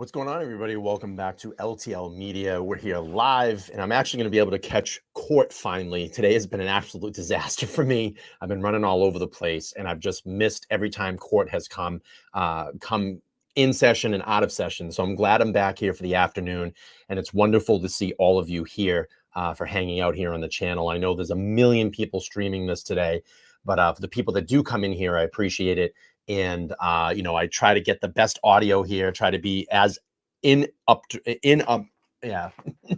What's going on, everybody? Welcome back to LTL Media. We're here live, and I'm actually going to be able to catch court finally. Today has been an absolute disaster for me. I've been running all over the place, and I've just missed every time court has come in session and out of session. So I'm glad I'm back here for the afternoon, and it's wonderful to see all of you here for hanging out here on the channel. I know there's a million people streaming this today, but for the people that do come in here, I appreciate it. And I try to get the best audio here, try to be as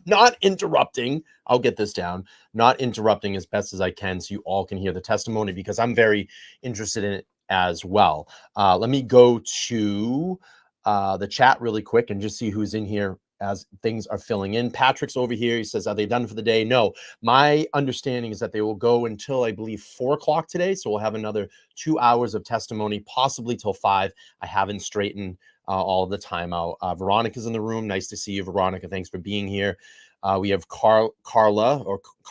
not interrupting. I'll get this down, not interrupting as best as I can, so you all can hear the testimony, because I'm very interested in it as well. Let me go to the chat really quick and just see who's in here as things are filling in. Patrick's over here. He says, are they done for the day? No, my understanding is that they will go until, I believe, 4 o'clock today. So we'll have another 2 hours of testimony, possibly till 5. I haven't straightened all of the time out. Veronica's in the room. Nice to see you, Veronica. Thanks for being here. We have Carla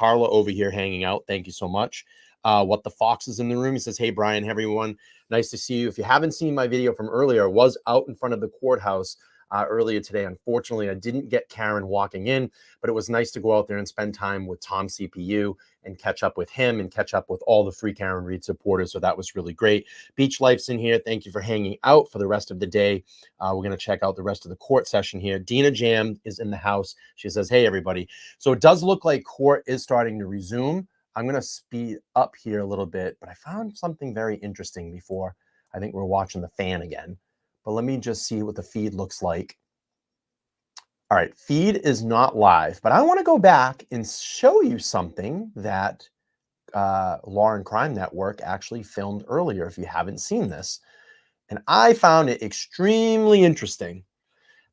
over here hanging out. Thank you so much. What the Fox is in the room. He says, hey, Brian, everyone. Nice to see you. If you haven't seen my video from earlier, I was out in front of the courthouse earlier today. Unfortunately, I didn't get Karen walking in, but it was nice to go out there and spend time with Tom CPU and catch up with him and catch up with all the Free Karen Read supporters. So that was really great. Beach Life's in here. Thank you for hanging out for the rest of the day. We're going to check out the rest of the court session here. Dina Jam is in the house. She says, hey, everybody. So it does look like court is starting to resume. I'm going to speed up here a little bit, but I found something very interesting before. I think we're watching the fan again. But let me just see what the feed looks like. All right, feed is not live, but I want to go back and show you something that Law and Crime Network actually filmed earlier, if you haven't seen this. And I found it extremely interesting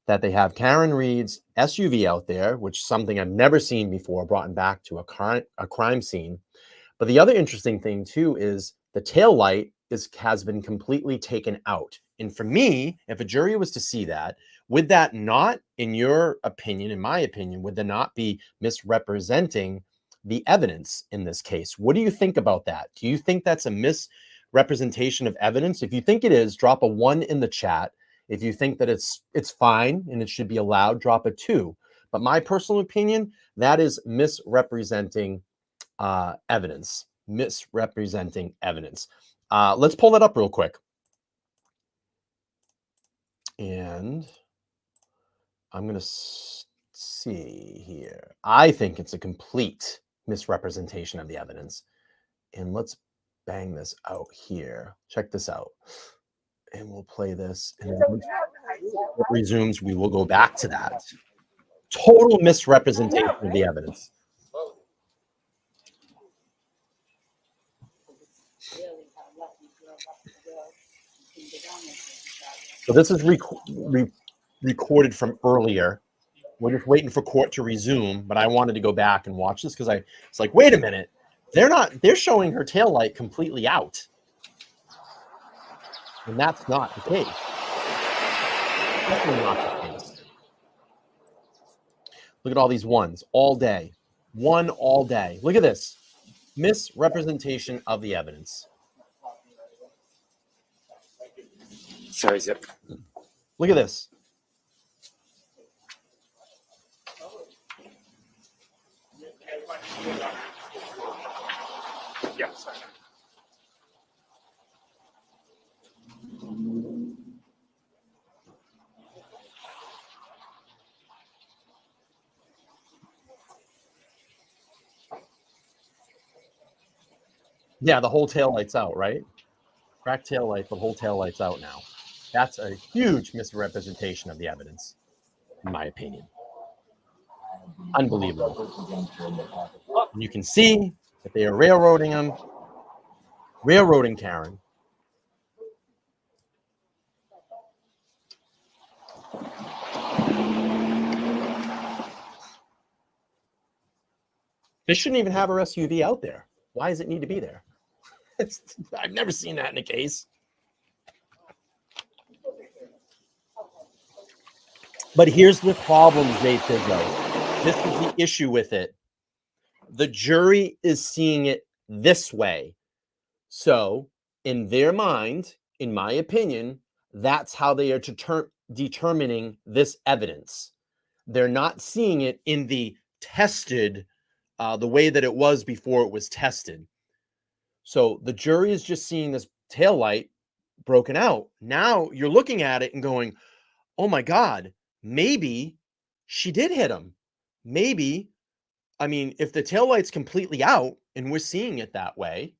that they have Karen Read's SUV out there, which is something I've never seen before, brought back to a crime scene. But the other interesting thing, too, is the tail light has been completely taken out. And for me, if a jury was to see that, would that not, in your opinion, in my opinion, would that not be misrepresenting the evidence in this case? What do you think about that? Do you think that's a misrepresentation of evidence? If you think it is, drop a 1 in the chat. If you think that it's fine and it should be allowed, drop a 2. But my personal opinion, that is misrepresenting evidence. Misrepresenting evidence. Let's pull that up real quick. And I'm going to see here. I think it's a complete misrepresentation of the evidence. And let's bang this out here. Check this out. And we'll play this. And when it resumes, we will go back to that. Total misrepresentation of the evidence. So this is recorded from earlier. We're just waiting for court to resume, but I wanted to go back and watch this because it's like, wait a minute, they're showing her taillight completely out. And that's not the case. Definitely not the case. Look at all these ones all day. 1 all day. Look at this. Misrepresentation of the evidence. Sorry, Zip. Look at this. Yeah, sorry. Yeah, the whole tail light's out, right? Cracked tail light, the whole tail light's out now. That's a huge misrepresentation of the evidence, in my opinion. Unbelievable. And you can see that they are railroading him, railroading Karen. They shouldn't even have her SUV out there. Why does it need to be there? I've never seen that in a case. But here's the problem, Jay Tizzo. This is the issue with it. The jury is seeing it this way. So in their mind, in my opinion, that's how they are determining this evidence. They're not seeing it in the tested, the way that it was before it was tested. So the jury is just seeing this taillight broken out. Now you're looking at it and going, oh my God, maybe she did hit him. Maybe, I mean, if the taillight's completely out and we're seeing it that way,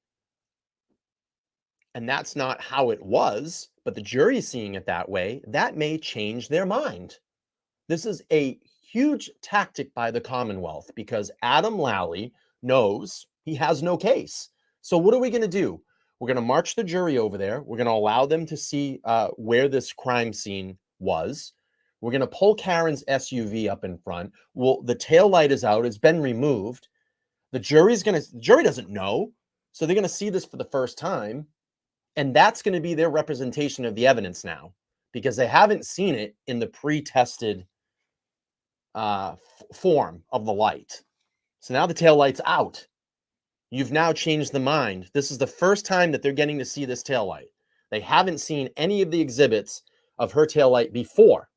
and that's not how it was, but the jury is seeing it that way, that may change their mind. This is a huge tactic by the Commonwealth because Adam Lally knows he has no case. So what are we going to do? We're going to march the jury over there. We're going to allow them to see where this crime scene was. We're going to pull Karen's SUV up in front. Well, the tail light is out. It's been removed. The jury doesn't know. So they're going to see this for the first time. And that's going to be their representation of the evidence now, because they haven't seen it in the pre-tested form of the light. So now the tail light's out. You've now changed the mind. This is the first time that they're getting to see this tail light. They haven't seen any of the exhibits of her tail light before.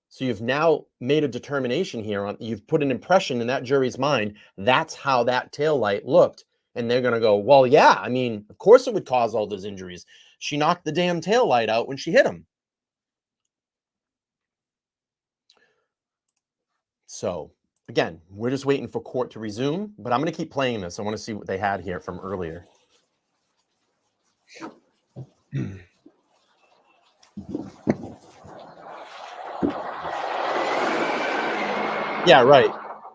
So you've now made a determination here. You've put an impression in that jury's mind. That's how that tail light looked. And they're going to go, well, yeah, I mean, of course it would cause all those injuries. She knocked the damn tail light out when she hit him. So again, we're just waiting for court to resume, but I'm going to keep playing this. I want to see what they had here from earlier. Yeah, right.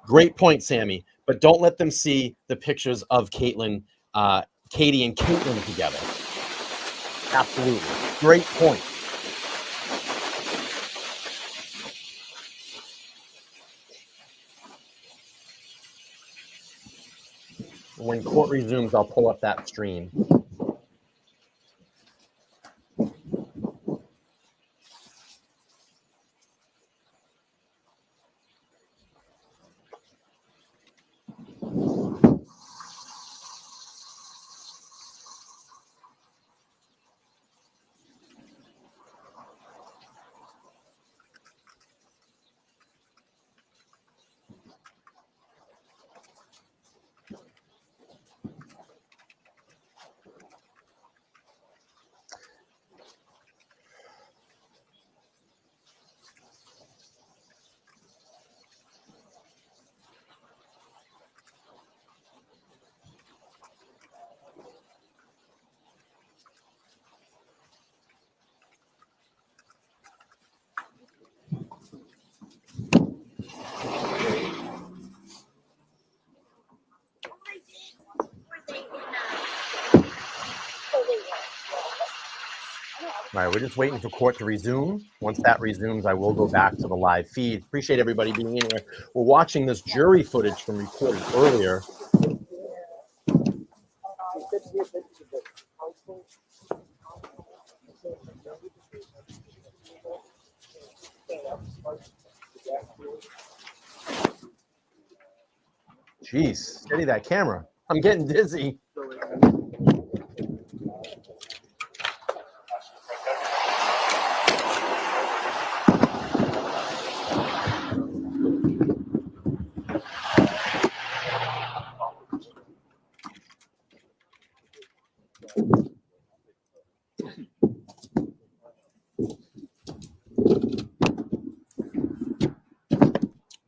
Great point, Sammy. But don't let them see the pictures of Katie and Caitlin together. Absolutely. Great point. When court resumes, I'll pull up that stream. All right, we're just waiting for court to resume. Once that resumes, I will go back to the live feed. Appreciate everybody being in here. We're watching this jury footage from recorded earlier. Jeez, steady that camera. I'm getting dizzy.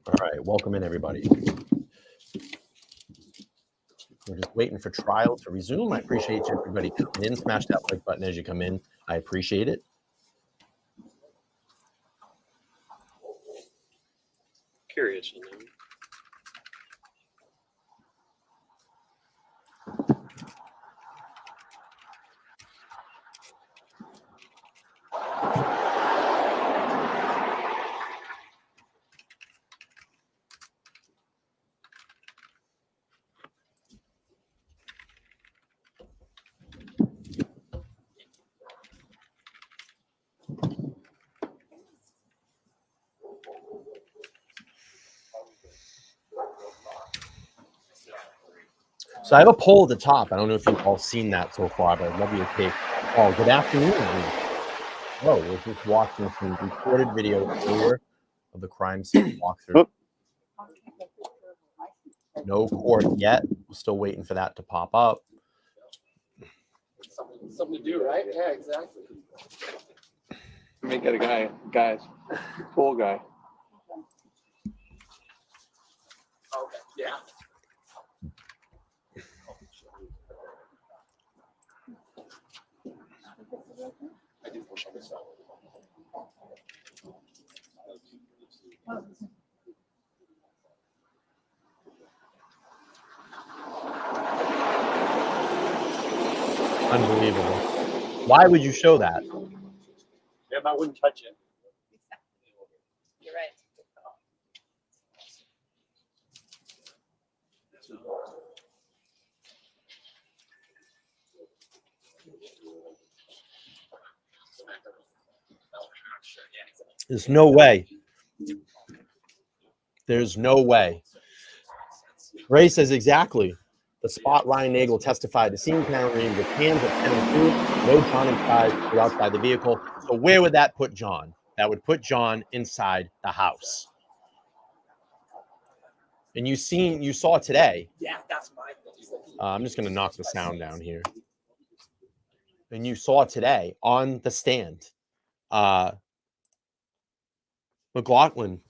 All right, welcome in, everybody. We're just waiting for trial to resume. I appreciate you, everybody coming in. Smash that like button as you come in. I appreciate it. Curious, you know. So I have a poll at the top. I don't know if you've all seen that so far, but I'd love you to take. Oh, good afternoon. Oh, we're just watching some recorded video earlier of the crime scene walkthrough. No court yet. We're still waiting for that to pop up. Something to do, right? Yeah, exactly. We may get a guys, cool guy. Okay, yeah. I did push on this out. Unbelievable. Why would you show that? Yeah, I wouldn't touch it. You're right. There's no way. There's no way. Ray says exactly. The spot Ryan Nagel testified, the scene camera reading with hands at 10 and 2, no John inside or outside the vehicle. So where would that put John? That would put John inside the house. And you saw today. Yeah, that's my I'm just going to knock the sound down here. And you saw today on the stand, McLaughlin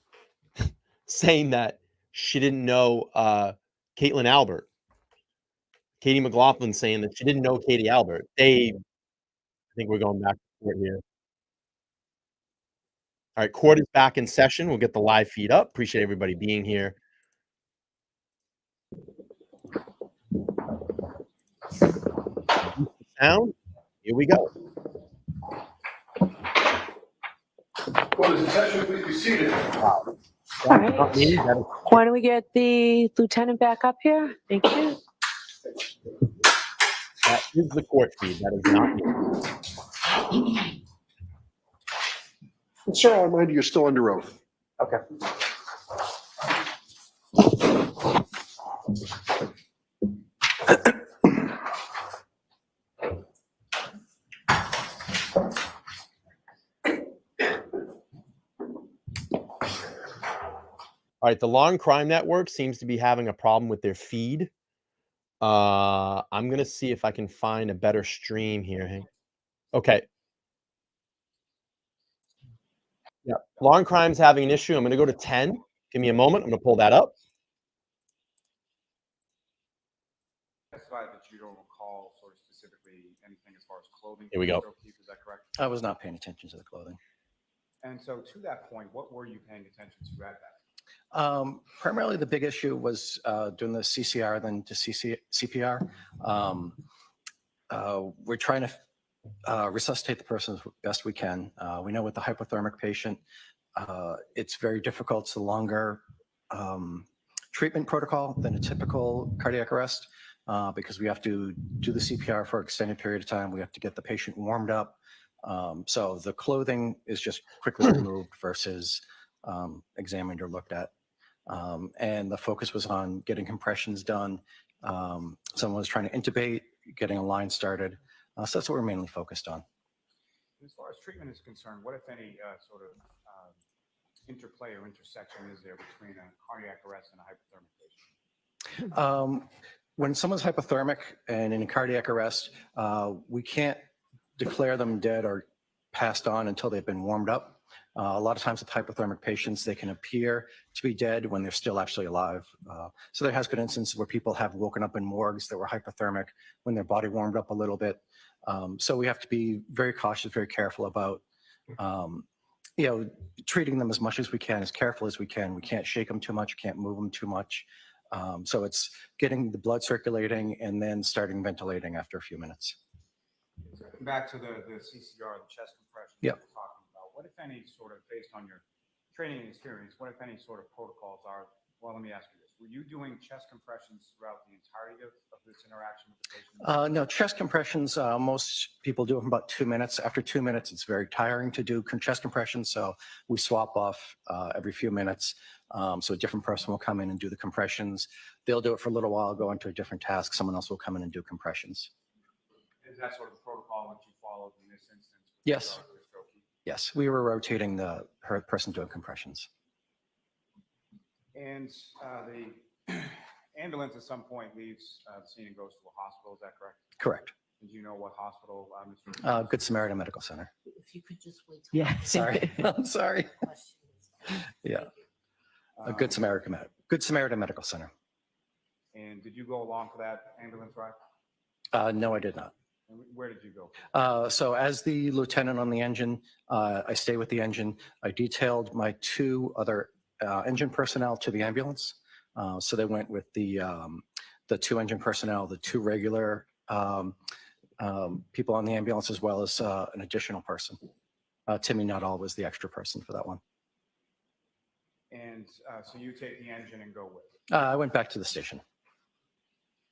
saying that she didn't know Caitlin Albert. Katie McLaughlin saying that she didn't know Katie Albert. I think we're going back to court here. All right, court is back in session. We'll get the live feed up. Appreciate everybody being here. Sound. Here we go. Court is in session, please be seated. Wow. All right. Not me, that is- Why don't we get the lieutenant back up here? Thank you. That is the court feed. That is not me. And sir, I remind you, you're still under oath. Okay. All right, the Long Crime Network seems to be having a problem with their feed. I'm going to see if I can find a better stream here. Okay. Yeah, Long Crime's having an issue. I'm going to go to 10. Give me a moment. I'm going to pull that up. Specify that you don't recall sort of specifically anything as far as clothing. Here we go. Is that correct? I was not paying attention to the clothing. And so to that point, what were you paying attention to at that? Primarily, the big issue was doing the CCR, then to CPR. We're trying to resuscitate the person as best we can. We know with the hypothermic patient, it's very difficult. It's a longer treatment protocol than a typical cardiac arrest because we have to do the CPR for an extended period of time. We have to get the patient warmed up. So the clothing is just quickly removed versus examined or looked at. And the focus was on getting compressions done. Someone was trying to intubate, getting a line started. So that's what we're mainly focused on. As far as treatment is concerned, what, if any, sort of interplay or intersection is there between a cardiac arrest and a hypothermic patient? When someone's hypothermic and in a cardiac arrest, we can't declare them dead or passed on until they've been warmed up. A lot of times with hypothermic patients, they can appear to be dead when they're still actually alive. So there has been instances where people have woken up in morgues that were hypothermic when their body warmed up a little bit. So we have to be very cautious, very careful about, treating them as much as we can, as careful as we can. We can't shake them too much, can't move them too much. So it's getting the blood circulating and then starting ventilating after a few minutes. Back to the CCR, the chest compression. Yep. We're talking about. What, if any, sort of based on your training and experience, what, if any, sort of protocols are? Well, let me ask you this: were you doing chest compressions throughout the entirety of this interaction with the patient? No, chest compressions, most people do them about 2 minutes. After 2 minutes, it's very tiring to do chest compressions, so we swap off every few minutes. So a different person will come in and do the compressions. They'll do it for a little while, go into a different task. Someone else will come in and do compressions. Is that sort of the protocol that you followed in this instance? Yes. Yes, we were rotating her person doing compressions. And the ambulance at some point leaves the scene and goes to a hospital, is that correct? Correct. And do you know what hospital? Mr. Good Samaritan Medical Center. If you could just wait. Yeah. Sorry, I'm sorry. Questions. Yeah, a Good Samaritan Medical Center. And did you go along for that ambulance ride? No, I did not. And where did you go? So as the lieutenant on the engine, I stayed with the engine. I detailed my 2 other engine personnel to the ambulance. So they went with the 2 engine personnel, the 2 regular people on the ambulance, as well as an additional person. Timmy Nuttall was the extra person for that one. And so you take the engine and go with it. I went back to the station.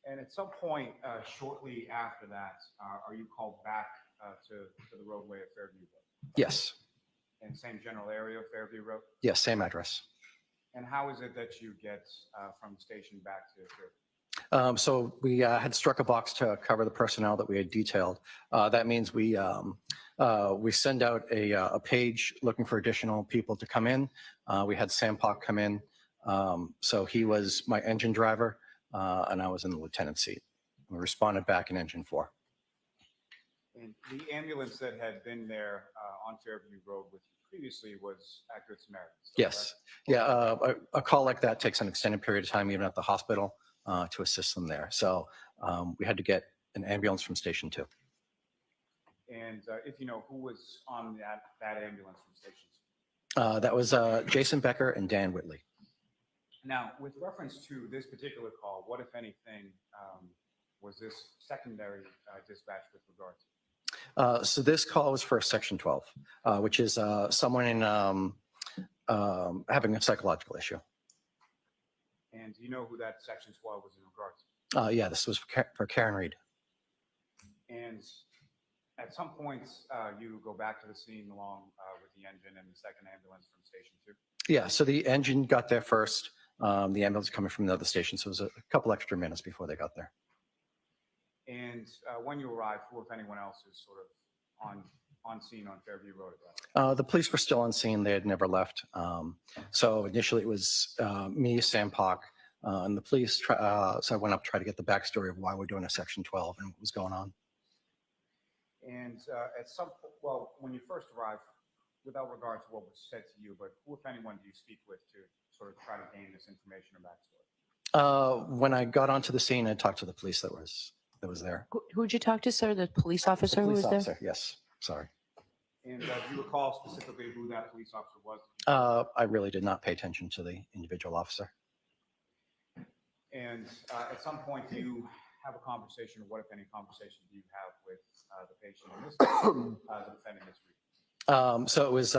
And at some point shortly after that, are you called back to the roadway at Fairview Road? Yes. And same general area of Fairview Road? Yes, same address. And how is it that you get from the station back to Fairview? So we had struck a box to cover the personnel that we had detailed. That means we send out a page looking for additional people to come in. We had Sam Pock come in. So he was my engine driver, and I was in the lieutenant's seat. We responded back in engine 4. And the ambulance that had been there on Fairview Road with you previously was at Good Samaritan? Yes. Yeah. A call like that takes an extended period of time, even at the hospital, to assist them there. So we had to get an ambulance from Station 2. And if you know, who was on that ambulance from Station 2? That was Jason Becker and Dan Whitley. Now, with reference to this particular call, what, if anything, was this secondary dispatch with regard to? So this call was for Section 12, which is someone in having a psychological issue. And do you know who that Section 12 was in regard to? Yeah, this was for Karen Reed. And at some point, you go back to the scene along with the engine and the second ambulance from Station 2? Yeah, so the engine got there first. The ambulance coming from the other station, so it was a couple extra minutes before they got there. And when you arrived, who, if anyone else, is sort of on scene on Fairview Road at that point? The police were still on scene. They had never left. So initially it was me, Sam Pock, and the police. So I went up to try to get the backstory of why we're doing a Section 12 and what was going on. And at some point, well, when you first arrived, without regard to what was said to you, but who, if anyone, do you speak with to sort of try to gain this information or backstory? When I got onto the scene, I talked to the police that was there. Who'd you talk to, sir? The police officer who was there? Yes, sorry. And do you recall specifically who that police officer was? I really did not pay attention to the individual officer. And at some point, do you have a conversation, or what, if any, conversation do you have with the patient in this case, the defendant, Ms. Reed? So it was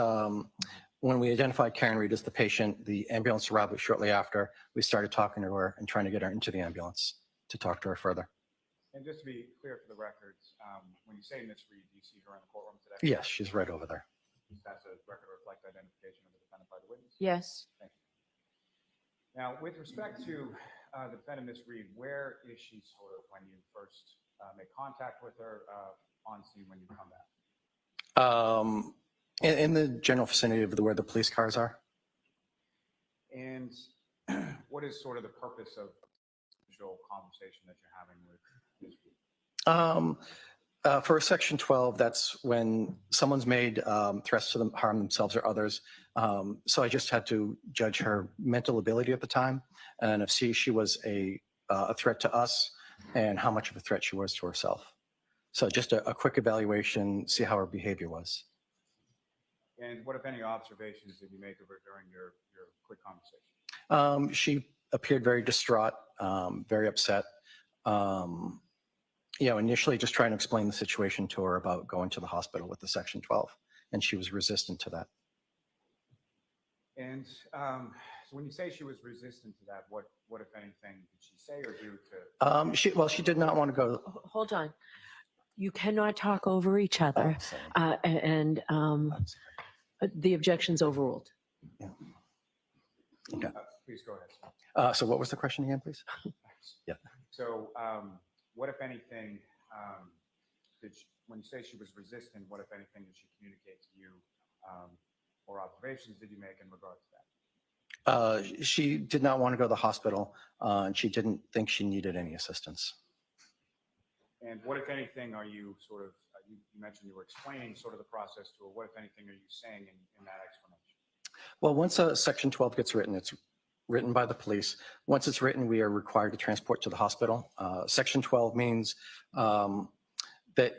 when we identified Karen Reed as the patient, the ambulance arrived shortly after. We started talking to her and trying to get her into the ambulance to talk to her further. And just to be clear for the records, when you say Ms. Reed, do you see her in the courtroom today? Yes, she's right over there. That's a record reflect identification of the defendant by the witness? Yes. Thank you. Now, with respect to the defendant, Ms. Reed, where is she sort of when you first make contact with her on scene when you come back? In the general vicinity of where the police cars are. And what is sort of the purpose of the visual conversation that you're having with Ms. Reed? For a Section 12, that's when someone's made threats to them, harm themselves or others. So I just had to judge her mental ability at the time, and if she was a threat to us, and how much of a threat she was to herself. So just a quick evaluation, see how her behavior was. And what, if any, observations did you make of her during your quick conversation? She appeared very distraught, very upset. Initially just trying to explain the situation to her about going to the hospital with the Section 12, and she was resistant to that. And so when you say she was resistant to that, what, if anything, did she say or do to? She did not want to go. Hold on. You cannot talk over each other, and the objection's overruled. Yeah. Okay. Please go ahead. So what was the question again, please? Yeah. So what, if anything, when you say she was resistant, what, if anything, did she communicate to you or observations did you make in regards to that? She did not want to go to the hospital, and she didn't think she needed any assistance. And what, if anything, are you sort of, you mentioned you were explaining sort of the process to her. What, if anything, are you saying in that explanation? Well, once a Section 12 gets written, it's written by the police. Once it's written, we are required to transport to the hospital. Section 12 means that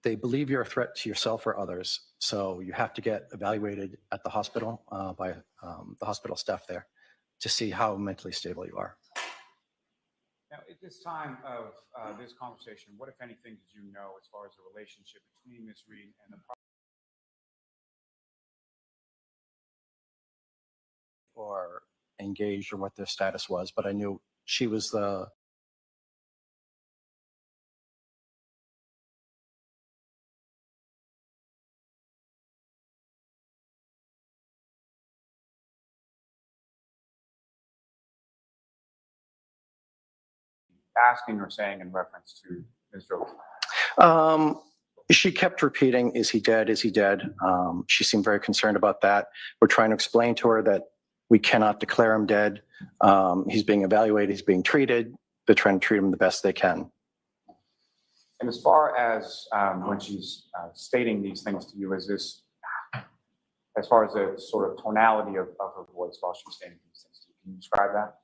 they believe you're a threat to yourself or others. So you have to get evaluated at the hospital by the hospital staff there to see how mentally stable you are. Now, at this time of this conversation, what, if anything, did you know as far as the relationship between Ms. Reed and the or engaged or what their status was, but I knew she was the asking or saying in reference to Ms. Jones? She kept repeating, "Is he dead? Is he dead?" She seemed very concerned about that. We're trying to explain to her that we cannot declare him dead. He's being evaluated. He's being treated. They're trying to treat him the best they can. And as far as when she's stating these things to you, is this, as far as the sort of tonality of her voice while she's stating these things to you, can you describe that?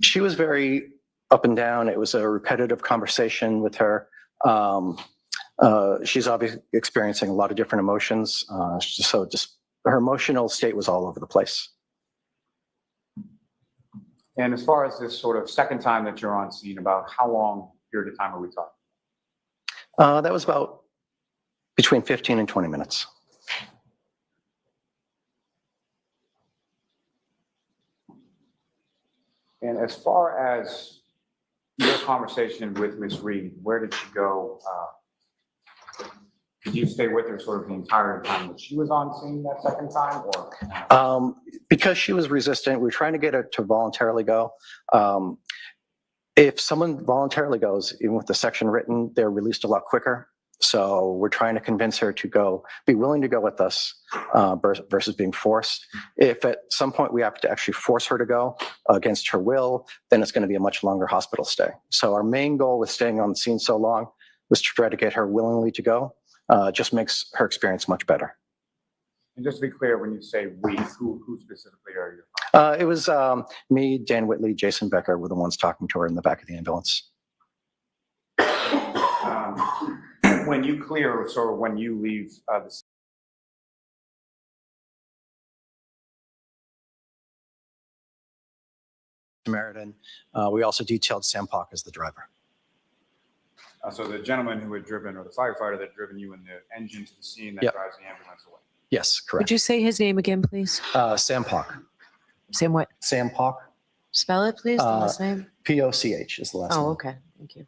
She was very up and down. It was a repetitive conversation with her. She's obviously experiencing a lot of different emotions. So just her emotional state was all over the place. And as far as this sort of second time that you're on scene, about how long period of time are we talking? That was about between 15 and 20 minutes. And as far as your conversation with Ms. Reed, where did she go? Did you stay with her sort of the entire time that she was on scene that second time, or? Because she was resistant, we were trying to get her to voluntarily go. If someone voluntarily goes, even with the section written, they're released a lot quicker. So we're trying to convince her to go, be willing to go with us versus being forced. If at some point we have to actually force her to go against her will, then it's going to be a much longer hospital stay. So our main goal with staying on the scene so long was to try to get her willingly to go. Just makes her experience much better. And just to be clear, when you say we, who specifically are you? It was me, Dan Whitley, Jason Becker were the ones talking to her in the back of the ambulance. When you clear, so when you leave the Samaritan, we also detailed Sam Park as the driver. so the gentleman who had driven, or the firefighter that had driven you in the engine to the scene that Yep. drives the ambulance away. Yes, correct. Would you say his name again, please? Sam Park. Sam what? Sam Park. Spell it, please, the last name? P-O-C-H is the last name. Oh, okay. Thank you.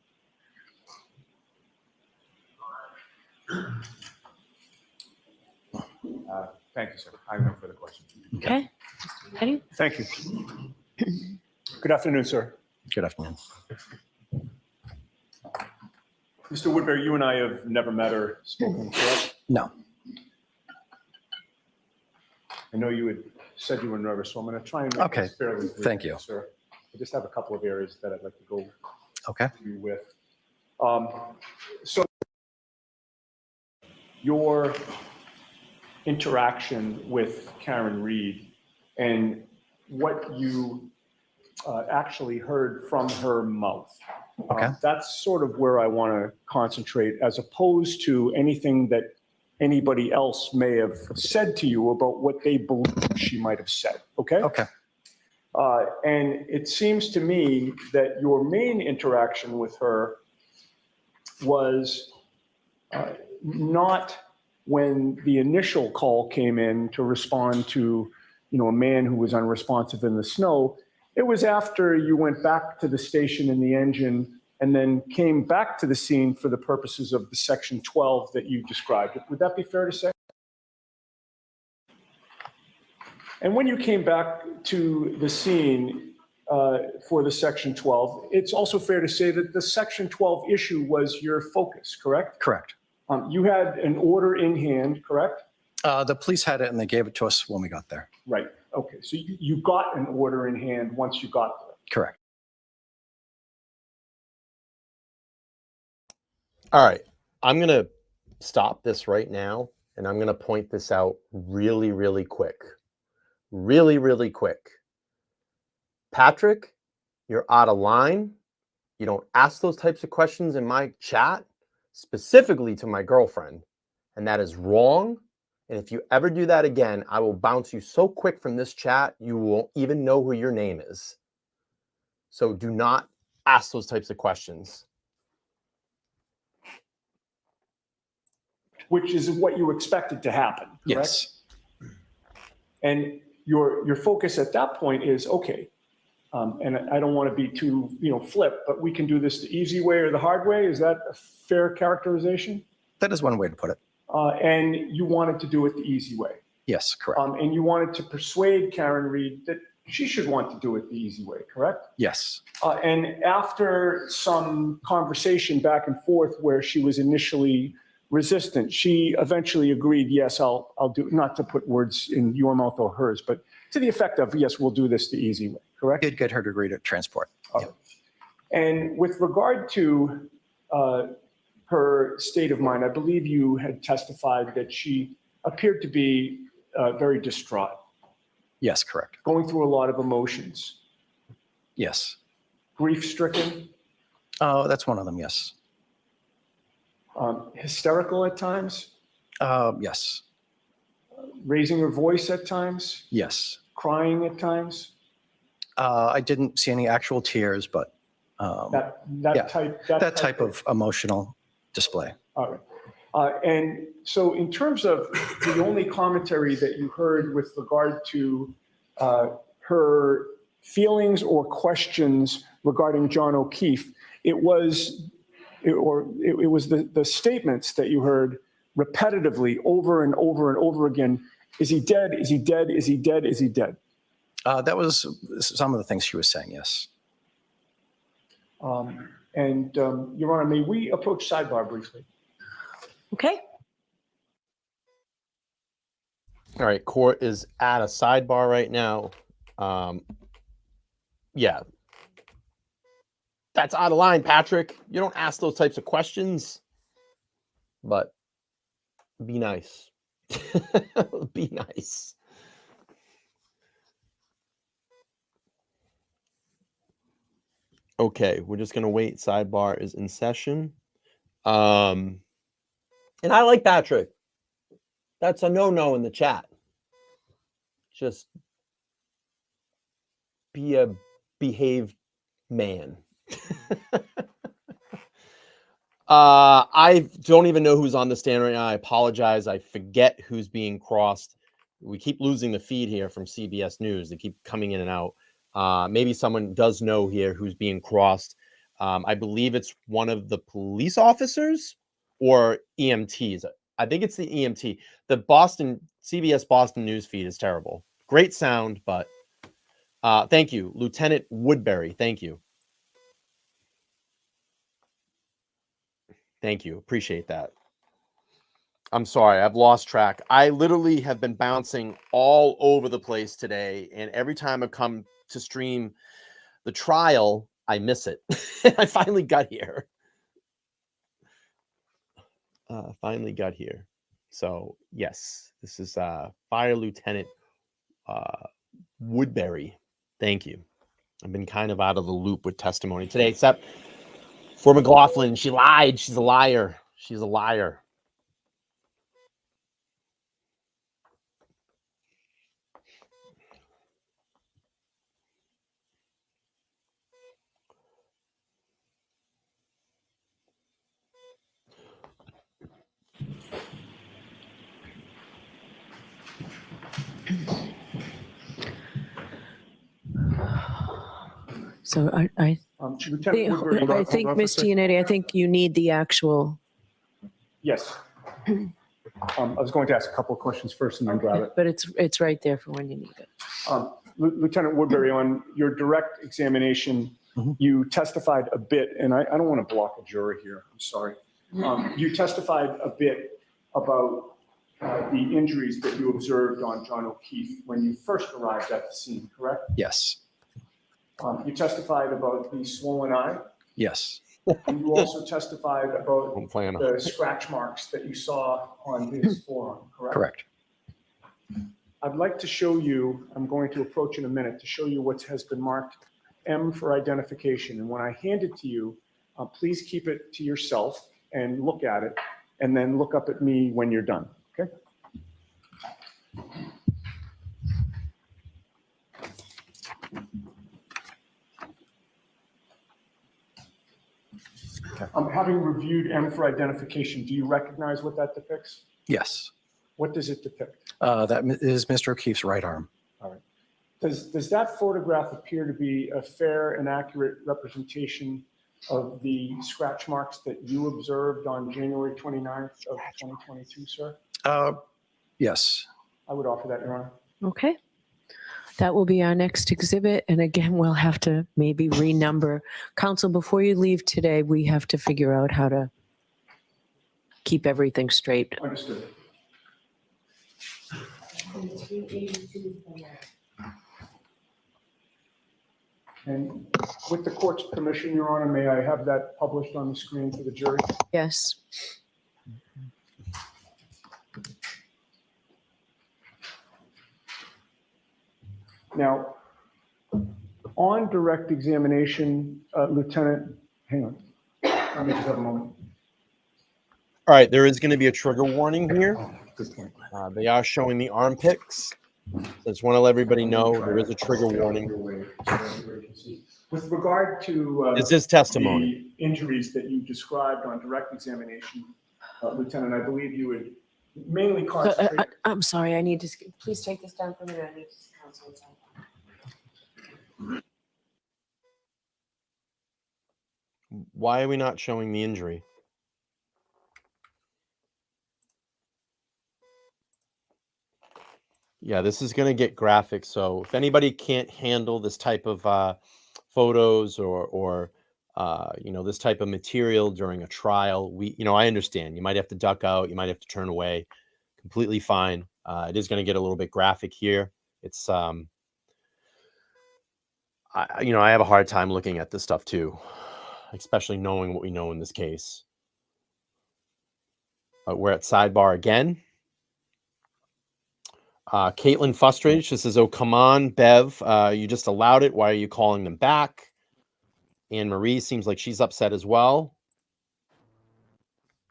Thank you, sir. I have no further questions. Okay. Eddie? Thank you. Good afternoon, sir. Good afternoon. Mr. Woodbury, you and I have never met or spoken, correct? No. I know you had said you were nervous, so I'm going to try and make Okay. this fairly brief, Thank you. sir. I just have a couple of areas that I'd like to go Okay. through with. So your interaction with Karen Reed and what you actually heard from her mouth. Okay. That's sort of where I want to concentrate, as opposed to anything that anybody else may have said to you about what they believe she might have said. Okay? Okay. And it seems to me that your main interaction with her was not when the initial call came in to respond to, a man who was unresponsive in the snow. It was after you went back to the station in the engine and then came back to the scene for the purposes of the Section 12 that you described. Would that be fair to say? And when you came back to the scene for the Section 12, it's also fair to say that the Section 12 issue was your focus, correct? Correct. You had an order in hand, correct? The police had it and they gave it to us when we got there. Right. Okay. So you got an order in hand once you got there. Correct. All right. I'm going to stop this right now, and I'm going to point this out really, really quick. Really, really quick. Patrick, you're out of line. You don't ask those types of questions in my chat, specifically to my girlfriend, and that is wrong. And if you ever do that again, I will bounce you so quick from this chat, you won't even know who your name is. So do not ask those types of questions. Which is what you expected to happen, correct? Yes. And your focus at that point is, okay, and I don't want to be too, flip, but we can do this the easy way or the hard way. Is that a fair characterization? That is one way to put it. And you wanted to do it the easy way. Yes, correct. And you wanted to persuade Karen Reed that she should want to do it the easy way, correct? Yes. And after some conversation back and forth where she was initially resistant, she eventually agreed, yes, I'll do, not to put words in your mouth or hers, but to the effect of, yes, we'll do this the easy way, correct? Did get her to agree to transport. Yeah. And with regard to her state of mind, I believe you had testified that she appeared to be very distraught, Yes, correct. going through a lot of emotions, Yes. grief-stricken, Oh, that's one of them. Yes. hysterical at times, Yes. raising her voice at times, Yes. crying at times. I didn't see any actual tears, but That yeah, type of emotional display. All right. And so in terms of the only commentary that you heard with regard to her feelings or questions regarding John O'Keefe, it was the statements that you heard repetitively over and over and over again. Is he dead? Is he dead? Is he dead? Is he dead? That was some of the things she was saying. Yes. Your Honor, may we approach sidebar briefly? Okay. All right, court is at a sidebar right now. Yeah. That's out of line, Patrick. You don't ask those types of questions. But be nice. Be nice. Okay, we're just gonna wait. Sidebar is in session. And I like Patrick. That's a no-no in the chat. Just be a behaved man. I don't even know who's on the stand right now. I apologize. I forget who's being crossed. We keep losing the feed here from CBS News. They keep coming in and out. Maybe someone does know here who's being crossed. I believe it's one of the police officers or EMTs. I think it's the EMT. The CBS Boston news feed is terrible. Great sound, but thank you, Lieutenant Woodbury. Thank you. Thank you. Appreciate that. I'm sorry. I've lost track. I literally have been bouncing all over the place today. And every time I've come to stream the trial, I miss it. I finally got here. So, yes, this is Fire Lieutenant Woodbury. Thank you. I've been kind of out of the loop with testimony today, except for McLaughlin. She lied. She's a liar. She's a liar. So I Lieutenant Woodbury. I think, Ms. Giannetti, I think you need the actual, Yes. I was going to ask a couple of questions first and then grab it. but it's right there for when you need it. Lieutenant Woodbury, on your direct examination, you testified a bit, and I don't want to block a jury here. I'm sorry. You testified a bit about the injuries that you observed on John O'Keefe when you first arrived at the scene, correct? Yes. You testified about the swollen eye, Yes. and you also testified about I'm playing. the scratch marks that you saw on his forearm, correct? Correct. I'd like to show you, I'm going to approach in a minute to show you what has been marked M for identification. And when I hand it to you, please keep it to yourself and look at it, and then look up at me when you're done, okay? Having reviewed M for identification, do you recognize what that depicts? Yes. What does it depict? That is Mr. O'Keefe's right arm. All right. Does that photograph appear to be a fair and accurate representation of the scratch marks that you observed on January 29th of 2022, sir? Yes. I would offer that, Your Honor. Okay. That will be our next exhibit. And again, we'll have to maybe renumber. Counsel, before you leave today, we have to figure out how to keep everything straight. Understood. And with the court's permission, Your Honor, may I have that published on the screen for the jury? Yes. Now, on direct examination, Lieutenant, hang on. Let me just have a moment. All right, there is going to be a trigger warning here. Good point. They are showing the arm picks. So I just want to let everybody know there is a trigger warning. With regard to This is testimony. the injuries that you described on direct examination, Lieutenant, I believe you would mainly concentrate. I'm sorry, I need to, please take this down for a minute. I need to counsel it. Why are we not showing the injury? Yeah, this is going to get graphic. So if anybody can't handle this type of photos or this type of material during a trial, I understand. You might have to duck out. You might have to turn away. Completely fine. It is going to get a little bit graphic here. It's I have a hard time looking at this stuff too, especially knowing what we know in this case. But we're at sidebar again. Caitlin frustrated. She says, "Oh, come on, Bev. You just allowed it. Why are you calling them back?" Anne Marie seems like she's upset as well.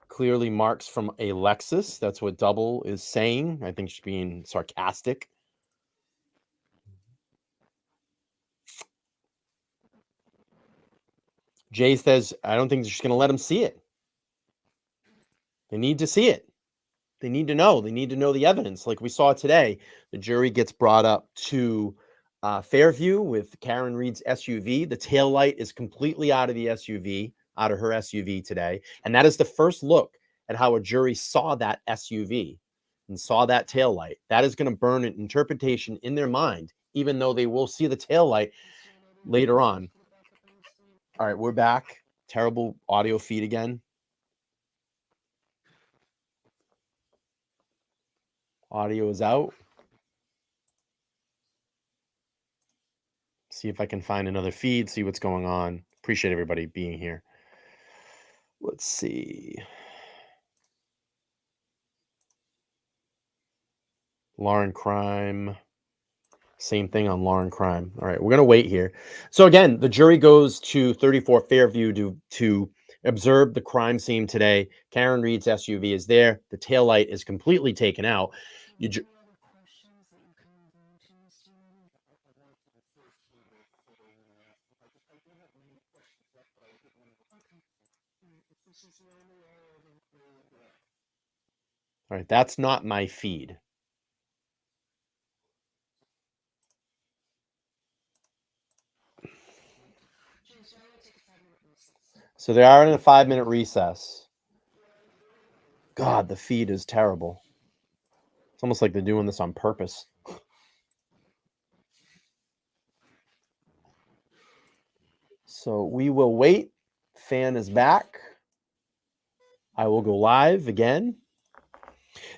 Clearly marks from a Lexus. That's what Double is saying. I think she's being sarcastic. Jay says, "I don't think she's going to let them see it. They need to see it. They need to know. They need to know the evidence. Like we saw today, the jury gets brought up to Fairview with Karen Reed's SUV. The taillight is completely out of the SUV, out of her SUV today. And that is the first look at how a jury saw that SUV and saw that taillight. That is going to burn an interpretation in their mind, even though they will see the taillight later on. All right, we're back. Terrible audio feed again. Audio is out. See if I can find another feed, see what's going on. Appreciate everybody being here. Let's see. Lauren Crime. Same thing on Lauren Crime. All right, we're going to wait here. So again, the jury goes to 34 Fairview to observe the crime scene today. Karen Reed's SUV is there. The taillight is completely taken out. All right, that's not my feed. So they are in a 5-minute recess. God, the feed is terrible. It's almost like they're doing this on purpose. So we will wait. Fan is back. I will go live again.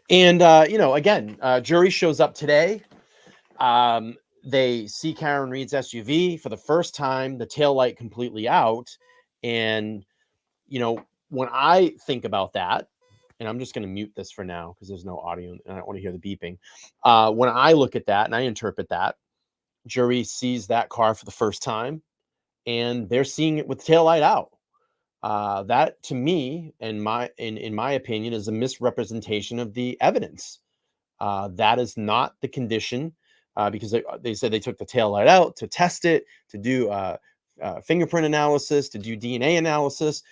And, again, jury shows up today. They see Karen Reed's SUV for the first time, the taillight completely out. And, when I think about that, and I'm just going to mute this for now because there's no audio and I don't want to hear the beeping. When I look at that and I interpret that, jury sees that car for the first time and they're seeing it with the taillight out. That to me, in my opinion, is a misrepresentation of the evidence. That is not the condition because they said they took the taillight out to test it, to do fingerprint analysis, to do DNA analysis,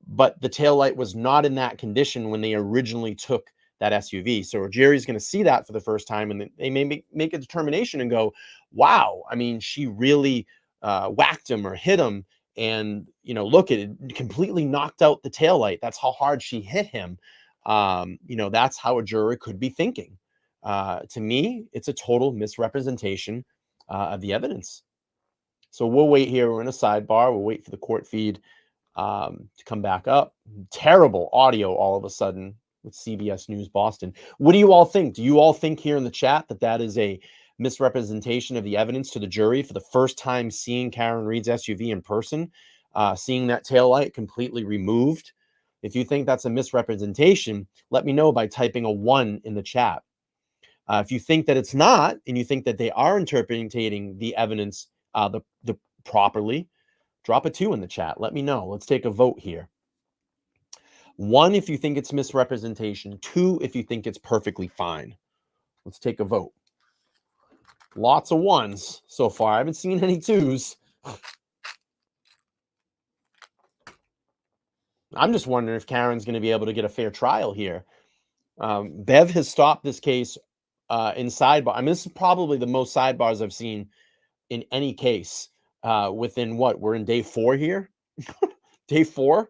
but the taillight was not in that condition when they originally took that SUV. So Jerry's going to see that for the first time, and they may make a determination and go, wow, I mean, she really whacked him or hit him. And, look at it, completely knocked out the taillight. That's how hard she hit him. That's how a juror could be thinking. To me, it's a total misrepresentation of the evidence. So we'll wait here. We're in a sidebar. We'll wait for the court feed to come back up. Terrible audio all of a sudden with CBS News Boston. What do you all think? Do you all think here in the chat that is a misrepresentation of the evidence to the jury for the first time seeing Karen Reed's SUV in person, seeing that taillight completely removed? If you think that's a misrepresentation, let me know by typing a 1 in the chat. If you think that it's not, and you think that they are interpreting the evidence the properly, drop a 2 in the chat. Let me know. Let's take a vote here. 1 if you think it's misrepresentation. 2 if you think it's perfectly fine. Let's take a vote. Lots of 1s so far. I haven't seen any 2s. I'm just wondering if Karen's going to be able to get a fair trial here. Bev has stopped this case in sidebar. I mean, this is probably the most sidebars I've seen in any case within what? We're in day 4 here? Day 4?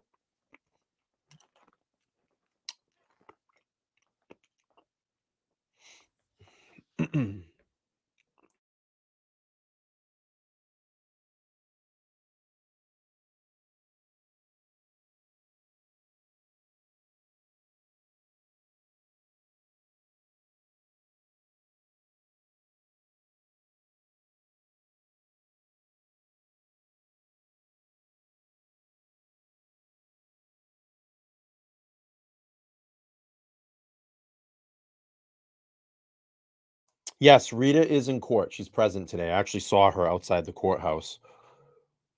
Yes, Rita is in court. She's present today. I actually saw her outside the courthouse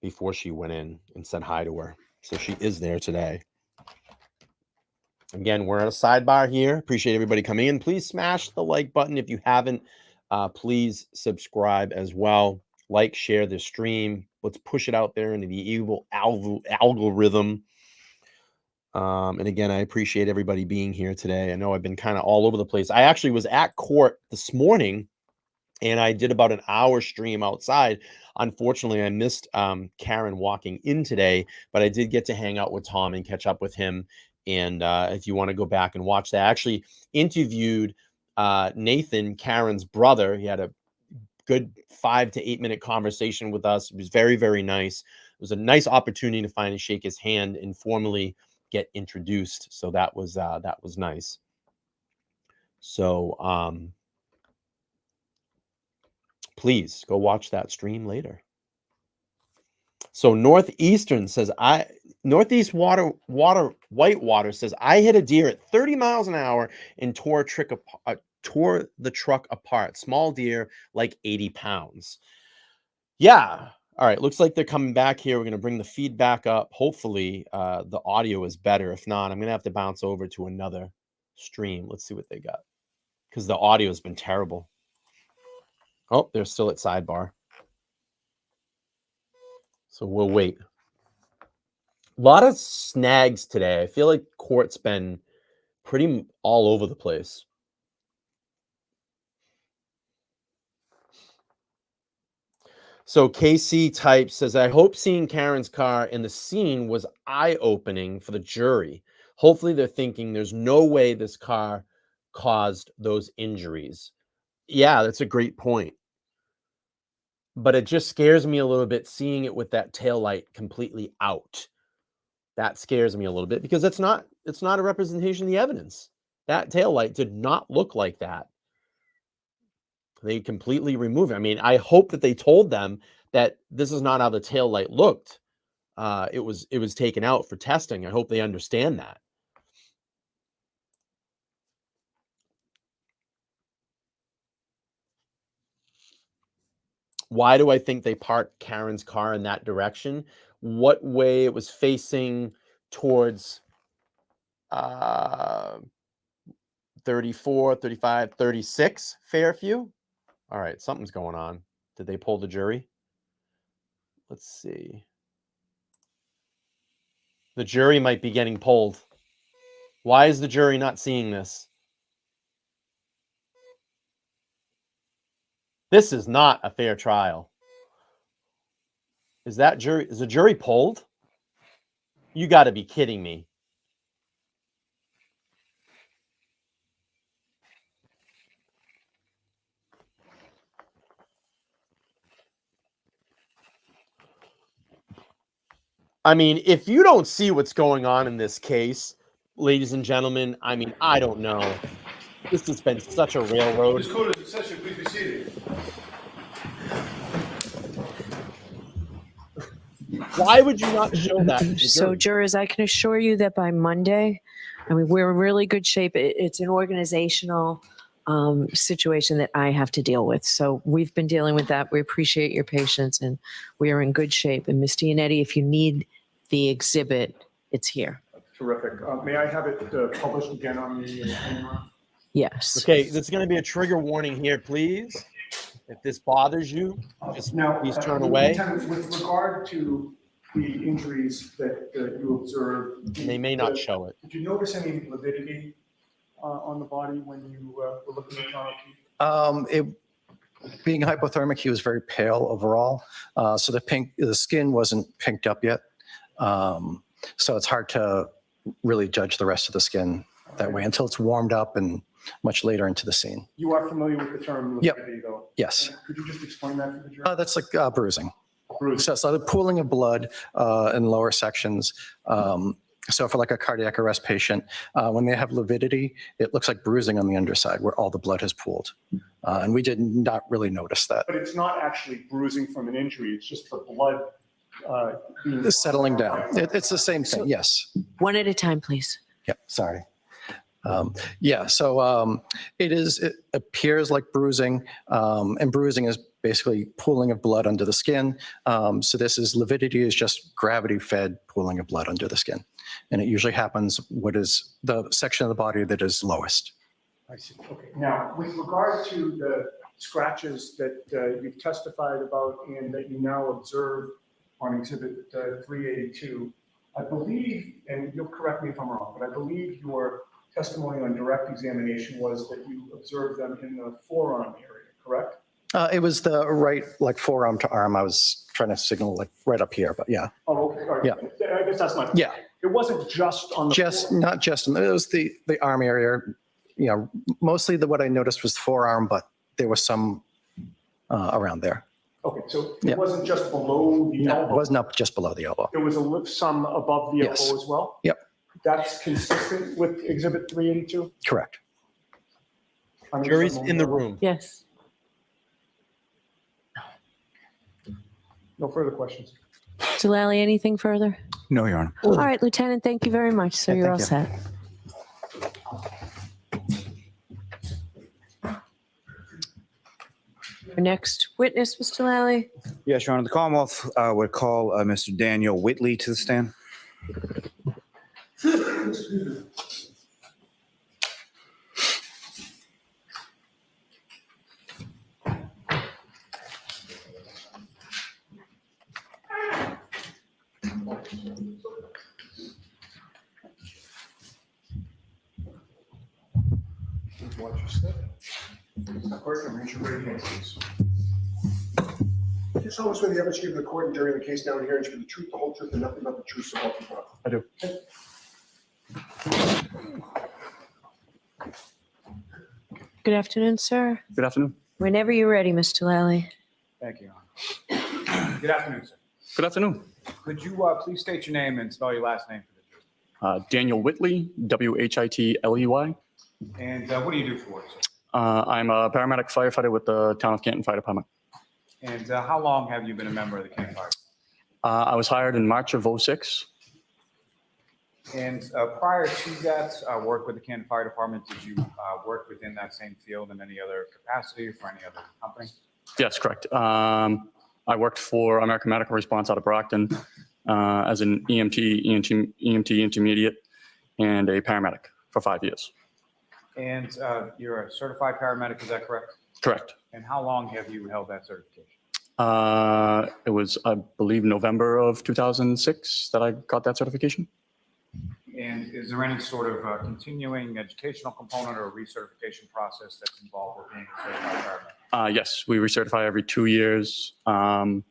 before she went in and said hi to her. So she is there today. Again, we're at a sidebar here. Appreciate everybody coming in. Please smash the like button if you haven't. Please subscribe as well. Like, share the stream. Let's push it out there into the evil algorithm. And again, I appreciate everybody being here today. I know I've been kind of all over the place. I actually was at court this morning and I did about an hour stream outside. Unfortunately, I missed Karen walking in today, but I did get to hang out with Tom and catch up with him. And if you want to go back and watch that, I actually interviewed Nathan, Karen's brother. He had a good 5 to 8 minute conversation with us. It was very, very nice. It was a nice opportunity to finally shake his hand and formally get introduced. So that was nice. So please go watch that stream later. So Northeastern says Northeast Whitewater says I hit a deer at 30 miles an hour and tore the truck apart. Small deer, like 80 pounds. Yeah. All right. Looks like they're coming back here. We're going to bring the feedback up. Hopefully the audio is better. If not, I'm going to have to bounce over to another stream. Let's see what they got because the audio has been terrible. Oh, they're still at sidebar. So we'll wait. A lot of snags today. I feel like court's been pretty all over the place. So KC type says, I hope seeing Karen's car in the scene was eye-opening for the jury. Hopefully they're thinking there's no way this car caused those injuries. Yeah, that's a great point. But it just scares me a little bit seeing it with that taillight completely out. That scares me a little bit because it's not it's not a representation of the evidence. That taillight did not look like that. They completely removed it. I mean, I hope that they told them that this is not how the taillight looked. It was taken out for testing. I hope they understand that. Why do I think they parked Karen's car in that direction? What way it was facing towards 34, 35, 36 Fairview? All right, something's going on. Did they pull the jury? Let's see. The jury might be getting pulled. Why is the jury not seeing this? This is not a fair trial. Is the jury pulled? You got to be kidding me. I mean, if you don't see what's going on in this case, ladies and gentlemen, I mean, I don't know. This has been such a railroad. This court is in session. Please be seated. Why would you not show that to the So, jury? jurors, I can assure you that by Monday, I mean, we're in really good shape. It's an organizational situation that I have to deal with. So we've been dealing with that. We appreciate your patience, and we are in good shape. And Ms. Dianetti, if you need the exhibit, it's here. Terrific. May I have it published again on the camera? Yes. Okay, there's going to be a trigger warning here, please. If this bothers you, just Now, please turn away. Lieutenant, with regard to the injuries that you observed, And they may not show it. did you notice any lividity on the body when you were looking at John O'Keefe? Being hypothermic, he was very pale overall. So the skin wasn't pinked up yet. So it's hard to really judge the rest of the skin that way until it's warmed up and much later into the scene. You are familiar with the term Yep. lividity, though? Yes. Could you just explain that for the jury? That's like bruising. Bruce. So the pooling of blood in lower sections. So for like a cardiac arrest patient, when they have lividity, it looks like bruising on the underside where all the blood has pooled. And we did not really notice that. But it's not actually bruising from an injury. It's just the blood being It's settling down. It's the same thing, yes. One at a time, please. Yep, sorry. So it appears like bruising, and bruising is basically pooling of blood under the skin. So lividity is just gravity-fed pooling of blood under the skin. And it usually happens what is the section of the body that is lowest. I see. Okay. Now, with regard to the scratches that you've testified about and that you now observe on Exhibit 382, I believe, and you'll correct me if I'm wrong, but I believe your testimony on direct examination was that you observed them in the forearm area, correct? It was the right, like forearm to arm. I was trying to signal like right up here, but yeah. Oh, okay. All right. Yeah. I guess that's my. Yeah. It wasn't just on the. Not just, it was the arm area. You know, mostly what I noticed was the forearm, but there was some around there. Okay, so Yeah. it wasn't just below the No, elbow. it wasn't up just below the elbow. There was some above the Yes. elbow as well? Yep. That's consistent with Exhibit 382? Correct. Jury's in the room. Yes. No further questions. Delali, anything further? No, Your Honor. All right, Lieutenant, thank you very much. So Yeah, you're all thank set. Your next witness, Mr. Lally. Yes, Your Honor. The Commonwealth would call Mr. Daniel Whitley to the stand. Watch your step. Courtroom, raise your right hand, please. Just tell us whether the evidence given in the court and during the case now and here is for the truth, the whole truth, and nothing but the truth, so help you God. I do. Good afternoon, sir. Good afternoon. Whenever you're ready, Mr. Lally. Thank you, Your Honor. Good afternoon, sir. Good afternoon. Could you please state your name and spell your last name for the jury? Daniel Whitley, Whitley. And what do you do for work, sir? I'm a paramedic firefighter with the Town of Canton Fire Department. And how long have you been a member of the Canton Fire? I was hired in March of '06. And prior to that work with the Canton Fire Department, did you work within that same field in any other capacity or for any other company? Yes, correct. I worked for American Medical Response out of Brockton as an EMT intermediate and a paramedic for 5 years. And you're a certified paramedic, is that correct? Correct. And how long have you held that certification? It was, I believe, November of 2006 that I got that certification. And is there any sort of continuing educational component or recertification process that's involved with being a certified paramedic? Yes, we recertify every 2 years. We're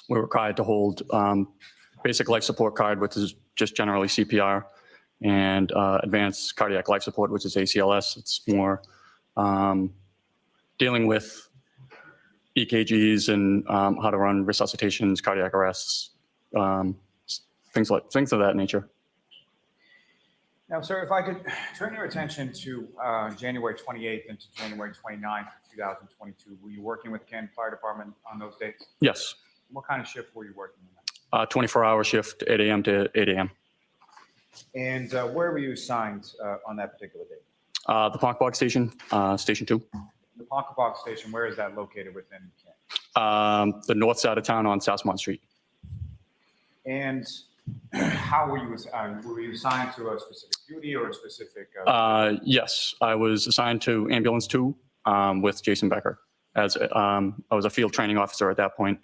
required to hold basic life support card, which is just generally CPR, and advanced cardiac life support, which is ACLS. It's more dealing with EKGs and how to run resuscitations, cardiac arrests, things of that nature. Now, sir, if I could turn your attention to January 28th into January 29th, 2022, were you working with the Canton Fire Department on those dates? Yes. What kind of shift were you working in? 24-hour shift, 8 a.m. to 8 a.m. And where were you assigned on that particular date? The Ponkbog Station, Station 2. The Ponkabog Station, where is that located within Canton? The north side of town on Southmont Street. And how were you assigned to a specific duty or a specific? Yes, I was assigned to Ambulance 2 with Jason Becker. As I was a field training officer at that point,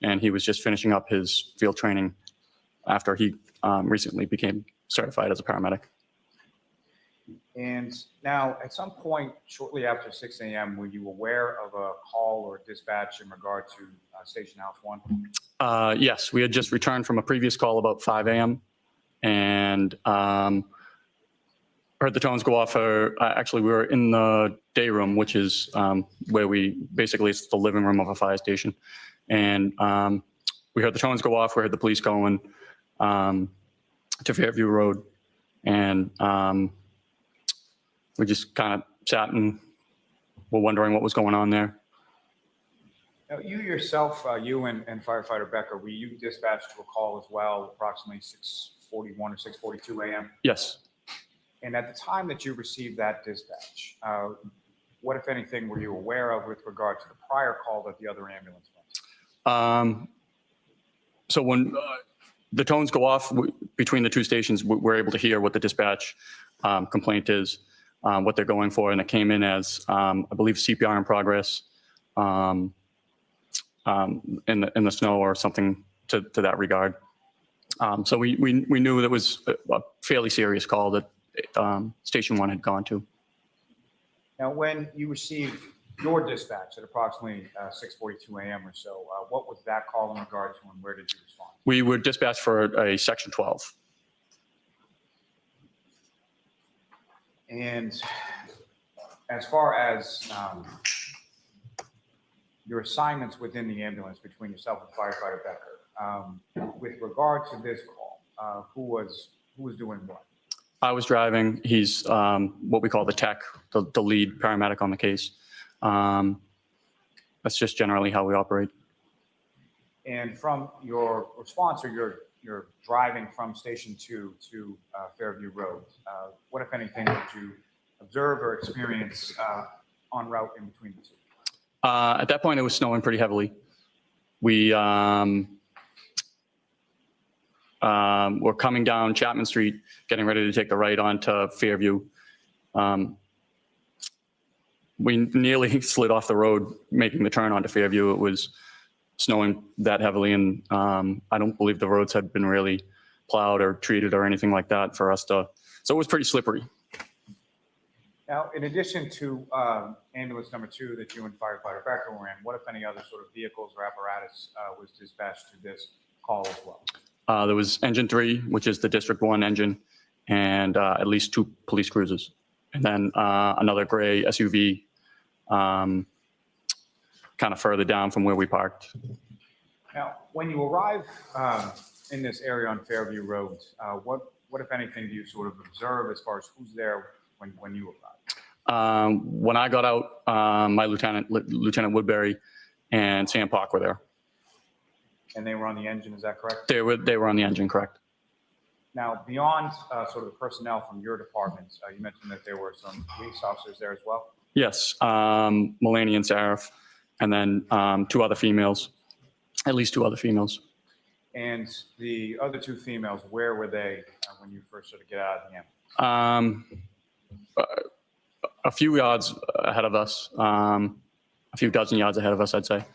and he was just finishing up his field training after he recently became certified as a paramedic. And now, at some point shortly after 6 a.m., were you aware of a call or dispatch in regard to Station House 1? Yes, we had just returned from a previous call about 5 a.m. and heard the tones go off. Actually, we were in the day room, which is where it's the living room of a fire station. And we heard the tones go off. We heard the police going to Fairview Road. And we just kind of sat and were wondering what was going on there. Now, you yourself, you and Firefighter Becker, were you dispatched to a call as well, approximately 6:41 or 6:42 a.m.? Yes. And at the time that you received that dispatch, what, if anything, were you aware of with regard to the prior call that the other ambulance went? So when the tones go off between the two stations, we're able to hear what the dispatch complaint is, what they're going for, and it came in as, I believe, CPR in progress in the snow or something to that regard. So we knew that was a fairly serious call that Station 1 had gone to. Now, when you received your dispatch at approximately 6:42 a.m. or so, what was that call in regard to, and where did you respond? We were dispatched for a Section 12. And as far as your assignments within the ambulance between yourself and Firefighter Becker, with regard to this call, who was doing what? I was driving. He's what we call the tech, the lead paramedic on the case. That's just generally how we operate. And from your response, or your driving from Station 2 to Fairview Road, what, if anything, did you observe or experience en route in between the two? At that point, it was snowing pretty heavily. We were coming down Chapman Street, getting ready to take the right onto Fairview. We nearly slid off the road, making the turn onto Fairview. It was snowing that heavily, and I don't believe the roads had been really plowed or treated or anything like that for us to, so it was pretty slippery. Now, in addition to ambulance number 2 that you and Firefighter Becker were in, what, if any, other sort of vehicles or apparatus was dispatched to this call as well? There was engine 3, which is the District 1 engine, and at least 2 police cruisers. And then another gray SUV kind of further down from where we parked. Now, when you arrive in this area on Fairview Road, what what, if anything, do you sort of observe as far as who's there when you arrive? When I got out, my Lieutenant Woodbury and Sam Park were there. And they were on the engine, is that correct? They were on the engine, correct? Now, beyond sort of the personnel from your departments, you mentioned that there were some police officers there as well? Yes, Mulaney and Saraf, and then two other females, at least two other females. And the other two females, where were they when you first sort of get out of the ambulance? A few yards ahead of us, a few dozen yards ahead of us, I'd say.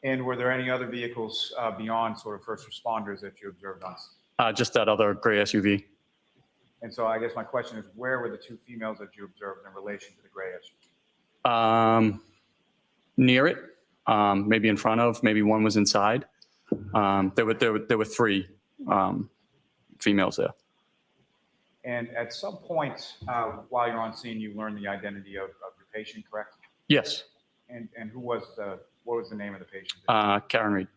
And were there any other vehicles beyond sort of first responders that you observed on? Just that other gray SUV. And so I guess my question is, where were the two females that you observed in relation to the gray SUV? Near it, maybe in front of, maybe one was inside. There were three females there. And at some point while you're on scene, you learned the identity of your patient, correct? Yes, And what was the name of the patient? Karen Reed.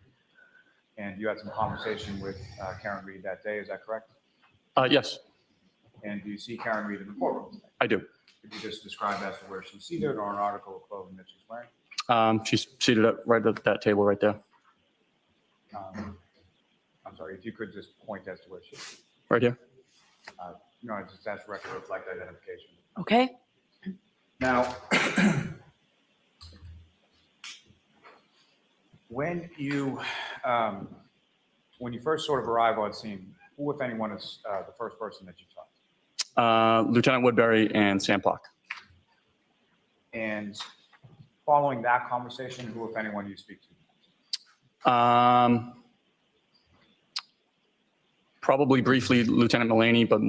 And you had some conversation with Karen Reed that day, is that correct? Yes, And do you see Karen Reed in the courtroom today? I do. Could you just describe as to where she's seated or an article of clothing that she's wearing? She's seated right at that table right there. I'm sorry, if you could just point as to where she is. Right here. No, it's just that's record reflect identification. Okay. Now, when you first sort of arrive on scene, who, if anyone, is the first person that you talk to? Lieutenant Woodbury and Sam Park. And following that conversation, who, if anyone, you speak to? Probably briefly Lieutenant Mulaney, but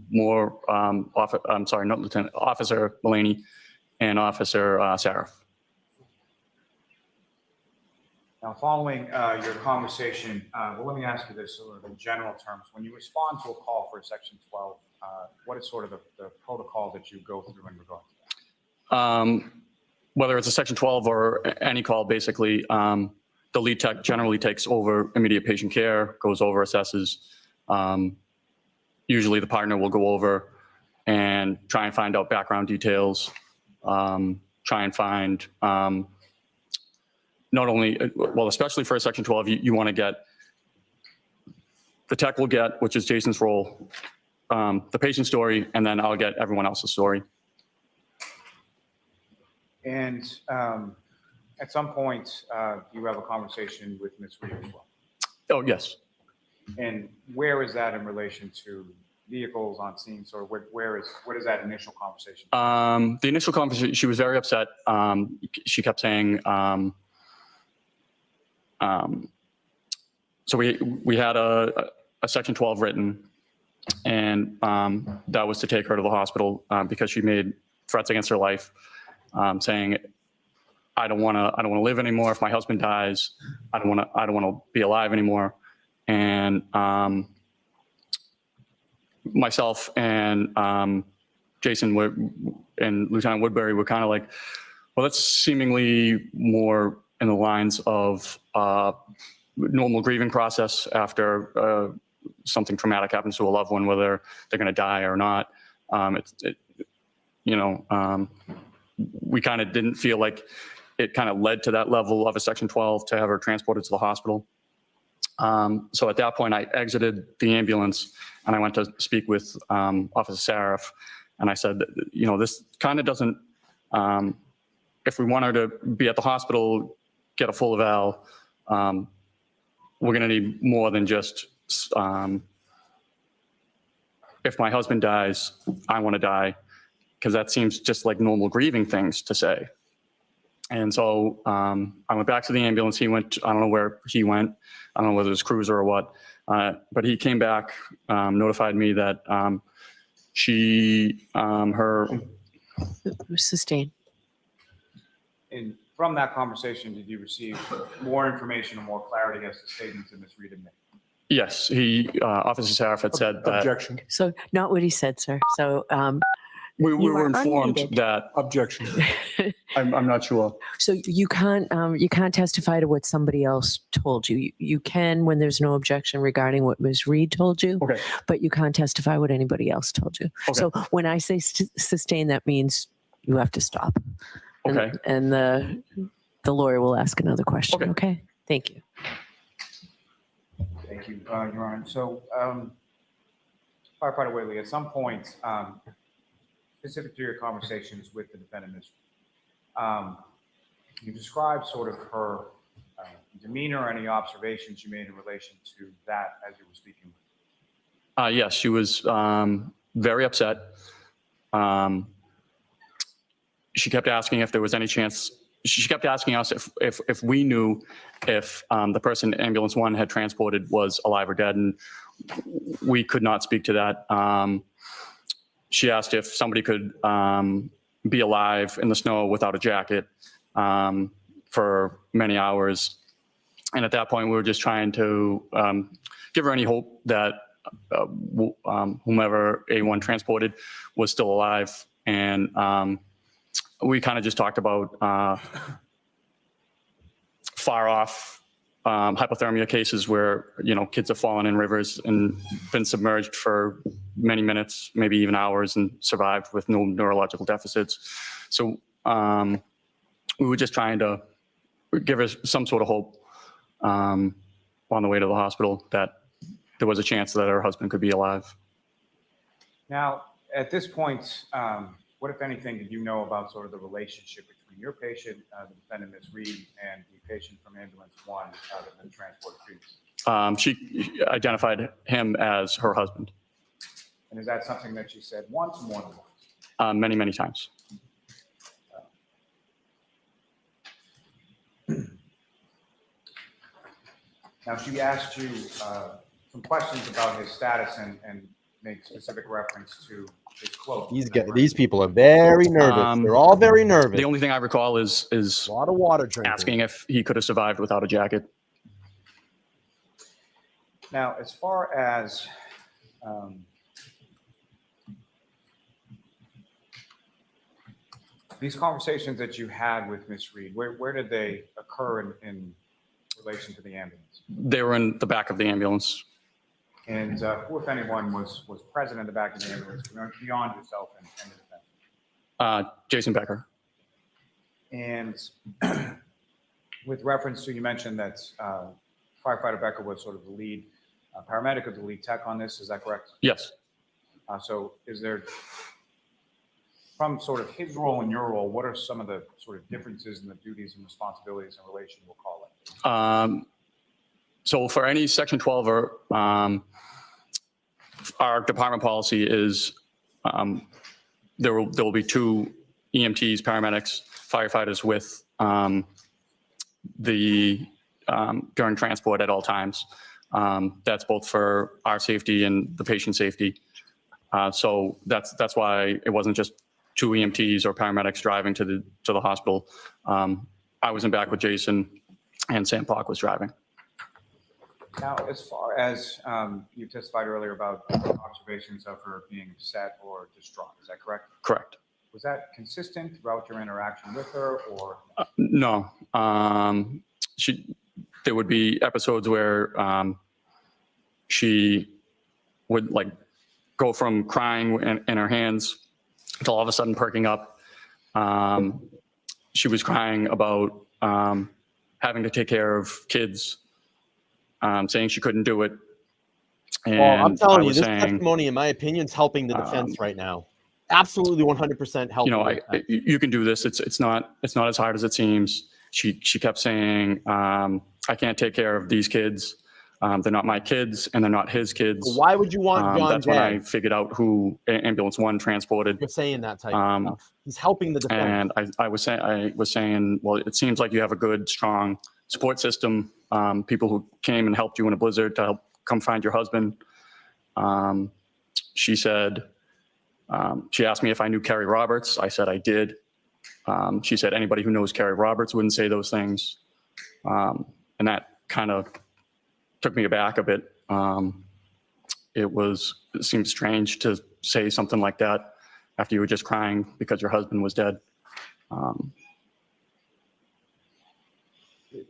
more, I'm sorry, not Lieutenant, Officer Mulaney and Officer Saraf. Now, following your conversation, well, let me ask you this sort of in general terms. When you respond to a call for a Section 12, what is sort of the protocol that you go through in regard to that? Whether it's a Section 12 or any call, basically, the lead tech generally takes over immediate patient care, goes over, assesses. Usually the partner will go over and try and find out background details, try and find not only, well, especially for a Section 12, you want to get, the tech will get, which is Jason's role, the patient story, and then I'll get everyone else's story. And at some point, you have a conversation with Ms. Reed as well. Oh, yes. And where is that in relation to vehicles on scene? So what is that initial conversation? The initial conversation, she was very upset. She kept saying, so we had a Section 12 written, and that was to take her to the hospital because she made threats against her life, saying, I don't want to live anymore. If my husband dies, I don't want to be alive anymore. And myself and Jason and Lieutenant Woodbury were kind of like, well, that's seemingly more in the lines of normal grieving process after something traumatic happens to a loved one, whether they're going to die or not. We kind of didn't feel like it kind of led to that level of a Section 12 to have her transported to the hospital. So at that point, I exited the ambulance and I went to speak with Officer Saraf, and I said, this kind of doesn't, if we want her to be at the hospital, get a full eval, we're going to need more than just, if my husband dies, I want to die, because that seems just like normal grieving things to say. And so I went back to the ambulance. He went, I don't know where he went. I don't know whether it was cruiser or what, but he came back, notified me that her Sustained. And from that conversation, did you receive more information or more clarity as to statements that Ms. Reed had made? Yes, Officer Saraf had said that. Objection. So not what he said, sir. So We You were are informed unmuted. that, Objection. I'm not sure. So you can't testify to what somebody else told you. You can when there's no objection regarding what Ms. Reed told you, Okay. but you can't testify what anybody else told you. Okay. So when I say sustain, that means you have to stop. And, Okay. And the lawyer will ask another question. Okay. Okay. Thank you. Thank you, Your Honor. So, Firefighter Whitley, at some point, specific to your conversations with the defendant, you described sort of her demeanor, any observations you made in relation to that as you were speaking. yes, she was very upset. She kept asking if there was any chance. She kept asking us if we knew if the person ambulance 1 had transported was alive or dead, and we could not speak to that. She asked if somebody could be alive in the snow without a jacket for many hours. And at that point, we were just trying to give her any hope that whomever A1 transported was still alive. And we kind of just talked about far off hypothermia cases where, kids have fallen in rivers and been submerged for many minutes, maybe even hours, and survived with no neurological deficits. So we were just trying to give her some sort of hope on the way to the hospital that there was a chance that her husband could be alive. Now, at this point, what, if anything, did you know about sort of the relationship between your patient, the defendant, Ms. Reed, and the patient from ambulance 1 that had been transported previously? She identified him as her husband. And is that something that she said once or more than once? Many, many times. Now, she asked you some questions about his status and made specific reference to his cloak. These people are very nervous. They're all very nervous. The only thing I recall is a lot of water drinking. Asking if he could have survived without a jacket. Now, as far as these conversations that you had with Ms. Reed, where did they occur in relation to the ambulance? They were in the back of the ambulance. And who, if anyone, was present in the back of the ambulance beyond yourself and the defendant? Jason Becker. And with reference to, you mentioned that Firefighter Becker was sort of the lead paramedic or the lead tech on this, is that correct? Yes. So is there, from sort of his role and your role, what are some of the sort of differences in the duties and responsibilities in relation, we'll call it? So for any Section 12, our department policy is there will be 2 EMTs, paramedics, firefighters with during transport at all times. That's both for our safety and the patient safety. So that's why it wasn't just 2 EMTs or paramedics driving to the hospital. I was in back with Jason, and Sam Park was driving. Now, as far as you testified earlier about observations of her being upset or distraught, is that correct? Correct. Was that consistent throughout your interaction with her, or? No. There would be episodes where she would go from crying in her hands to all of a sudden perking up. She was crying about having to take care of kids, saying she couldn't do it. And well, I'm telling you, this saying, testimony, in my opinion, is helping the defense right now. Absolutely 100% helping. You can do this. It's not as hard as it seems. She kept saying, I can't take care of these kids. They're not my kids, and they're not his kids. Well, why would you want John That's dead? when I figured out who ambulance 1 transported. You're saying that type of stuff. He's helping the defense. And I was saying, well, it seems like you have a good, strong support system. People who came and helped you in a blizzard to help come find your husband. She said, she asked me if I knew Kerry Roberts. I said I did. She said anybody who knows Kerry Roberts wouldn't say those things. And that kind of took me aback a bit. It seemed strange to say something like that after you were just crying because your husband was dead.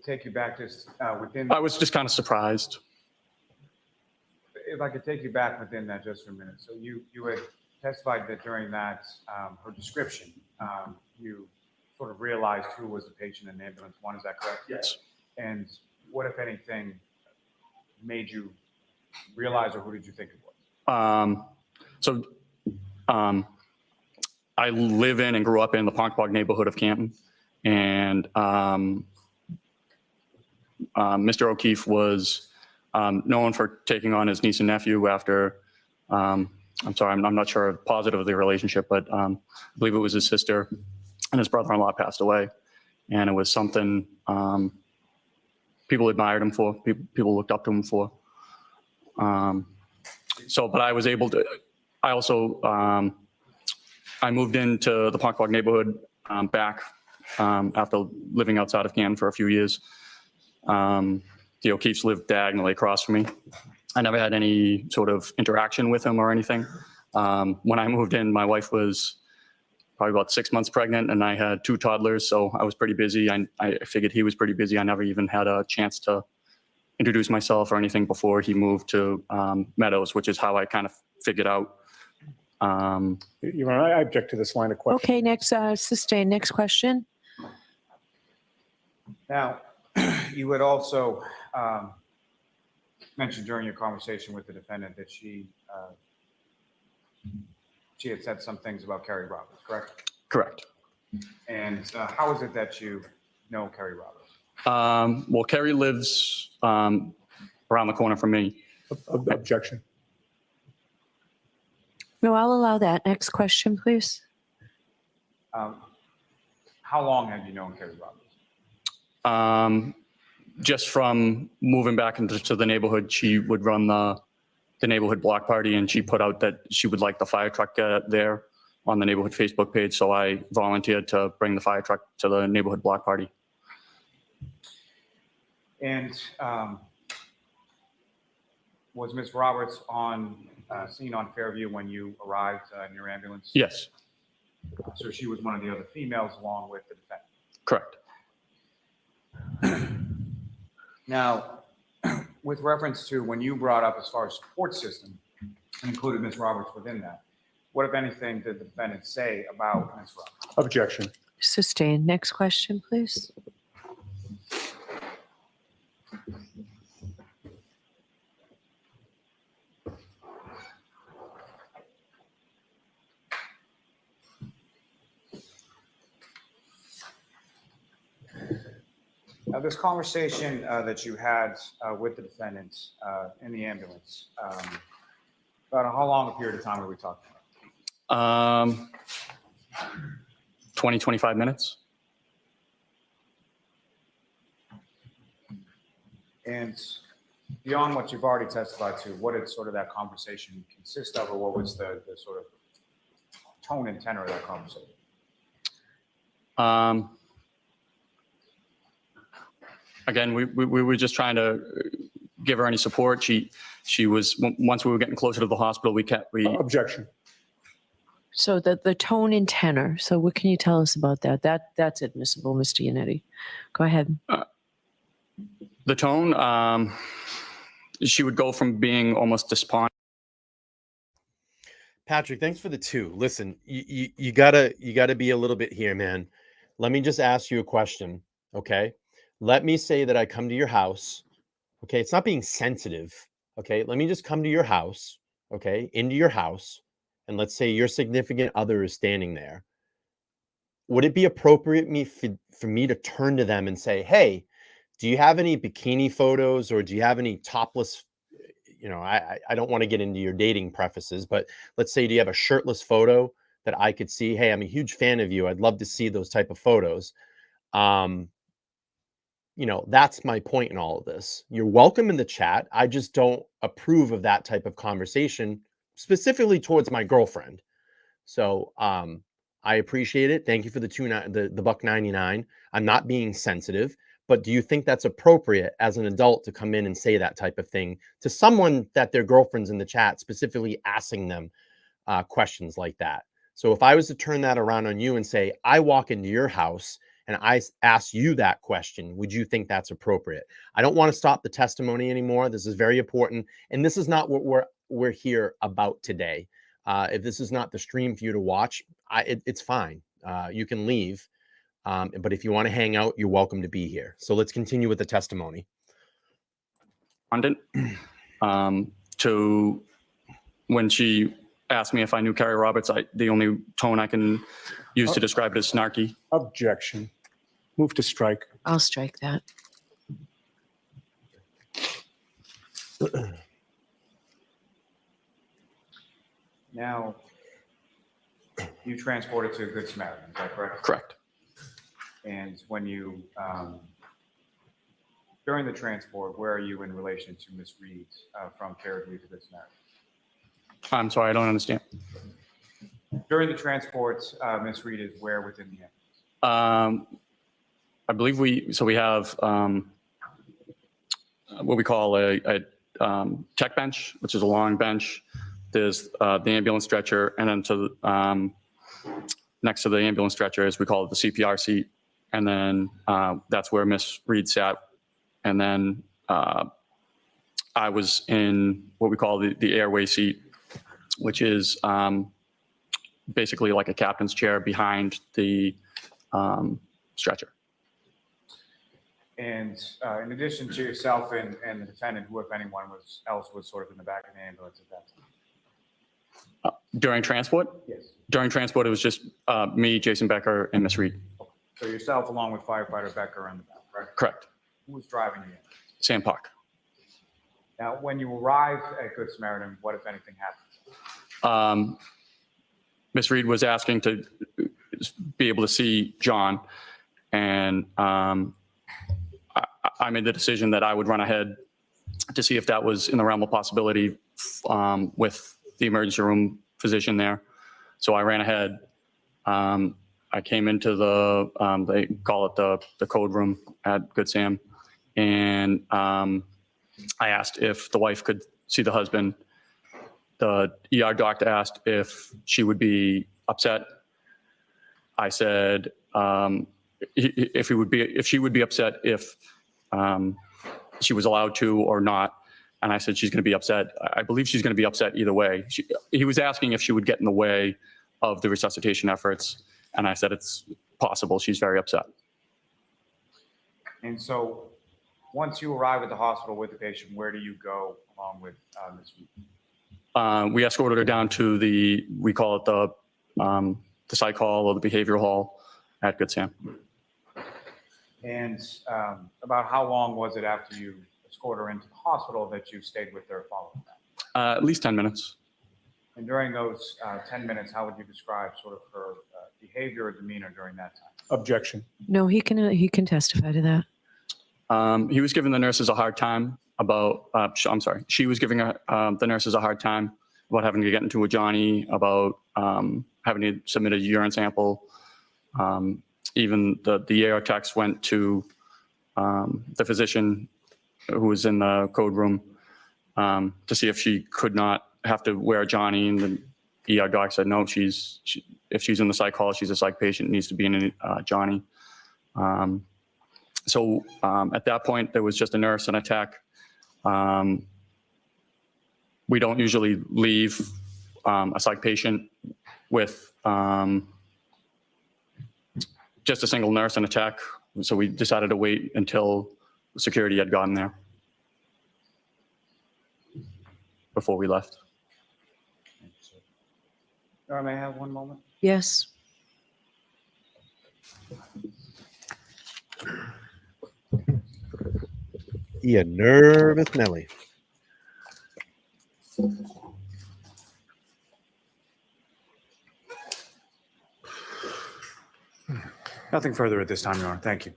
Take you back just within. I was just kind of surprised. If I could take you back within that just for a minute. So you had testified that during that, her description, you sort of realized who was the patient in ambulance 1, is that correct? Yes. And what, if anything, made you realize, or who did you think it was? I live in and grew up in the Ponquag neighborhood of Canton, and Mr. O'Keefe was known for taking on his niece and nephew after, I'm sorry, I'm not sure positive of the relationship, but I believe it was his sister and his brother-in-law passed away. And it was something people admired him for, people looked up to him for. But I was able to, I also, I moved into the Ponquag neighborhood back after living outside of Canton for a few years. The O'Keefes lived diagonally across from me. I never had any sort of interaction with him or anything. When I moved in, my wife was probably about 6 months pregnant, and I had 2 toddlers, so I was pretty busy. I figured he was pretty busy. I never even had a chance to introduce myself or anything before he moved to Meadows, which is how I kind of figured out. Your Honor, I object to this line of questioning. Okay, next, sustain. Next question. Now, you had also mentioned during your conversation with the defendant that she had said some things about Kerry Roberts, correct? Correct. And how is it that you know Kerry Roberts? Well, Kerry lives around the corner from me. Objection. No, I'll allow that. Next question, please. How long have you known Kerry Roberts? Just from moving back into the neighborhood, she would run the neighborhood block party, and she put out that she would like the fire truck there on the neighborhood Facebook page. So I volunteered to bring the fire truck to the neighborhood block party. And was Ms. Roberts seen on Fairview when you arrived in your ambulance? Yes. So she was one of the other females along with the defendant? Correct. Now, with reference to when you brought up as far as support system, and included Ms. Roberts within that, what, if anything, did the defendant say about Ms. Roberts? Objection. Sustain. Next question, please. Now, this conversation that you had with the defendant in the ambulance, about how long a period of time are we talking about? 20, 25 minutes. And beyond what you've already testified to, what did sort of that conversation consist of, or what was the sort of tone and tenor of that conversation? Again, we were just trying to give her any support. She was, once we were getting closer to the hospital, we Objection. So the tone and tenor. So what can you tell us about that? That's admissible, Mr. Yannetti. Go ahead. The tone, she would go from being almost despondent. Patrick, thanks for the 2. Listen, you gotta be a little bit here, man. Let me just ask you a question, okay? Let me say that I come to your house, okay? It's not being sensitive, okay? Let me just come to your house, okay? Into your house, and let's say your significant other is standing there. Would it be appropriate for me to turn to them and say, hey, do you have any bikini photos, or do you have any topless, I don't want to get into your dating prefaces, but let's say, do you have a shirtless photo that I could see? Hey, I'm a huge fan of you. I'd love to see those type of photos. That's my point in all of this. You're welcome in the chat. I just don't approve of that type of conversation, specifically towards my girlfriend. So I appreciate it. Thank you for the $1.99. I'm not being sensitive, but do you think that's appropriate as an adult to come in and say that type of thing to someone that their girlfriend's in the chat, specifically asking them questions like that? So if I was to turn that around on you and say, I walk into your house and I ask you that question, would you think that's appropriate? I don't want to stop the testimony anymore. This is very important. And this is not what we're here about today. If this is not the stream for you to watch, it's fine. You can leave. But if you want to hang out, you're welcome to be here. So let's continue with the testimony. To when she asked me if I knew Carrie Roberts, the only tone I can use to describe it is snarky. Objection. Move to strike. I'll strike that. Now, you transported to a Good Samaritan, is that correct? Correct. And when you, during the transport, where are you in relation to Ms. Reed from Carrie Reed to Good Samaritan? I'm sorry, I don't understand. During the transport, Ms. Reed is where within the ambulance? I believe we have what we call a check bench, which is a long bench. There's the ambulance stretcher, and then next to the ambulance stretcher is, we call it the CPR seat. And then that's where Miss Reed sat. And then I was in what we call the airway seat, which is basically like a captain's chair behind the stretcher. And in addition to yourself and the defendant, who, if anyone else was sort of in the back of the ambulance at that time? During transport? Yes. During transport, it was just me, Jason Becker, and Miss Reed. So yourself along with firefighter Becker in the back, right? Correct. Who was driving you in? Sam Park. Now, when you arrived at Good Samaritan, what, if anything, happened? Miss Reed was asking to be able to see John, and I made the decision that I would run ahead to see if that was in the realm of possibility with the emergency room physician there. So I ran ahead. I came into they call it the code room at Good Sam, and I asked if the wife could see the husband. The ER doctor asked if she would be upset. I said if she would be upset if she was allowed to or not. And I said she's going to be upset. I believe she's going to be upset either way. He was asking if she would get in the way of the resuscitation efforts. And I said it's possible. She's very upset. And so once you arrive at the hospital with the patient, where do you go along with Ms. Reed? We escorted her down to we call it the psych hall or the behavioral hall at Good Sam. And about how long was it after you escorted her into the hospital that you stayed with her following that? At least 10 minutes. And during those 10 minutes, how would you describe sort of her behavior or demeanor during that time? Objection. No, he can testify to that. He was giving the nurses a hard time about, I'm sorry, she was giving the nurses a hard time about having to get into a Johnny, about having to submit a urine sample. Even the AR techs went to the physician who was in the code room to see if she could not have to wear a Johnny, and the ER doc said no, if she's in the psych hall, she's a psych patient, needs to be in a Johnny. So at that point, there was just a nurse and a tech. We don't usually leave a psych patient with just a single nurse and a tech. So we decided to wait until security had gotten there before we left. May I have one moment? Yes. You nervous Nelly. Nothing further at this time, Your Honor. Thank you.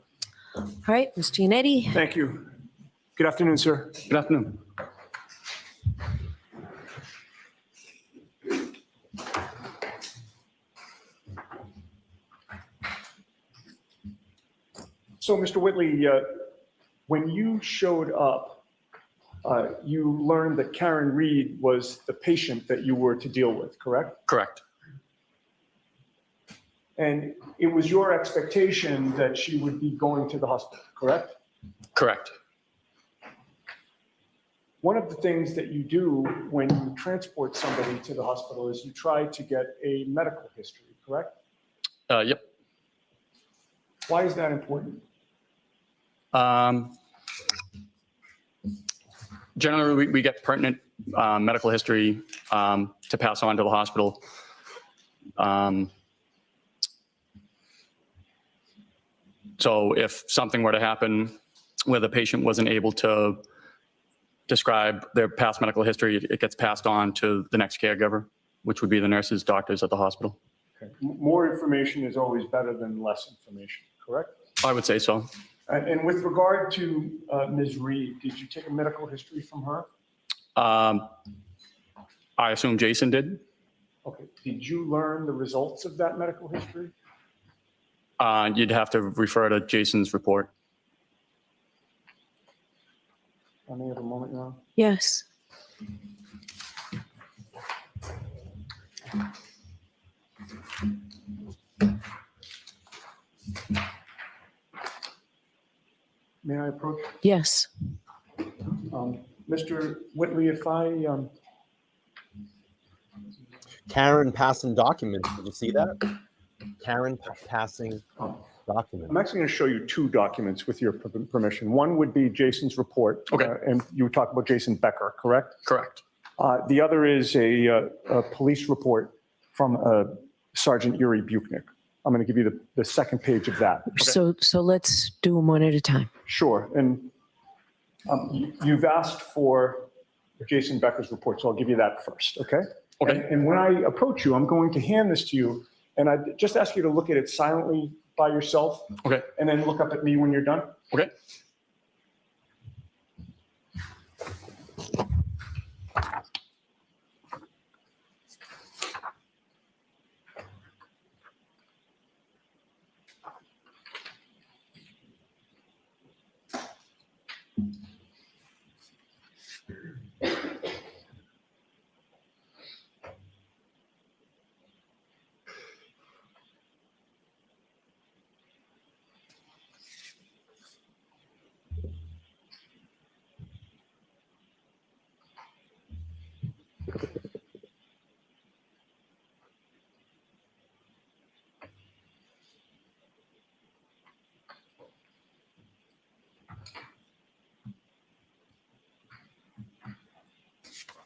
All right, Ms. Giannetti. Thank you. Good afternoon, sir. Good afternoon. So, Mr. Whitley, when you showed up, you learned that Karen Reed was the patient that you were to deal with, correct? Correct. And it was your expectation that she would be going to the hospital, correct? Correct. One of the things that you do when you transport somebody to the hospital is you try to get a medical history, correct? Yep. Why is that important? Generally, we get pertinent medical history to pass on to the hospital. So if something were to happen where the patient wasn't able to describe their past medical history, it gets passed on to the next caregiver, which would be the nurses, doctors at the hospital. Okay. More information is always better than less information, correct? I would say so. And with regard to Ms. Reed, did you take a medical history from her? I assume Jason did. Okay. Did you learn the results of that medical history? You'd have to refer to Jason's report. I may have a moment now. Yes. May I approach? Yes. Mr. Whitley, if I, Karen passing documents. Did you see that? Karen passing documents. I'm actually going to show you two documents with your permission. One would be Jason's report. Okay. And you talk about Jason Becker, correct? Correct. The other is a police report from Sergeant Yuri Buchnick. I'm going to give you the second page of that. So let's do them one at a time. Sure. And you've asked for Jason Becker's report, so I'll give you that first, okay? Okay. And when I approach you, I'm going to hand this to you, and I just ask you to look at it silently by yourself. Okay. And then look up at me when you're done. Okay.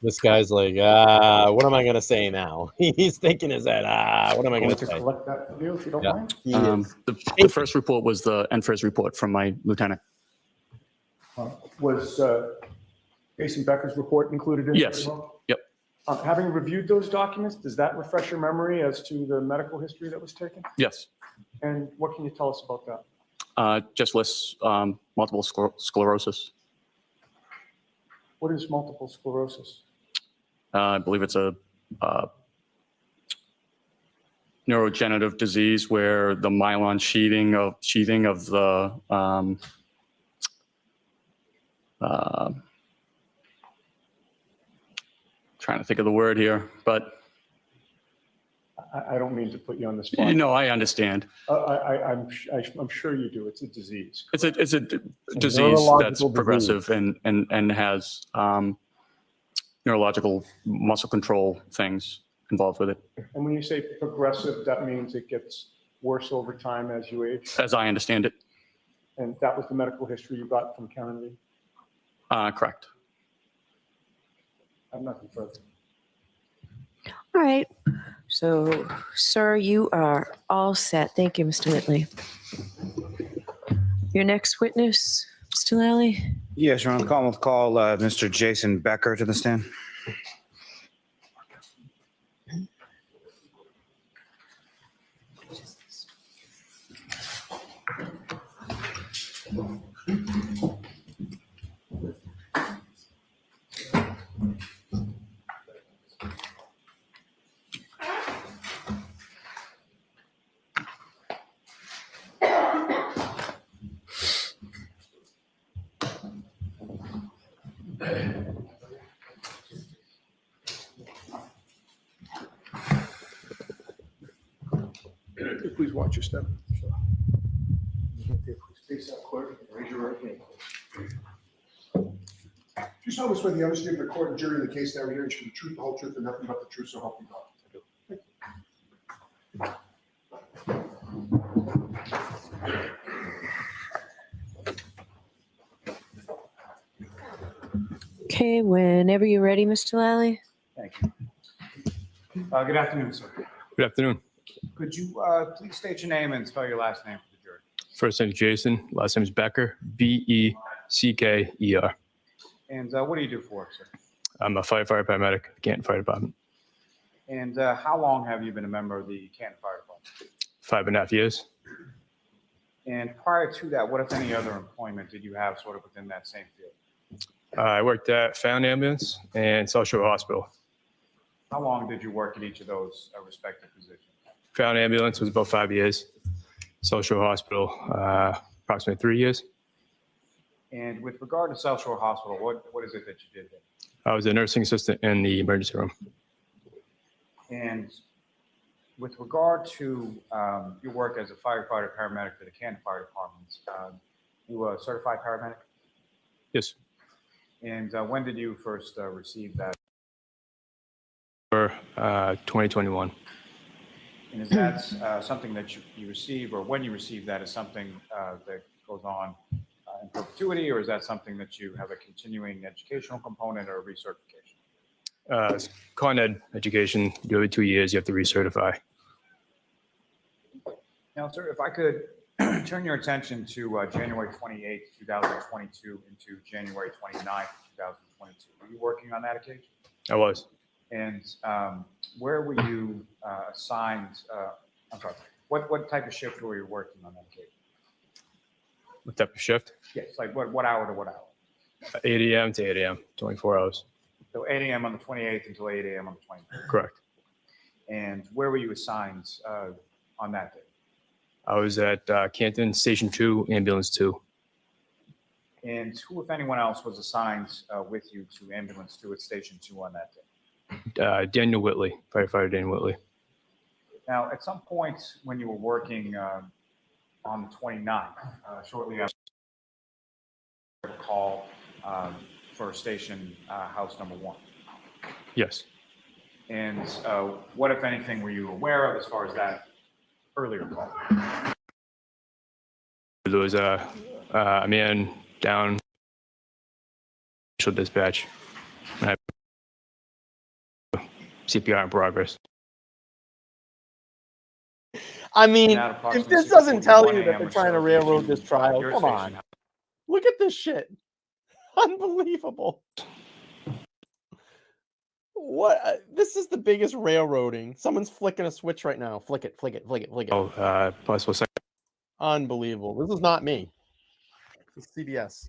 This guy's like, what am I going to say now? He's thinking his head, what am I going to say? Collect that for you if you don't Yeah. mind. He is. The first report was the NFIRS report from my lieutenant. Was Jason Becker's report included in it Yes. as well? Yep. Having reviewed those documents, does that refresh your memory as to the medical history that was taken? Yes. And what can you tell us about that? Just lists multiple sclerosis. What is multiple sclerosis? I believe it's a neurodegenerative disease where the myelin sheathing of the trying to think of the word here, but I don't mean to put you on the spot. you know, I understand. I'm sure you do. It's a disease. It's a disease neurological that's progressive and has neurological muscle control things involved with it. And when you say progressive, that means it gets worse over time as you age? As I understand it. And that was the medical history you got from Karen Lee? Correct. I have nothing further. All right. So, sir, you are all set. Thank you, Mr. Whitley. Your next witness, Mr. Lally? Yes, Your Honor. We'll call Mr. Jason Becker to the stand. Please watch your step. Face that clerk and raise your right hand. Do you solemnly swear the honesty of the court and jury in the case now hearing shall be the truth, the whole truth, and nothing but the truth, so help you God? I do. Okay, whenever you're ready, Mr. Lally. Thank you. Good afternoon, sir. Good afternoon. Could you please state your name and spell your last name for the jury? First name is Jason. Last name is Becker. Becker. And what do you do for work, sir? I'm a firefighter paramedic, Canton Fire Department. And how long have you been a member of the Canton Fire Department? 5.5 years. And prior to that, what, if any, other employment did you have sort of within that same field? I worked at Found Ambulance and South Shore Hospital. How long did you work at each of those respective positions? Found Ambulance was about 5 years. South Shore Hospital, approximately 3 years. And with regard to South Shore Hospital, what is it that you did there? I was a nursing assistant in the emergency room. And with regard to your work as a firefighter paramedic for the Canton Fire Department, you were a certified paramedic? Yes. And when did you first receive that? For 2021. And is that something that you receive, or when you receive that, is something that goes on in perpetuity, or is that something that you have a continuing educational component or recertification? Con Ed education, you do every 2 years, you have to recertify. Now, sir, if I could turn your attention to January 28th, 2022 into January 29th, 2022. Were you working on that occasion? I was. And where were you assigned? I'm sorry. What type of shift were you working on that occasion? What type of shift? Yes, like what hour to what hour? 8 a.m. to 8 a.m., 24 hours. So 8 a.m. on the 28th until 8 a.m. on the 29th. Correct. And where were you assigned on that day? I was at Canton Station 2, Ambulance 2. And who, if anyone else, was assigned with you to Ambulance 2 at Station 2 on that day? Daniel Whitley, firefighter Daniel Whitley. Now, at some point when you were working on the 29th, shortly after a call for station house number 1. Yes. And what, if anything, were you aware of as far as that earlier call? There was a man down dispatch. CPR in progress. I mean, And at if approximately this doesn't tell 6:41 you that a.m. they're or trying to so, railroad did this you, trial, your come on. station house- Look at this shit. Unbelievable. What? This is the biggest railroading. Someone's flicking a switch right now. Flick it, flick it, flick it, flick it. Oh, possible second. Unbelievable. This is not me. It's CBS.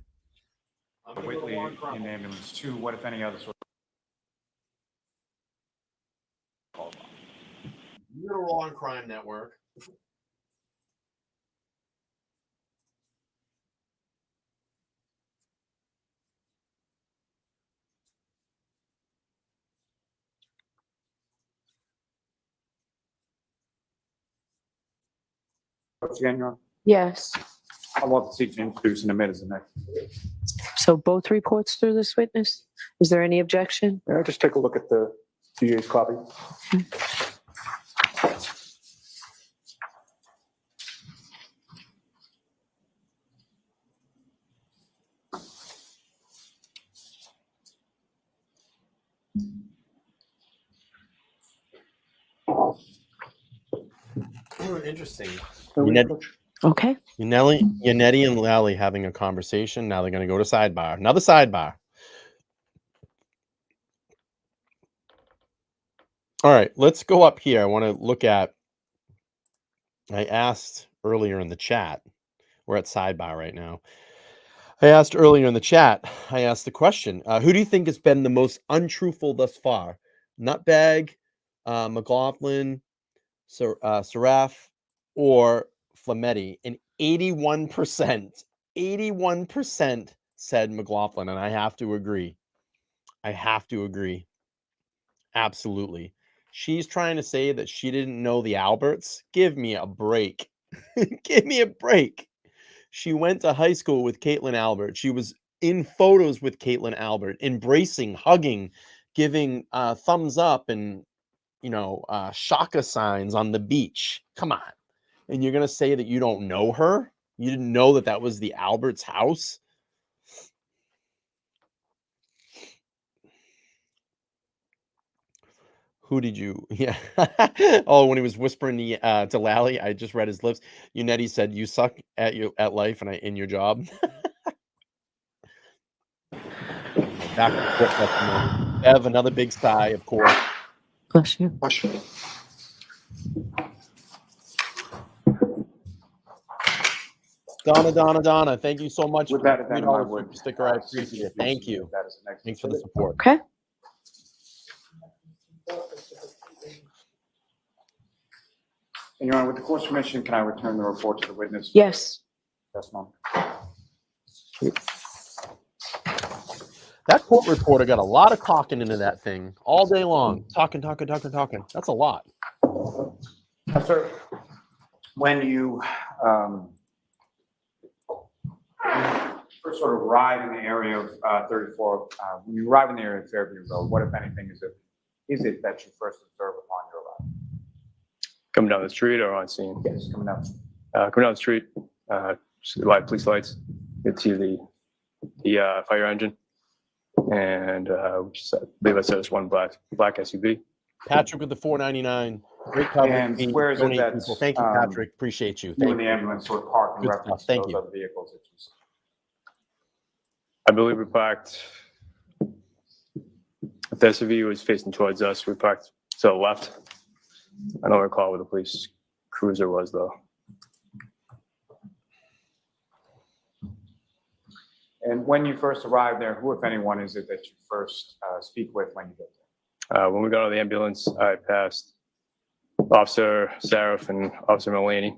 Whitley in Ambulance 2, what, if any, other sort of calls on? You're the wrong crime network. Yes. I want to seek to introduce and admit as the next. So both reports through this witness? Is there any objection? May I just take a look at the DA's copy? Interesting. Okay. Yannetti and Lally having a conversation. Now they're going to go to sidebar. Another sidebar. All right, let's go up here. I want to look at, I asked earlier in the chat, we're at sidebar right now. I asked earlier in the chat, I asked the question, who do you think has been the most untruthful thus far? Nutbag, McLaughlin, Seraph, or Flametti? And 81% said McLaughlin, and I have to agree. Absolutely. She's trying to say that she didn't know the Alberts. Give me a break. Give me a break. She went to high school with Caitlin Albert. She was in photos with Caitlin Albert, embracing, hugging, giving thumbs up and, shaka signs on the beach. Come on. And you're going to say that you don't know her? You didn't know that that was the Albert's house? Who did you? Yeah. Oh, when he was whispering to Lally, I just read his lips. Unetti said, "You suck at life and in your job." Back to court testimony. Bev, another big sigh, of course. Bless you. Donna, thank you so much With for that, the then, I $3 would, super sticker. I simply appreciate it. introduce Thank you. that as the next Thanks for the exhibit. support. Okay. And Your Honor, with the court's permission, can I return the report to the witness? Yes. Testimony. That court reporter got a lot of talking into that thing all day long. Talking. That's a lot. Sir, when you first sort of arrive in the area of 34, when you arrive in the area of Fairview Road, what, if anything, is it that you first observe upon your arrival? Coming down the street or on scene? Yes, coming down. Coming down the street, see the live police lights. You can see the fire engine, and which I believe I said it's one black SUV. Patrick with the $4.99. Great coverage. And where is it that People. Thank you, Patrick. Appreciate you. you Thank and the ambulance were parked in Good reference stuff. Thank to you. those other vehicles that you saw? I believe we parked. If the SUV was facing towards us, we parked to the left. I don't recall where the police cruiser was, though. And when you first arrived there, who, if anyone, is it that you first speak with when you get there? When we got out of the ambulance, I passed Officer Saraf and Officer Mulaney.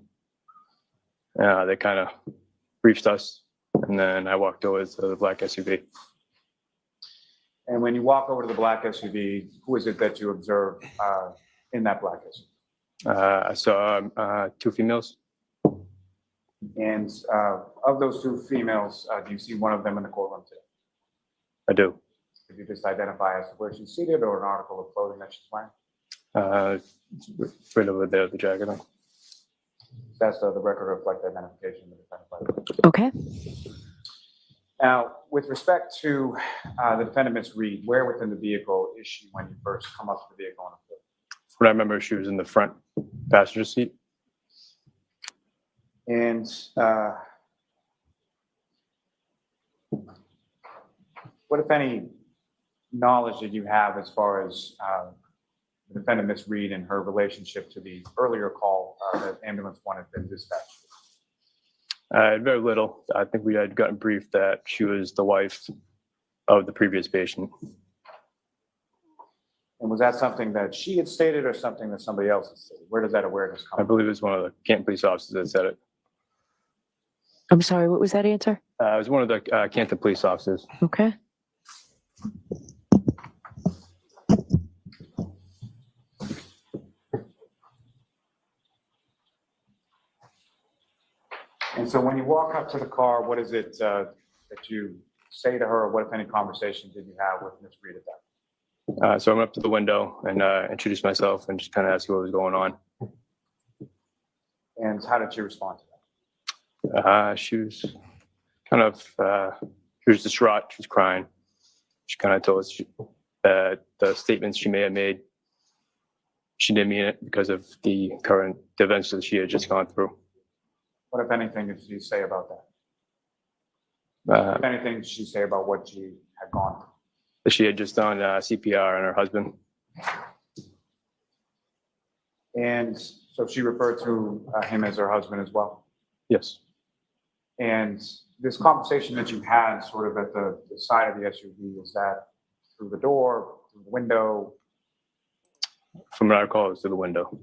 They kind of briefed us, and then I walked over to the black SUV. And when you walk over to the black SUV, who is it that you observe in that black SUV? I saw two females. And of those two females, do you see one of them in the courtroom today? I do. Could you just identify as to where she's seated or an article of clothing that she's wearing? Right over there, the jacket on. That's the record reflect identification of the defendant. Okay. Now, with respect to the defendant, Ms. Reed, where within the vehicle is she when you first come up to the vehicle on the foot? When I remember, she was in the front passenger seat. And what, if any, knowledge did you have as far as the defendant, Ms. Reed, and her relationship to the earlier call that ambulance 1 had been dispatched? Very little. I think we had gotten briefed that she was the wife of the previous patient. And was that something that she had stated or something that somebody else had stated? Where does that awareness come I believe it was one of the Canton police officers that said it. I'm sorry, what was that answer? It was one of the Canton police officers. Okay. And so when you walk up to the car, what is it that you say to her, or what, if any, conversation did you have with Ms. Reed at that? So I went up to the window and introduced myself and just kind of asked what was going on. And how did she respond to that? She was kind of, she was distraught. She was crying. She kind of told us that the statements she may have made, she didn't mean it because of the current events that she had just gone through. What, if anything, did she say about that? If anything, did she say about what she had gone through? That she had just done CPR on her husband. And so she referred to him as her husband as well? Yes. And this conversation that you had sort of at the side of the SUV, was that through the door, through the window? From what I recall, it was through the window.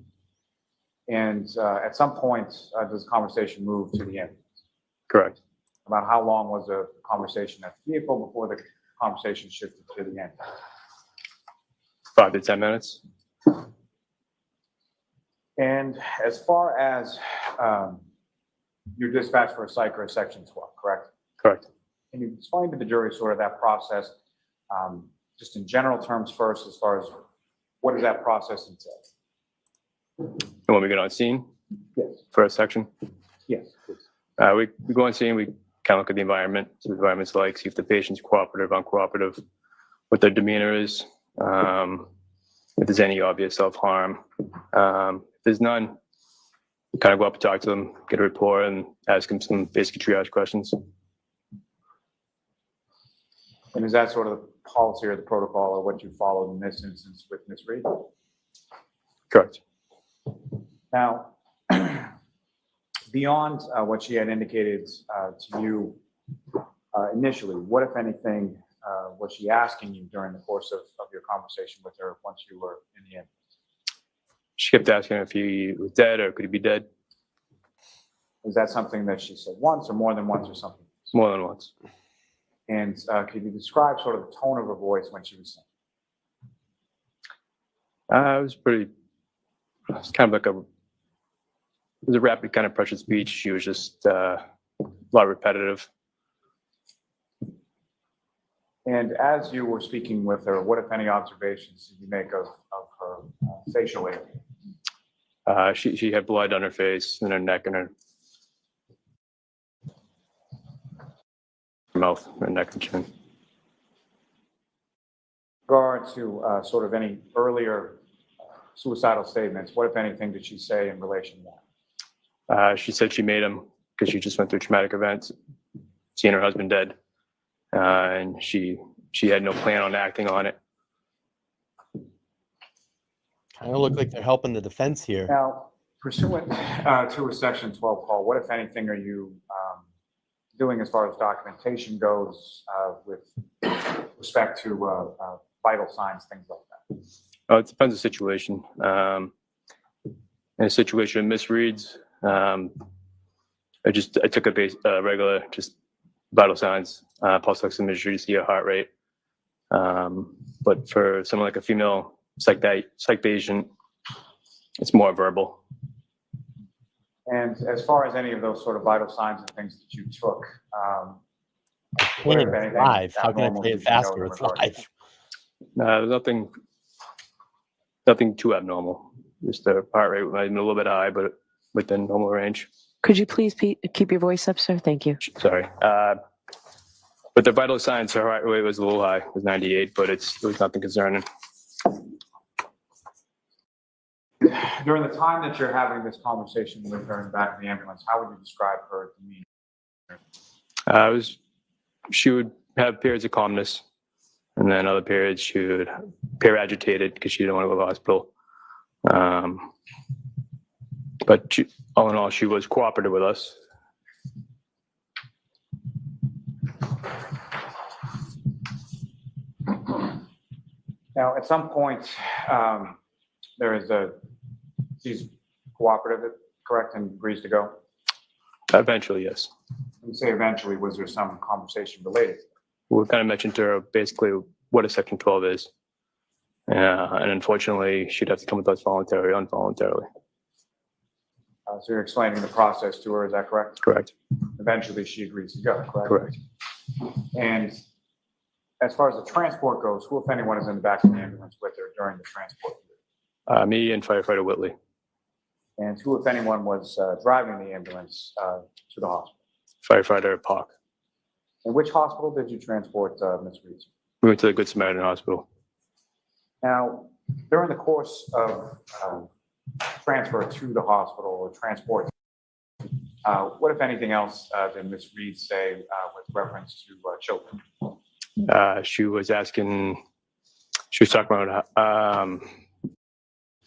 And at some point, does the conversation move to the ambulance? Correct. About how long was the conversation at the vehicle before the conversation shifted to the ambulance? 5 to 10 minutes. And as far as your dispatch for a psych or a section 12, correct? Correct. Can you explain to the jury sort of that process, just in general terms first, as far as what does that process entail? And when we get on scene Yes. for a section, Yes, please. we go on scene, we kind of look at the environment, see what the environment's like, see if the patient's cooperative, uncooperative, what their demeanor is, if there's any obvious self-harm. If there's none, we kind of go up and talk to them, get a report, and ask them some basic triage questions. And is that sort of the policy or the protocol or what you followed in this instance with Ms. Reed? Correct. Now, beyond what she had indicated to you initially, what, if anything, was she asking you during the course of your conversation with her once you were in the ambulance? She kept asking if he was dead or could he be dead. Is that something that she said once or more than once or something? More than once. And could you describe sort of the tone of her voice when she was saying? It was kind of like it was a rapid kind of pressured speech. She was just a lot repetitive. And as you were speaking with her, what, if any, observations did you make of her facial area? She had blood on her face and her neck and her mouth, her neck and chin. Regard to sort of any earlier suicidal statements, what, if anything, did she say in relation to that? She said she made him because she just went through traumatic events, seeing her husband dead, and she had no plan on acting on it. Kind of look like they're helping the defense here. Now, pursuant to a Section 12 call, what, if anything, are you doing as far as documentation goes with respect to vital signs, things like that? It depends on the situation. In a situation of misreads, I took a regular just vital signs, pulse oximetry to see her heart rate. But for someone like a female psych patient, it's more verbal. And as far as any of those sort of vital signs and things that you took, Playing it live. How can I play it faster? It's live. There's nothing too abnormal. Just the heart rate might have been a little bit high, but within normal range. Could you please keep your voice up, sir? Thank you. Sorry. But the vital signs, her heart rate was a little high. It was 98, but it was nothing concerning. During the time that you're having this conversation with her in the back of the ambulance, how would you describe her demeanor? She would have periods of calmness, and then other periods she would appear agitated because she didn't want to go to the hospital. But all in all, she was cooperative with us. Now, at some point, she's cooperative, correct, and agrees to go? Eventually, yes. When you say eventually, was there some conversation related? We kind of mentioned to her basically what a Section 12 is. And unfortunately, she'd have to come with us involuntarily. So you're explaining the process to her, is that correct? Correct. Eventually, she agrees to go, correct? Correct. And as far as the transport goes, who, if anyone, is in the back of the ambulance with her during the transport? Me and Firefighter Whitley. And who, if anyone, was driving the ambulance to the hospital? Firefighter Park. And which hospital did you transport Ms. Reed? We went to the Good Samaritan Hospital. Now, during the course of transfer to the hospital or transport, what, if anything else, did Ms. Reed say with reference to children? She was talking about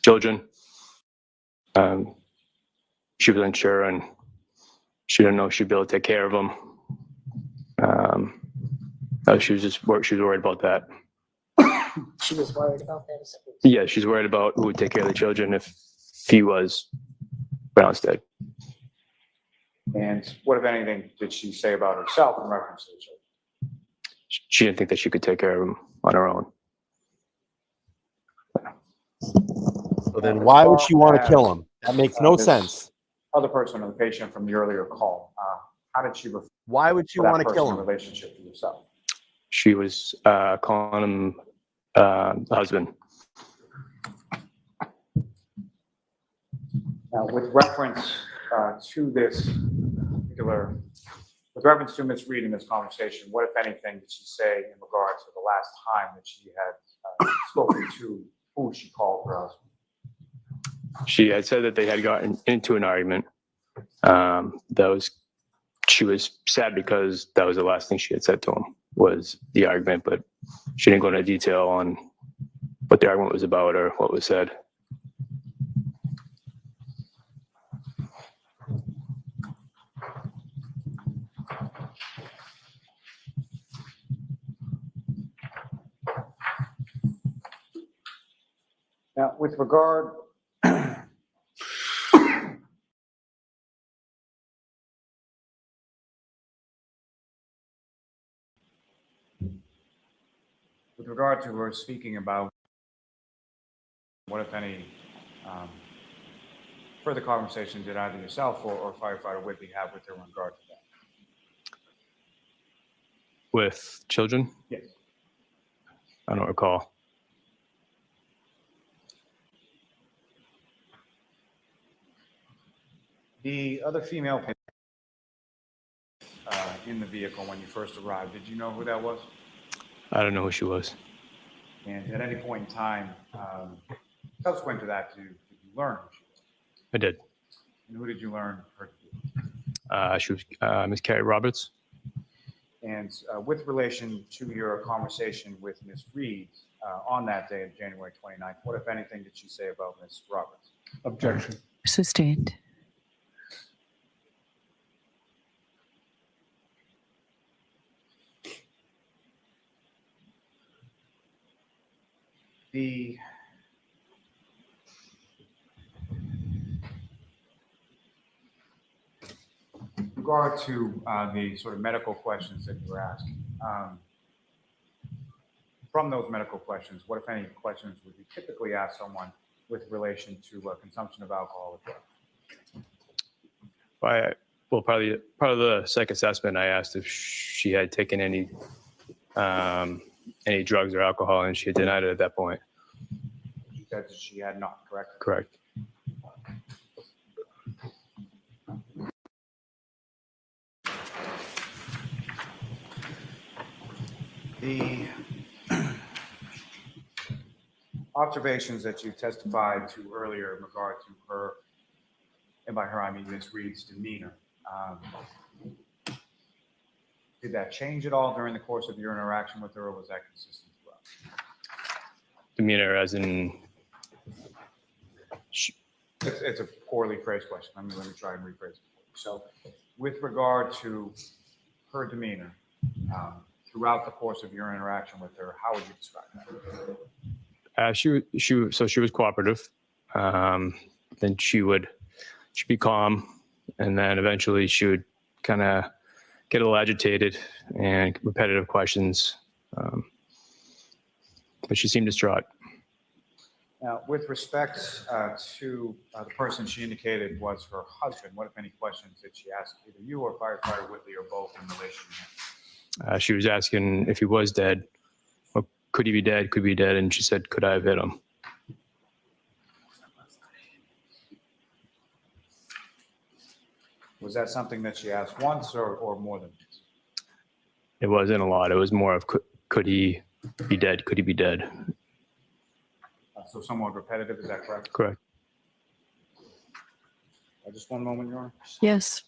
children. She was unsure and she didn't know if she'd be able to take care of them. She was worried about that. She was worried about that. Yeah, she's worried about who would take care of the children if he was pronounced dead. And what, if anything, did she say about herself in reference to the children? She didn't think that she could take care of them on her own. So then why would she want to kill him? That makes no this sense. Other person or the patient from the earlier call, how did she refer Why would you that want to person kill in him? relationship to yourself? She was calling him husband. Now, with reference to this particular, with reference to misreading this conversation, what, if anything, did she say in regards to the last time that she had spoken to who she called her husband? She had said that they had gotten into an argument. She was sad because that was the last thing she had said to him was the argument, but she didn't go into detail on what the argument was about or what was said. Now, with regard to her speaking about what, if any, further conversation did either yourself or firefighter Whitley have with her in regard to that? With children? Yes. I don't recall. The other female patient in the vehicle when you first arrived, did you know who that was? I don't know who she was. And at any point in time, subsequent to that, did you learn who she was? I did. And who did you learn her to be? She was Miss Carrie Roberts. And with relation to your conversation with Ms. Reed on that day of January 29th, what, if anything, did she say about Ms. Roberts? Objection. Sustained. The regard to the sort of medical questions that you were asking, from those medical questions, what, if any, questions would you typically ask someone with relation to consumption of alcohol or drugs? Well, probably part of the psych assessment, I asked if she had taken any drugs or alcohol, and she had denied it at that point. She said that she had not, correct? Correct. The observations that you testified to earlier in regard to her, and by her I mean Ms. Reed's demeanor, did that change at all during the course of your interaction with her, or was that consistent throughout? Demeanor as in? It's a poorly phrased question. Let me try and rephrase it. So with regard to her demeanor, throughout the course of your interaction with her, how would you describe that? She was cooperative. Then she'd be calm, and then eventually she would kind of get a little agitated and repetitive questions. But she seemed distraught. Now, with respect to the person she indicated was her husband, what, if any, questions did she ask either you or firefighter Whitley or both in relation to him? She was asking if he was dead, or could he be dead? Could he be dead? And she said, could I have hit him? Was that something that she asked once or more than once? It wasn't a lot. It was more of, could he be dead? Could he be dead? So somewhat repetitive, is that correct? Correct. Just one moment, Your Honor. Yes.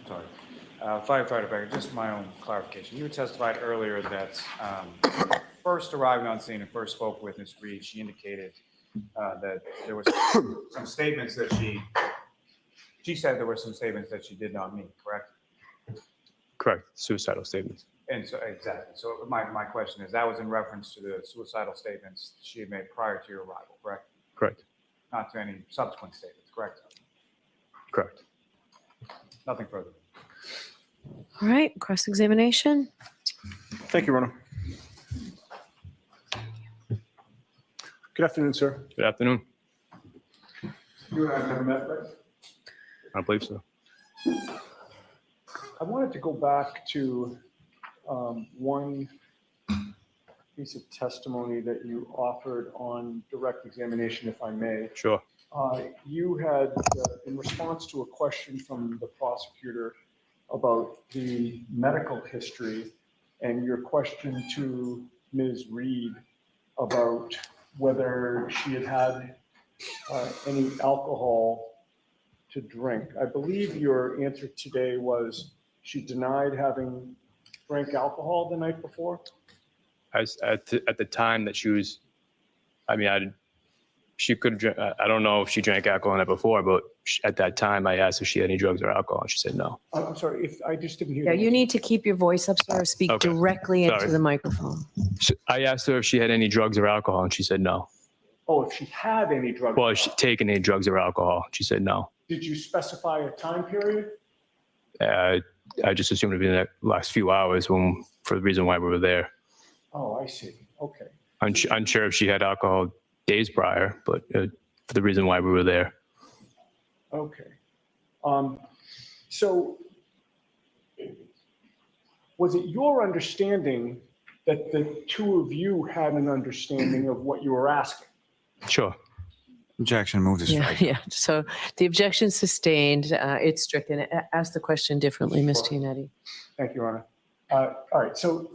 Sorry. Firefighter Becker, just my own clarification. You testified earlier that first arriving on scene and first spoke with Ms. Reed, she indicated that there was some statements that she said there were some statements that she did not meet, correct? Correct. Suicidal statements. And so, exactly. So my question is, that was in reference to the suicidal statements she had made prior to your arrival, correct? Correct. Not to any subsequent statements, correct? Correct. Nothing further. All right, cross-examination. Thank you, Rona. Good afternoon, sir. Good afternoon. You and I have never met, right? I believe so. I wanted to go back to one piece of testimony that you offered on direct examination, if I may. Sure. You had, in response to a question from the prosecutor about the medical history and your question to Ms. Reed about whether she had had any alcohol to drink. I believe your answer today was she denied having drank alcohol the night before? At the time that she was, I mean, she could have, I don't know if she drank alcohol the night before, but at that time I asked if she had any drugs or alcohol, and she said no. I'm sorry, if I just didn't hear. Yeah, that. you need to keep your voice up, sir, or speak Okay. directly into Sorry. the microphone. I asked her if she had any drugs or alcohol, and she said no. Oh, if she had any drugs. Well, she taken any drugs or alcohol, she said no. Did you specify a time period? I just assumed it'd be in the last few hours for the reason why we were there. Oh, I see. Okay. Unsure if she had alcohol days prior, but for the reason why we were there. Okay. So was it your understanding that the two of you had an understanding of what you were asking? Sure. Objection, move to Yeah, strike. yeah. So the objection sustained. It's stricken. Ask the question differently, Ms. Tianetti. Thank you, Rona. All right. So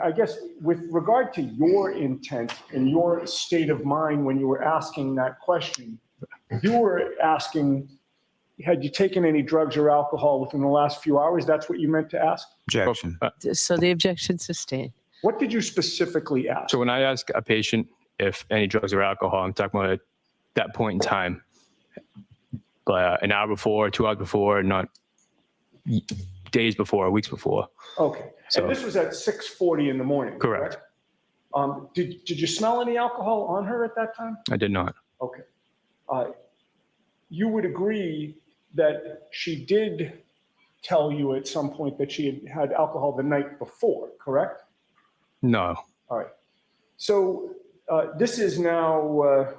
I guess with regard to your intent and your state of mind when you were asking that question, you were asking, had you taken any drugs or alcohol within the last few hours? That's what you meant to ask? Objection. So the objection sustained. What did you specifically ask? So when I ask a patient if any drugs or alcohol, I'm talking about at that point in time, but an hour before, 2 hours before, not days before, weeks before. Okay. So- And this was at 6:40 in the morning, Correct. Did you smell any alcohol on her at that time? I did not. Okay. You would agree that she did tell you at some point that she had had alcohol the night before, correct? No. All right. So this is now,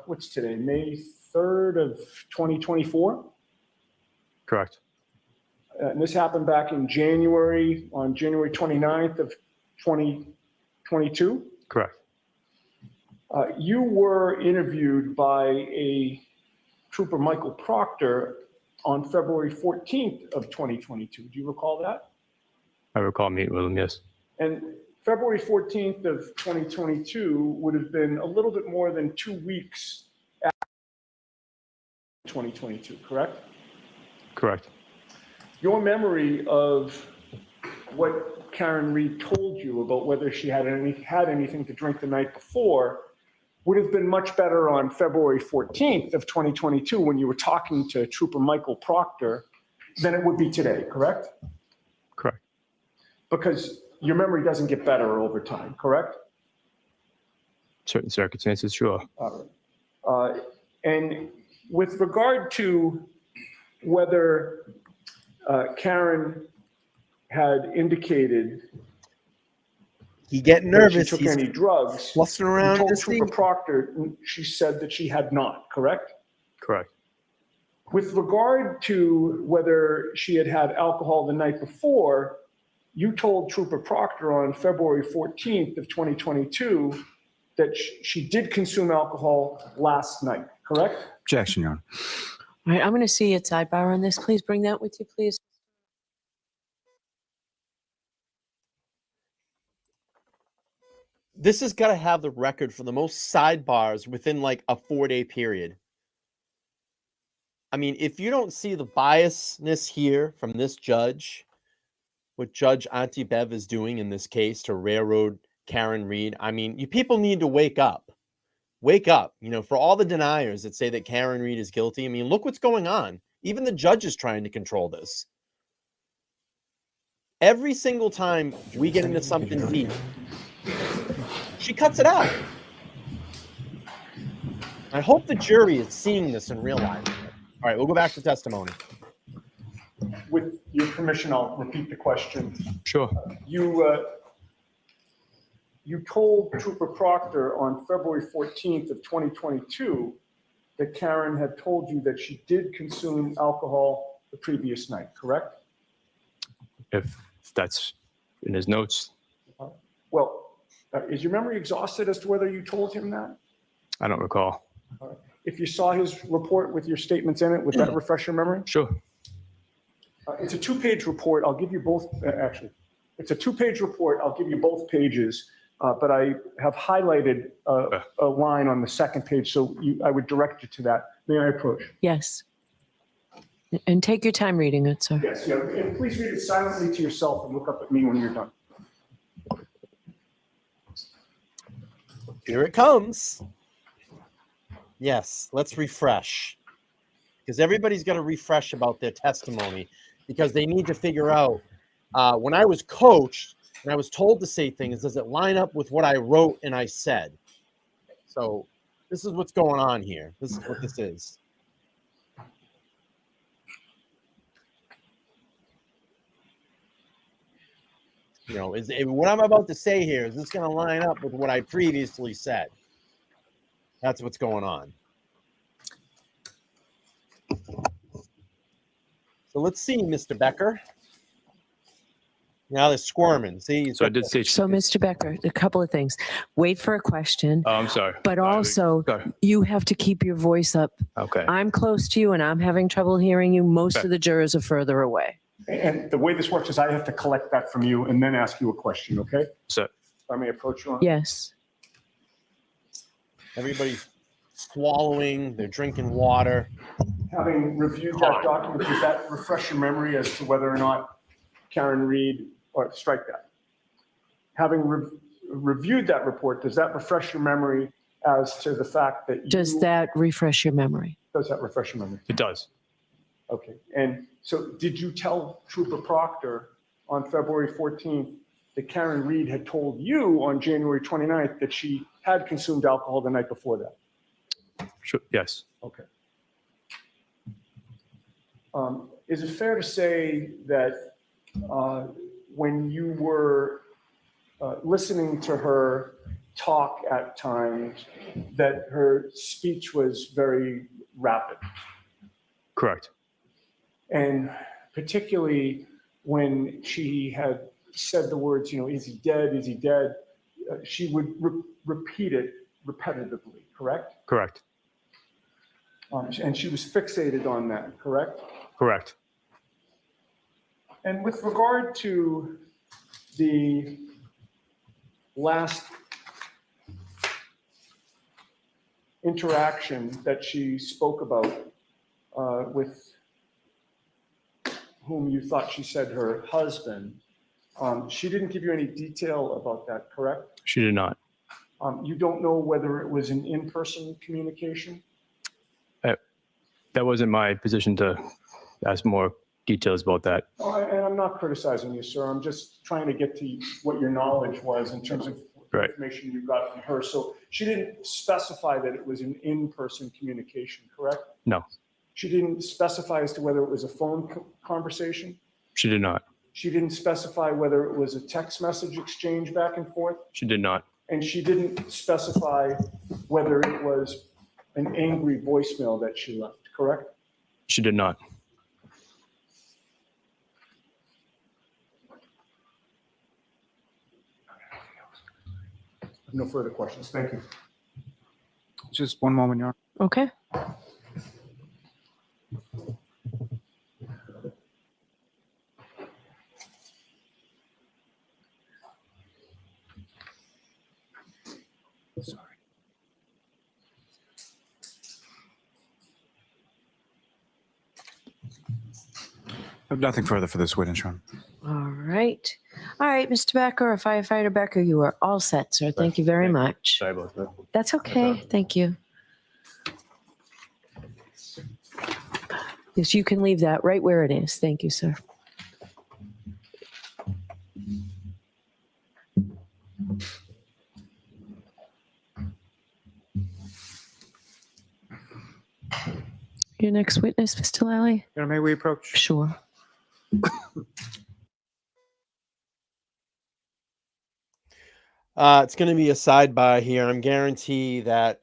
what's today, May 3rd of 2024? Correct. And this happened back in January, on January 29th of 2022? Correct. You were interviewed by a Trooper Michael Proctor on February 14th of 2022. Do you recall that? I recall meeting with him, yes. And February 14th of 2022 would have been a little bit more than 2 weeks after 2022, correct? Correct. Your memory of what Karen Reed told you about whether she had anything to drink the night before would have been much better on February 14th of 2022 when you were talking to Trooper Michael Proctor than it would be today, correct? Correct. Because your memory doesn't get better over time, correct? Certain circumstances, sure. All right. And with regard to whether Karen had indicated He getting that nervous. she took He's any drugs, flustered you around told this Trooper thing. Proctor, she said that she had not, correct? Correct. With regard to whether she had had alcohol the night before, you told Trooper Proctor on February 14th of 2022 that she did consume alcohol last night, correct? Objection, Your Honor. All right, I'm going to see a sidebar on this. Please bring that with you, please. This has got to have the record for the most sidebars within like a 4-day period. I mean, if you don't see the biasness here from this judge, what Judge Auntie Bev is doing in this case to railroad Karen Reed. I mean, you people need to wake up. Wake up. You know, for all the deniers that say that Karen Reed is guilty, I mean, look what's going on. Even the judge is trying to control this. Every single time we get into something deep, she cuts it out. I hope the jury is seeing this and realizing it. All right, we'll go back to testimony. With your permission, I'll repeat the question. Sure. You told Trooper Proctor on February 14th of 2022 that Karen had told you that she did consume alcohol the previous night, correct? If that's in his notes, Well, is your memory exhausted as to whether you told him that? I don't recall. If you saw his report with your statements in it, would that refresh your memory? Sure. It's a two-page report. I'll give you both, actually. It's a two-page report. I'll give you both pages, but I have highlighted a line on the second page, so I would direct you to that. May I approach? Yes. And take your time reading it, sir. Yes, yeah, and please read it silently to yourself and look up at me when you're done. Here it comes. Yes, let's refresh. Because everybody's got to refresh about their testimony because they need to figure out, when I was coached and I was told to say things, does it line up with what I wrote and I said? So this is what's going on here. This is what this is. You know, what I'm about to say here, is this going to line up with what I previously said? That's what's going on. So let's see, Mr. Becker. Now they're squirming. See, So I did say. So, Mr. Becker, a couple of things. Wait for a question, Oh, I'm sorry. but also Sorry. you have to keep your voice up. Okay. I'm close to you and I'm having trouble hearing you. Most Okay. of the jurors are further away. And the way this works is I have to collect that from you and then ask you a question, okay? So If I may approach you on. Yes. everybody's swallowing, they're drinking water. Having reviewed that document, does that refresh your memory as to whether or not Karen Reed, or strike that? Having reviewed that report, does that refresh your memory as to the fact that you... Does that refresh your memory? Does that refresh your memory? it does. Okay. And so did you tell Trooper Proctor on February 14th that Karen Reed had told you on January 29th that she had consumed alcohol the night before that? Sure. Yes. Okay. Is it fair to say that when you were listening to her talk at times, that her speech was very rapid? Correct. And particularly when she had said the words, you know, is he dead? Is he dead? She would repeat it repetitively, correct? Correct. And she was fixated on that, correct? Correct. And with regard to the last interaction that she spoke about with whom you thought she said her husband, she didn't give you any detail about that, correct? She did not. You don't know whether it was an in-person communication? That wasn't my position to ask more details about that. Oh, and I'm not criticizing you, sir. I'm just trying to get to what your knowledge was in terms of Right. information you got from her. So she didn't specify that it was an in-person communication, correct? No, She didn't specify as to whether it was a phone conversation? she did not. She didn't specify whether it was a text message exchange back and forth? She did not. And she didn't specify whether it was an angry voicemail that she left, correct? She did not. No further questions. Thank you. Just one moment, Your Honor. Okay. Sorry. I have nothing further for this witness, Your Honor. All right. All right, Mr. Becker or Firefighter Becker, you are all set, sir. Thank you very much. Sorry about that. That's okay. Thank you. Yes, you can leave that right where it is. Thank you, sir. Your next witness, Mr. Lally? May we approach? Sure. It's going to be a sidebar here. I'm guarantee that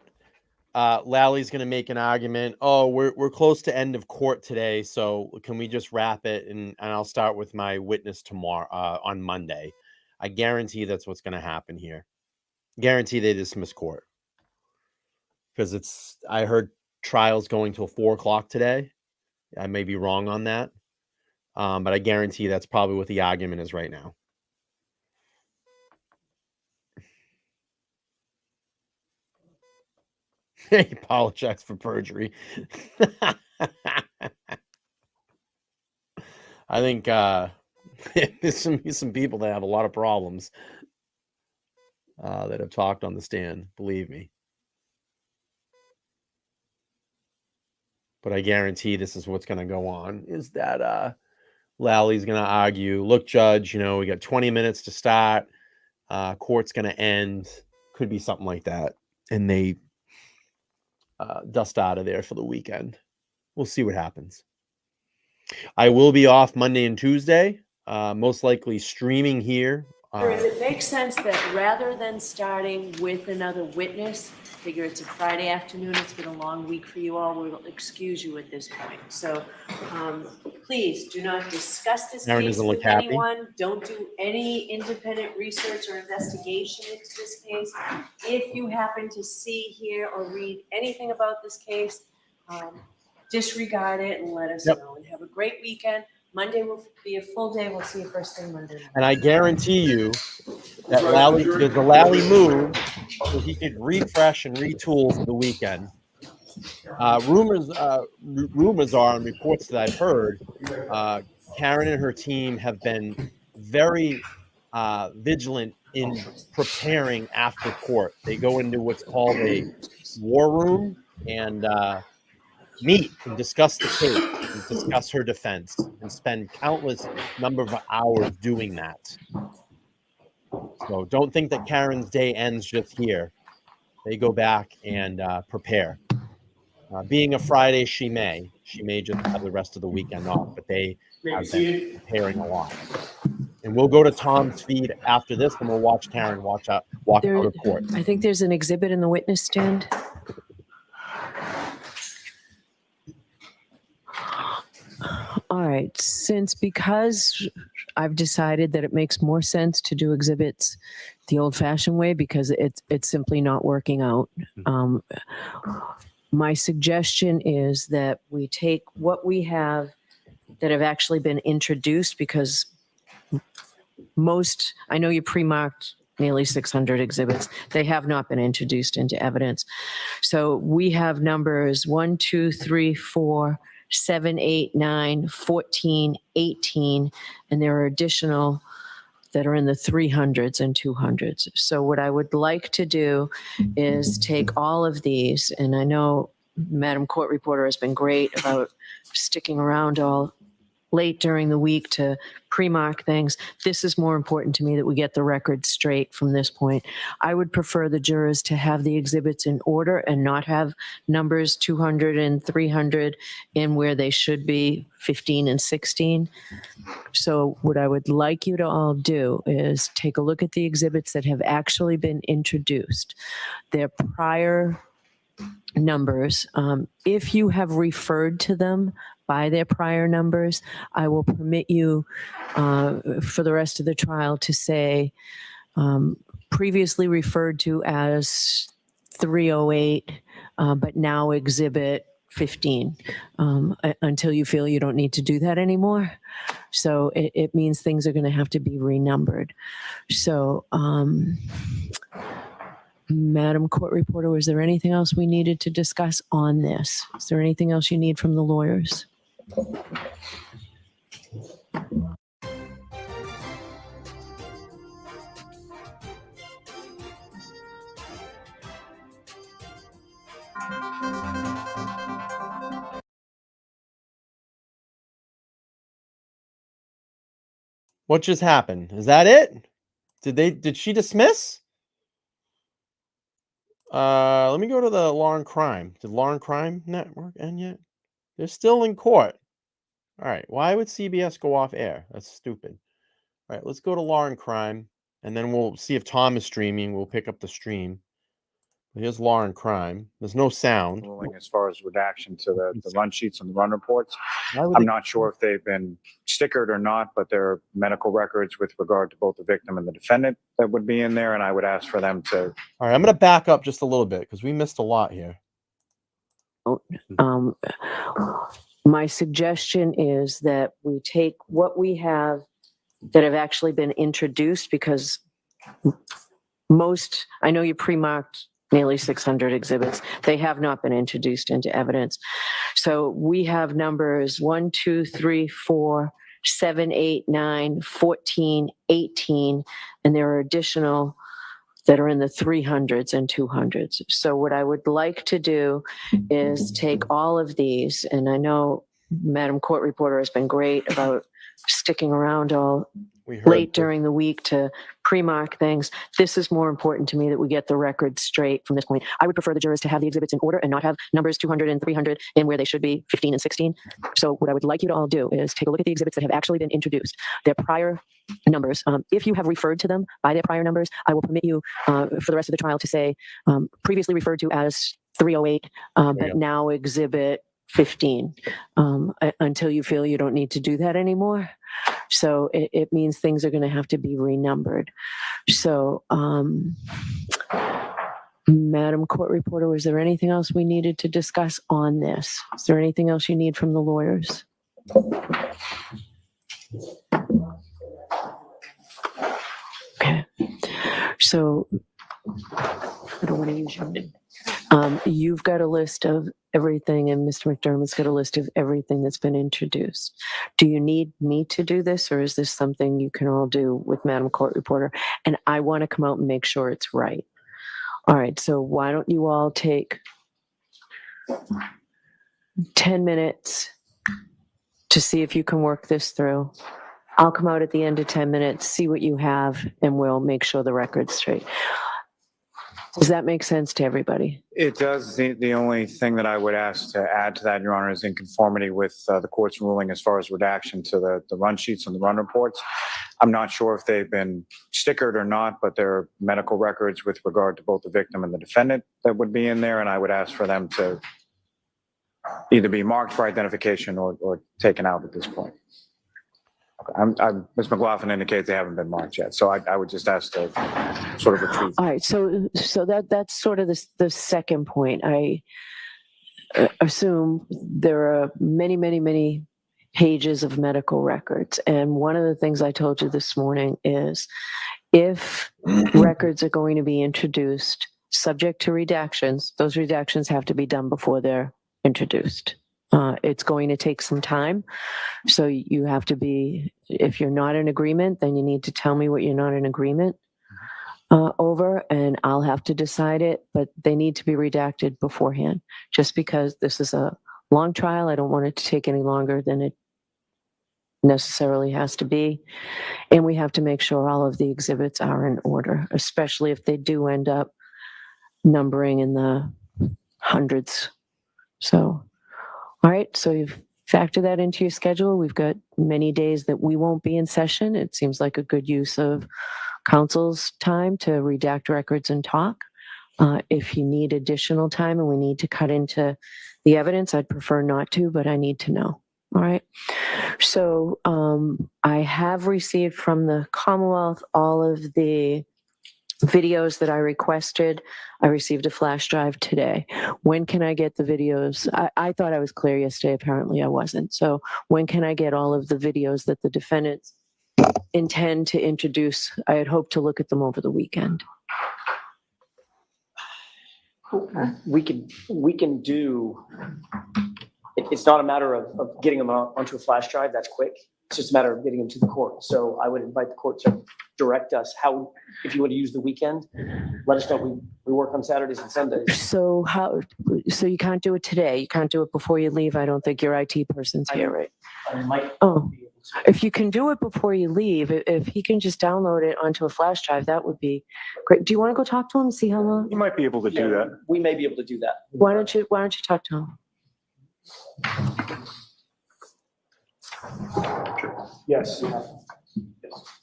Lally's going to make an argument. Oh, we're close to end of court today, so can we just wrap it? And I'll start with my witness tomorrow on Monday. I guarantee that's what's going to happen here. Guarantee they dismiss court because I heard trials going till 4:00 today. I may be wrong on that, but I guarantee that's probably what the argument is right now. He apologized for perjury. I think there's some people that have a lot of problems that have talked on the stand, believe me. But I guarantee this is what's going to go on, is that Lally's going to argue, look, Judge, we got 20 minutes to start. Court's going to end. Could be something like that. And they dust out of there for the weekend. We'll see what happens. I will be off Monday and Tuesday, most likely streaming here. Does it make sense that rather than starting with another witness, figure it's a Friday afternoon, it's been a long week for you all, we'll excuse you at this point. So please do not discuss this case with anyone. Don't do any independent research or investigation into this case. If you happen to see, hear, or read anything about this case, disregard it and let us know. And have a great weekend. Monday will be a full day. We'll see you first thing Monday. And I guarantee you that there's a Lally move so he could refresh and retool for the weekend. Rumors are, and reports that I've heard, Karen and her team have been very vigilant in preparing after court. They go into what's called a war room and meet and discuss the case and discuss her defense and spend countless number of hours doing that. So don't think that Karen's day ends just here. They go back and prepare. Being a Friday, she may just have the rest of the weekend off, but they have been preparing a lot. And we'll go to Tom's feed after this, and we'll watch Karen walk out of court. I think there's an exhibit in the witness stand. All right, because I've decided that it makes more sense to do exhibits the old-fashioned way because it's simply not working out. My suggestion is that we take what we have that have actually been introduced, because I know you pre-marked nearly 600 exhibits. They have not been introduced into evidence. So we have numbers 1, 2, 3, 4, 7, 8, 9, 14, 18, and there are additional that are in the 300s and 200s. So what I would like to do is take all of these, and I know Madam Court Reporter has been great about sticking around all late during the week to pre-mark things. This is more important to me that we get the record straight from this point. I would prefer the jurors to have the exhibits in order and not have numbers 200 and 300 in where they should be 15 and 16. So what I would like you to all do is take a look at the exhibits that have actually been introduced. Their prior numbers, if you have referred to them by their prior numbers, I will permit you for the rest of the trial to say previously referred to as 308, but now exhibit 15 until you feel you don't need to do that anymore. So it means things are going to have to be renumbered. So Madam Court Reporter, was there anything else we needed to discuss on this? Is there anything else you need from the lawyers? What just happened? Is that it? Did she dismiss? Let me go to the Law and Crime. Did Law and Crime Network end yet? They're still in court. All right. Why would CBS go off air? That's stupid. All right, let's go to Law and Crime, and then we'll see if Tom is streaming. We'll pick up the stream. Here's Law and Crime. There's no sound. Ruling as far as redaction to the run sheets and the run reports. Why would I'm they- not sure if they've been stickered or not, but there are medical records with regard to both the victim and the defendant that would be in there, and I would ask for them to. All right, I'm going to back up just a little bit because we missed a lot here. My suggestion is that we take what we have that have actually been introduced, because most, I know you pre-marked nearly 600 exhibits. They have not been introduced into evidence. So we have numbers 1, 2, 3, 4, 7, 8, 9, 14, 18, and there are additional that are in the 300s and 200s. So what I would like to do is take all of these, and I know Madam Court Reporter has been great about sticking around all late during the week to pre-mark things. This is more important to me that we get the record straight from this point. I would prefer the jurors to have the exhibits in order and not have numbers 200 and 300 in where they should be 15 and 16. So what I would like you to all do is take a look at the exhibits that have actually been introduced, their prior numbers. If you have referred to them by their prior numbers, I will permit you for the rest of the trial to say previously referred to as 308, but now exhibit 15 until you feel you don't need to do that anymore. So it means things are going to have to be renumbered. So, Madam Court Reporter, was there anything else we needed to discuss on this? Is there anything else you need from the lawyers? Okay. So, I don't want to use your name. You've got a list of everything, and Mr. McDermott's got a list of everything that's been introduced. Do you need me to do this, or is this something you can all do with Madam Court Reporter? And I want to come out and make sure it's right. All right, so why don't you all take 10 minutes to see if you can work this through. I'll come out at the end of 10 minutes, see what you have, and we'll make sure the record's straight. Does that make sense to everybody? It does. The only thing that I would ask to add to that, Your Honor, is in conformity with the court's ruling as far as redaction to the run sheets and the run reports. I'm not sure if they've been stickered or not, but there are medical records with regard to both the victim and the defendant that would be in there, and I would ask for them to either be marked for identification or taken out at this point. Ms. McLaughlin indicates they haven't been marked yet, so I would just ask to sort of retrieve. All right, so that's sort of the second point. I assume there are many pages of medical records, and one of the things I told you this morning is if records are going to be introduced subject to redactions, those redactions have to be done before they're introduced. It's going to take some time. So you have to be, if you're not in agreement, then you need to tell me what you're not in agreement over, and I'll have to decide it, but they need to be redacted beforehand. Just because this is a long trial, I don't want it to take any longer than it necessarily has to be. And we have to make sure all of the exhibits are in order, especially if they do end up numbering in the hundreds. So, all right, so you've factored that into your schedule. We've got many days that we won't be in session. It seems like a good use of council's time to redact records and talk. If you need additional time and we need to cut into the evidence, I'd prefer not to, but I need to know. All right. So I have received from the Commonwealth all of the videos that I requested. I received a flash drive today. When can I get the videos? I thought I was clear yesterday. Apparently I wasn't. So when can I get all of the videos that the defendants intend to introduce? I had hoped to look at them over the weekend. We can do, it's not a matter of getting them onto a flash drive. That's quick. It's just a matter of getting them to the court. So I would invite the court to direct us how, if you want to use the weekend, let us know. We work on Saturdays and Sundays. So you can't do it today? You can't do it before you leave? I don't think your IT person's here, right? I might Oh, be able to. if you can do it before you leave, if he can just download it onto a flash drive, that would be great. Do you want to go talk to him, see how long? You might be able to do that. We may be able to do that. Why don't you talk to him? Yes.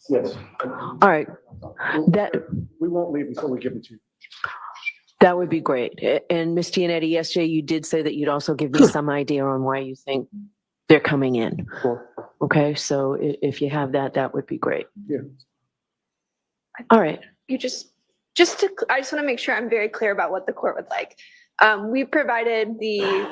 Yes. All right. We won't leave until we give it to you. That would be great. And Ms. Gianetti, yesterday you did say that you'd also give me some idea on why you think they're coming in. Sure. Okay, so if you have that, that would be great. Yeah. All right. I just want to make sure I'm very clear about what the court would like. We provided the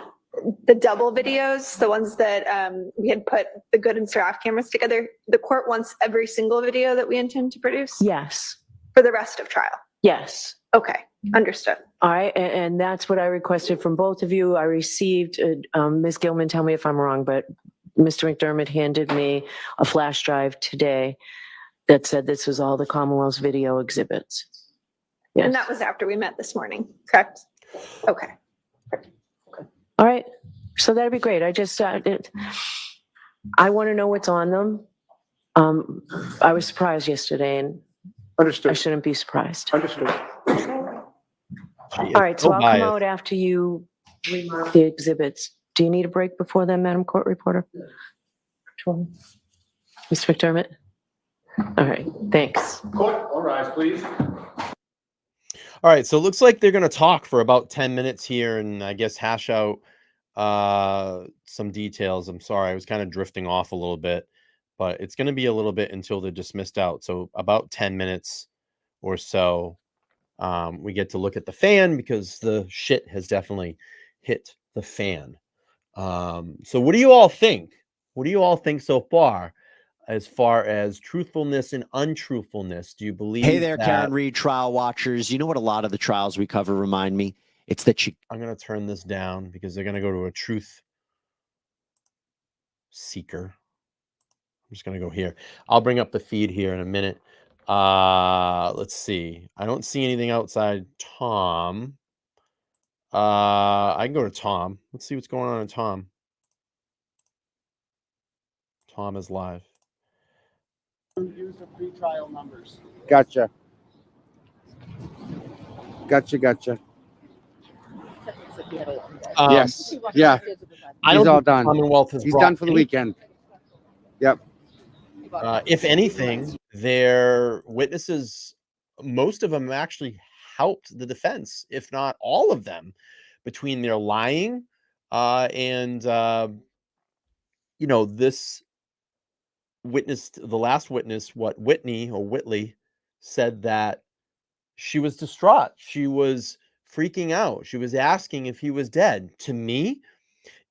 double videos, the ones that we had put the good and Seraph cameras together. The court wants every single video that we intend to produce? Yes. For the rest of trial? Yes. Okay, understood. All right, and that's what I requested from both of you. I received, Ms. Gilman, tell me if I'm wrong, but Mr. McDermott handed me a flash drive today that said this was all the Commonwealth's video exhibits. Yes. And that was after we met this morning, correct? Okay. All right, so that'd be great. I just, I want to know what's on them. I was surprised yesterday, and Understood. I shouldn't be surprised. Understood. All right, so I'll come out after you remark the exhibits. Do you need a break before then, Madam Court Reporter? Mr. McDermott? All right, thanks. Court, all rise, please. All right, so it looks like they're going to talk for about 10 minutes here and I guess hash out some details. I'm sorry, I was kind of drifting off a little bit, but it's going to be a little bit until they're dismissed out. So about 10 minutes or so, we get to look at the fan because the shit has definitely hit the fan. So what do you all think? What do you all think so far as truthfulness and untruthfulness? Do you believe? Hey there, that... Karen Reed, trial watchers. You know what a lot of the trials we cover remind me? It's that I'm going to turn this down because they're going to go to a truth seeker. I'm just going to go here. I'll bring up the feed here in a minute. Let's see. I don't see anything outside Tom. I can go to Tom. Let's see what's going on in Tom. Tom is live. Use the pre-trial numbers. Gotcha. Gotcha. Yes. Yeah. He's all done. He's done for the weekend. Yep. If anything, their witnesses, most of them actually helped the defense, if not all of them, between their lying and this witness, the last witness, Whitley said that she was distraught. She was freaking out. She was asking if he was dead. To me,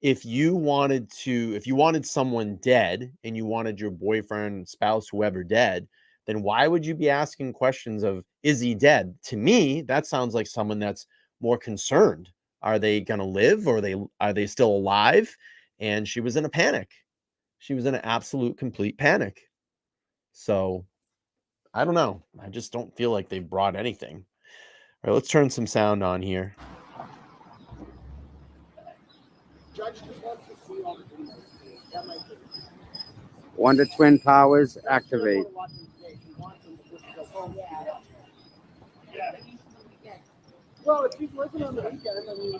if you wanted someone dead and you wanted your boyfriend, spouse, whoever dead, then why would you be asking questions of, is he dead? To me, that sounds like someone that's more concerned. Are they going to live, or are they still alive? And she was in a panic. She was in an absolute complete panic. So I don't know. I just don't feel like they've brought anything. All right, let's turn some sound on here. Judge just wants to see all the videos. That might be. Wonder Twin Powers activate. Well, if she's working on the weekend, I mean,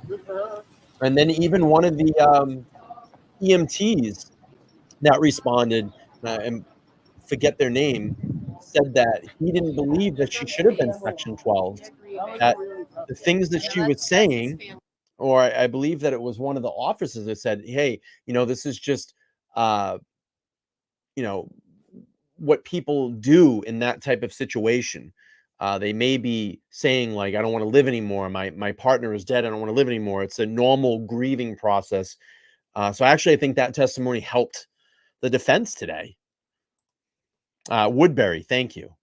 good for her. And then even one of the EMTs that responded, and forget their name, said that he didn't believe that she should have been Section 12. That the things that she was saying, or I believe that it was one of the officers that said, hey, this is just, what people do in that type of situation. They may be saying, like, I don't want to live anymore. My partner is dead. I don't want to live anymore. It's a normal grieving process. So actually, I think that testimony helped the defense today. Woodbury, thank you.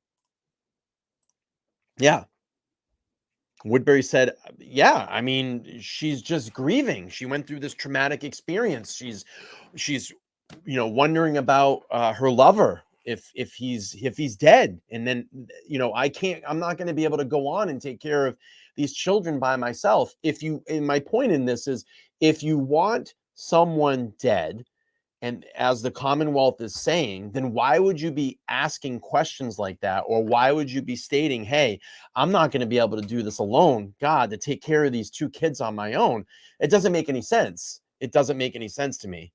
Yeah. Woodbury said, yeah, I mean, she's just grieving. She went through this traumatic experience. She's wondering about her lover if he's dead, and then I'm not going to be able to go on and take care of these children by myself. And my point in this is, if you want someone dead, and as the Commonwealth is saying, then why would you be asking questions like that? Or why would you be stating, hey, I'm not going to be able to do this alone, God, to take care of these 2 kids on my own? It doesn't make any sense. It doesn't make any sense to me.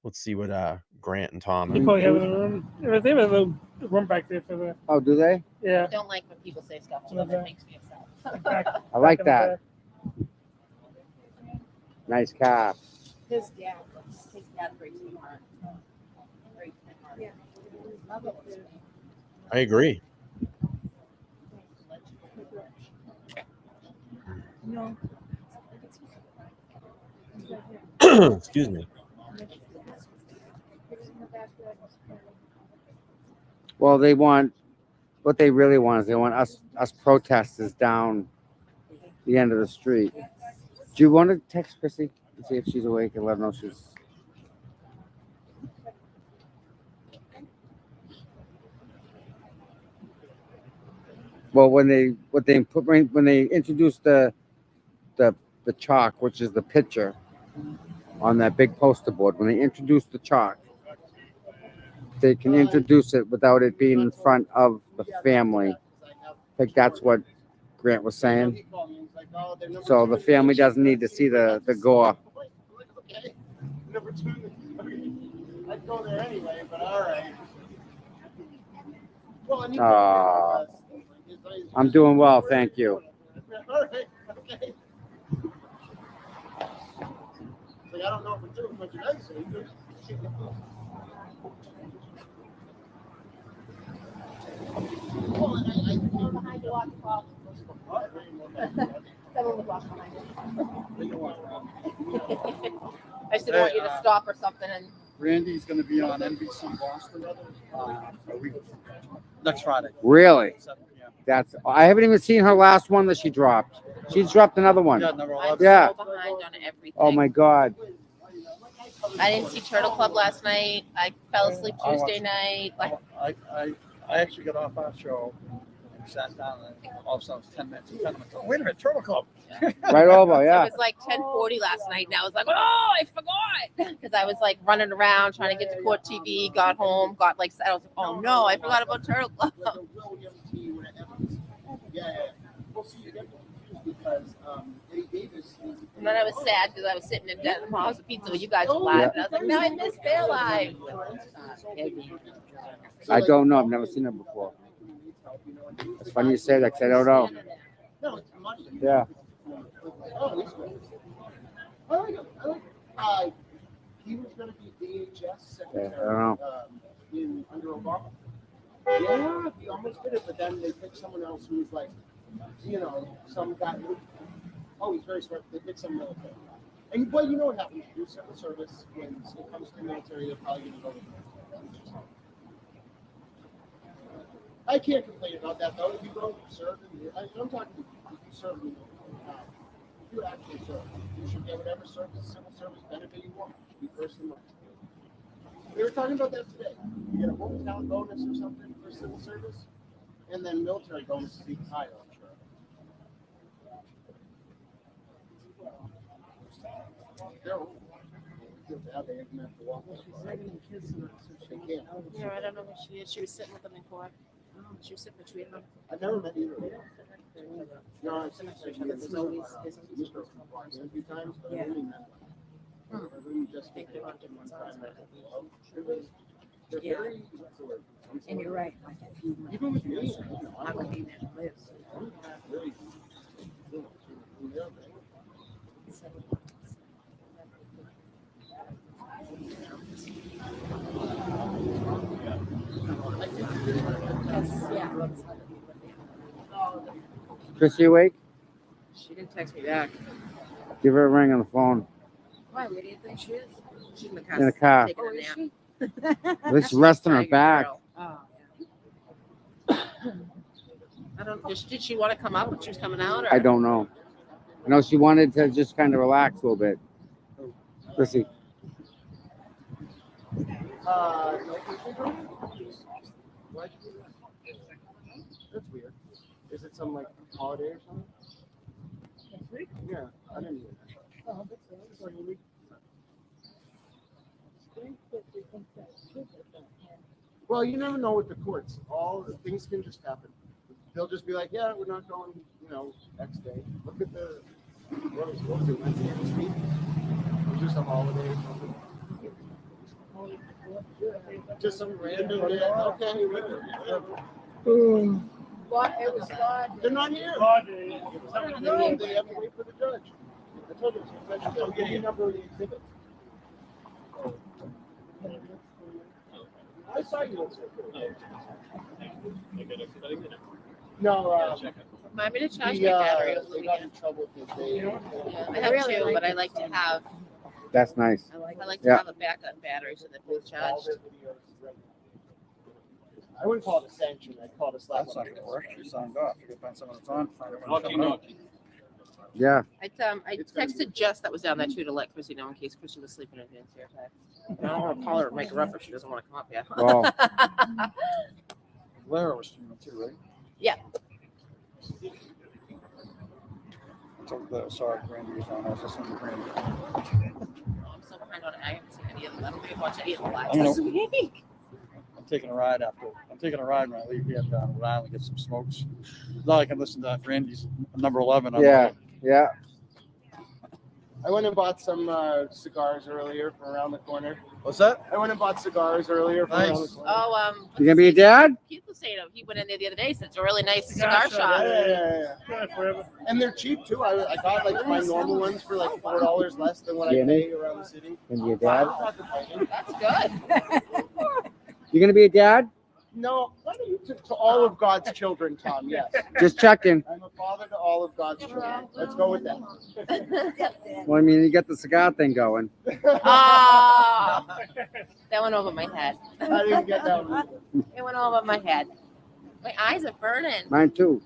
Let's see what Grant and Tom. They probably have a room. They have a little room back there for the. Oh, do they? Yeah. I don't like when people say stuff to them. It makes me upset. I like that. Nice car. His dad breaks my heart. Breaks my heart. Yeah. I agree. No. Excuse me. Well, what they really want is they want us protesters down the end of the street. Do you want to text Chrissy and see if she's awake and let her know she's... Well, when they introduced the chalk, which is the picture on that big poster board, when they introduced the chalk, they can introduce it without it being in front of the family. I think that's what Grant was saying. So the family doesn't need to see the gore. I'd go there anyway, but all right. I'm doing well, thank you. All right, okay. Like, I don't know if we're doing much nice. Behind you, someone was walking behind you. I just didn't want you to stop or something. And Randy's going to be on NBC Boston a week next Friday. Really? 7 p.m. I haven't even seen her last one that she dropped. She's dropped another one. Yeah, number 11. Yeah. so behind on everything. Oh my God. I didn't see Turtle Club last night. I fell asleep Tuesday night. Like, I actually got off our show and sat down, and all of a sudden it was 10 minutes. And 10 minutes. Oh, wait a minute, Turtle Club. Right over, yeah. It was like 10:40 last night, and I was like, oh, I forgot. Because I was like running around trying to get to Court TV, got home, I was like, oh no, I forgot about Turtle Club. And then I was sad because I was sitting in the house of pizza with you guys live, and I was like, no, I missed their live. I don't know. I've never seen her before. It's funny you say that because I don't know. Yeah. He was going to be DHS secretary I don't know. under Obama. Yeah, he almost did it, but then they picked someone else who was like, some guy who, he's very smart. They picked some military guy. And, well, you know what happens. You do civil service, when it comes to the military, they're probably going to go with it. I can't complain about that, though. If you go serve, I'm talking, if you serve, if you actually serve, you should get whatever civil service benefit you want. You should be first in line. We were talking about that today. You get a hometown bonus or something for civil service, and then military bonus is even higher, I'm sure. They're old. They even have to walk. They can't. Yeah, I don't know who she is. She was sitting with them in court. She was sitting between them. I've never met either of them. No, I've seen There's always a few times, but I Yeah. really met them. I really just think they're on different sides. They're Yeah. very, And you're right. even with me, I would be there to live. really, Chris, you awake? She didn't text me back. Give her a ring on the phone. Why? Where do you think she is? She's in the car. In the car. Taking a nap. At least rest on her Tiger back. girl. Oh, yeah. I don't. Did she want to come up when she was coming out? Or? I don't know. I know she wanted to just kind of relax a little bit. Chrissy. What? That's weird. Is it some like holiday or something? Next week? Yeah, I didn't hear that. Oh, that's like a week. Well, you never know with the courts. All the things can just happen. They'll just be like, yeah, we're not going, X day. Look at the, what was it, Wednesday this week? It was just a holiday or something. Just some random day. Okay. But it was God. They're not here. No, they have to wait for the judge. I told you, I'll give you a number of the exhibits. I saw you once. No, Remind me to charge my battery. They got in trouble because they. I have two, but I like to have. That's nice. I like to have a backup battery so they're both charged. I wouldn't call it a sanction. I'd call it a slap. That's not gonna work. You signed off. You can find someone that's on. Yeah. I texted Jess that was down there too to let Chrissy know in case Chrissy was sleeping in advance here. I don't want to call her or make her up if she doesn't want to come up yet. Oh. Lara was streaming too, right? Yeah. Sorry, Brandy was on. I was listening to Brandy. I'm so behind on it. I haven't seen any of them. I don't think I've watched any of the lives I'm this week. I'm taking a ride when I leave here down to Rhode Island, get some smokes. Now I can listen to Brandy's number 11. Yeah. I went and bought some cigars earlier from around the corner. What's that? I went and bought cigars earlier from around the corner. Oh, You gonna be a dad? Keith was saying he went in there the other day. Said it's a really nice cigar shop. Yeah. And they're cheap too. I got like my normal ones for like $4 less than what I pay around the city. Gonna be a dad? That's good. You gonna be a dad? No, to all of God's children, Tom. Yes. Just checking. I'm a father to all of God's children. Let's go with that. Well, I mean, you got the cigar thing going. Ah, that went over my head. I didn't get that one. It went over my head. My eyes are burning. Mine too.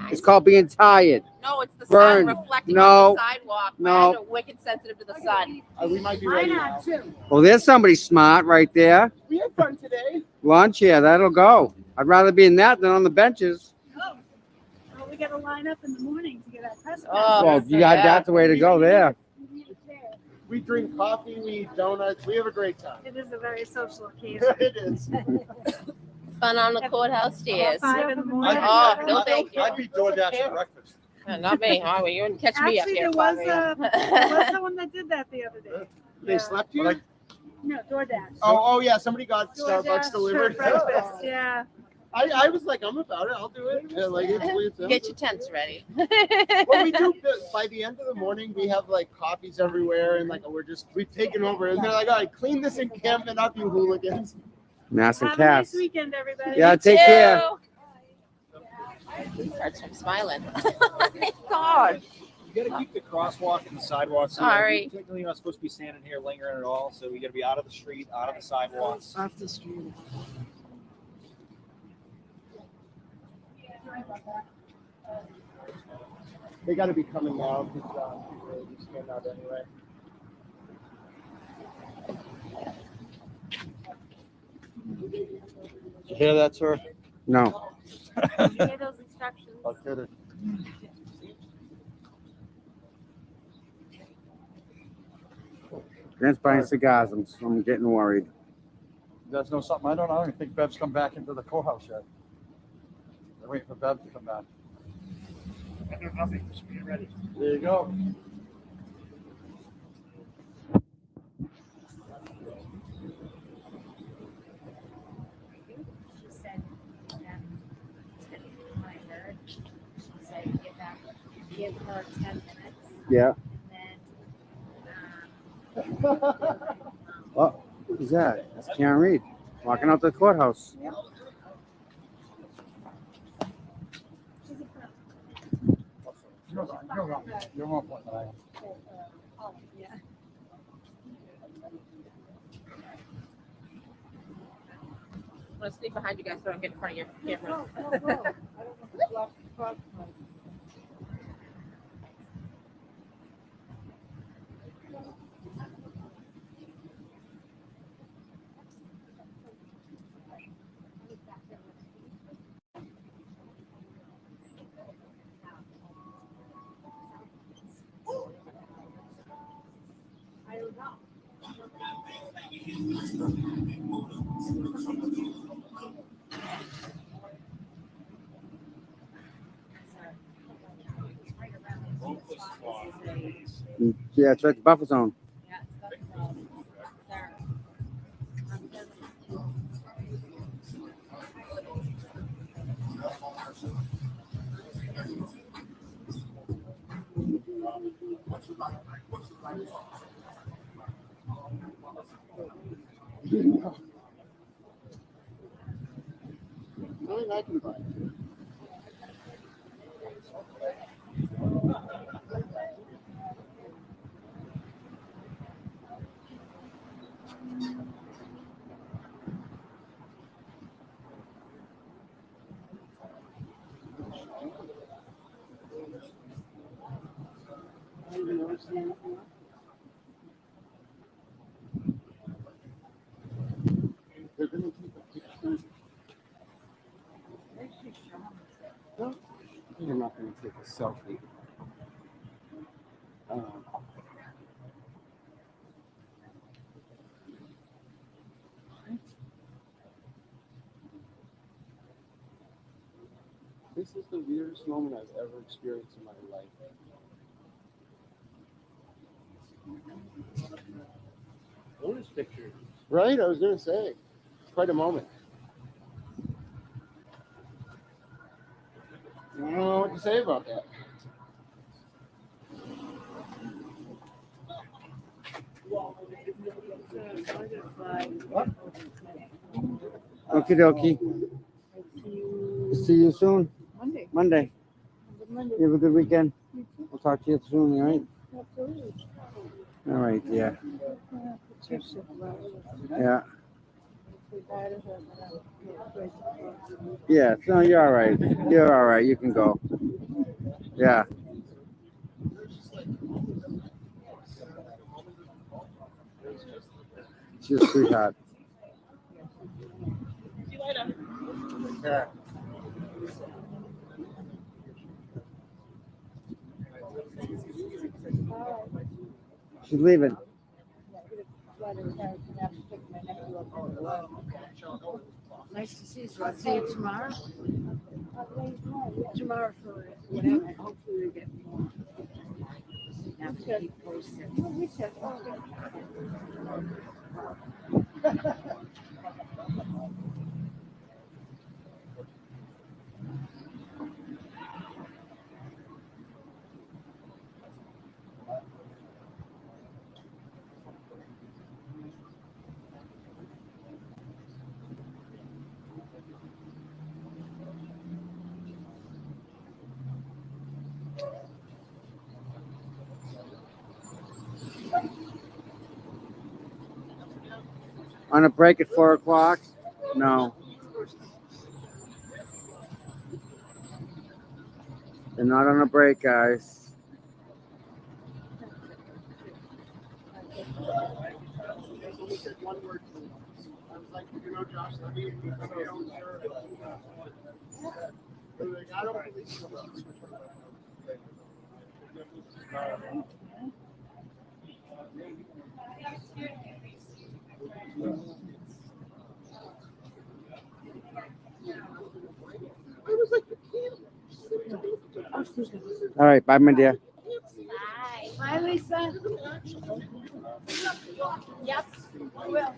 It's called being tired. No, it's the Burn. sun reflecting No. on the sidewalk. No. My eyes are wicked sensitive to the sun. We might be ready now. Well, there's somebody smart right there. We had fun today. Lunch, yeah, that'll go. I'd rather be in that than on the benches. Well, we got to line up in the morning to get our test. Well, that's the way to go there. We drink coffee, we eat donuts, we have a great time. It is a very social occasion. It is. Fun on the courthouse stairs. 5 in the morning. Oh, no thank you. I'd be DoorDash for breakfast. Not me. Oh, you wouldn't catch me up Actually, here. there was someone that did that the other day. They slept here? No, DoorDash. Oh yeah, somebody got DoorDash Starbucks delivered. for breakfast, yeah. I was like, I'm about it. I'll do it. Yeah, like it's Get your tents ready. Well, we do. By the end of the morning, we have like coffees everywhere, and like we've taken over. And they're like, all right, clean this encampment up, you hooligans. Mass and Have a nice Cass. weekend, everybody. Yeah, take care. I'm smiling. God. You gotta keep the crosswalk and the sidewalks. Sorry. Technically, you're not supposed to be standing here lingering at all, so you gotta be out of the street, out of the sidewalks. Off the street. They got to be coming now because people just stand out anyway. Did you hear that, sir? No. Did you hear those instructions? I'll get it. Grant's buying cigars. I'm getting worried. You guys know something? I don't even think Bev's come back into the courthouse yet. They're waiting for Bev to come back. Nothing. Just be ready. There you go. She said, when I heard, she said, give her 10 minutes. Yeah. And What is that? That's Karen Reed walking out the courthouse. You're more important than I am. oh, yeah. I'm going to sneak behind you guys so I don't get in front of your camera. Yeah, it's right the buffer zone. Nothing I can buy. They're gonna keep a picture. No, you're not gonna take a selfie. This is the weirdest moment I've ever experienced in my life. Bonus picture. Right? I was gonna say. It's quite a moment. I don't know what to say about that. Okie dokie. See you soon. Monday. You have a good weekend. We'll talk to you soon, all right? All right, yeah. Yeah. Yeah, no, you're all right. You're all right. You can go. Yeah. She's a sweetheart. See you later. Yeah. She's leaving. Nice to see you. So I'll see you tomorrow. Tomorrow for whatever. Hopefully we get more. Have to keep posted. On a break at 4 o'clock? No. They're not on a break, guys. One word to me. I was like, you know, Josh, let me be my own servant. Like, I don't believe so. I was like, All right, bye, my dear. Bye. Bye, Lisa. Yep, I will.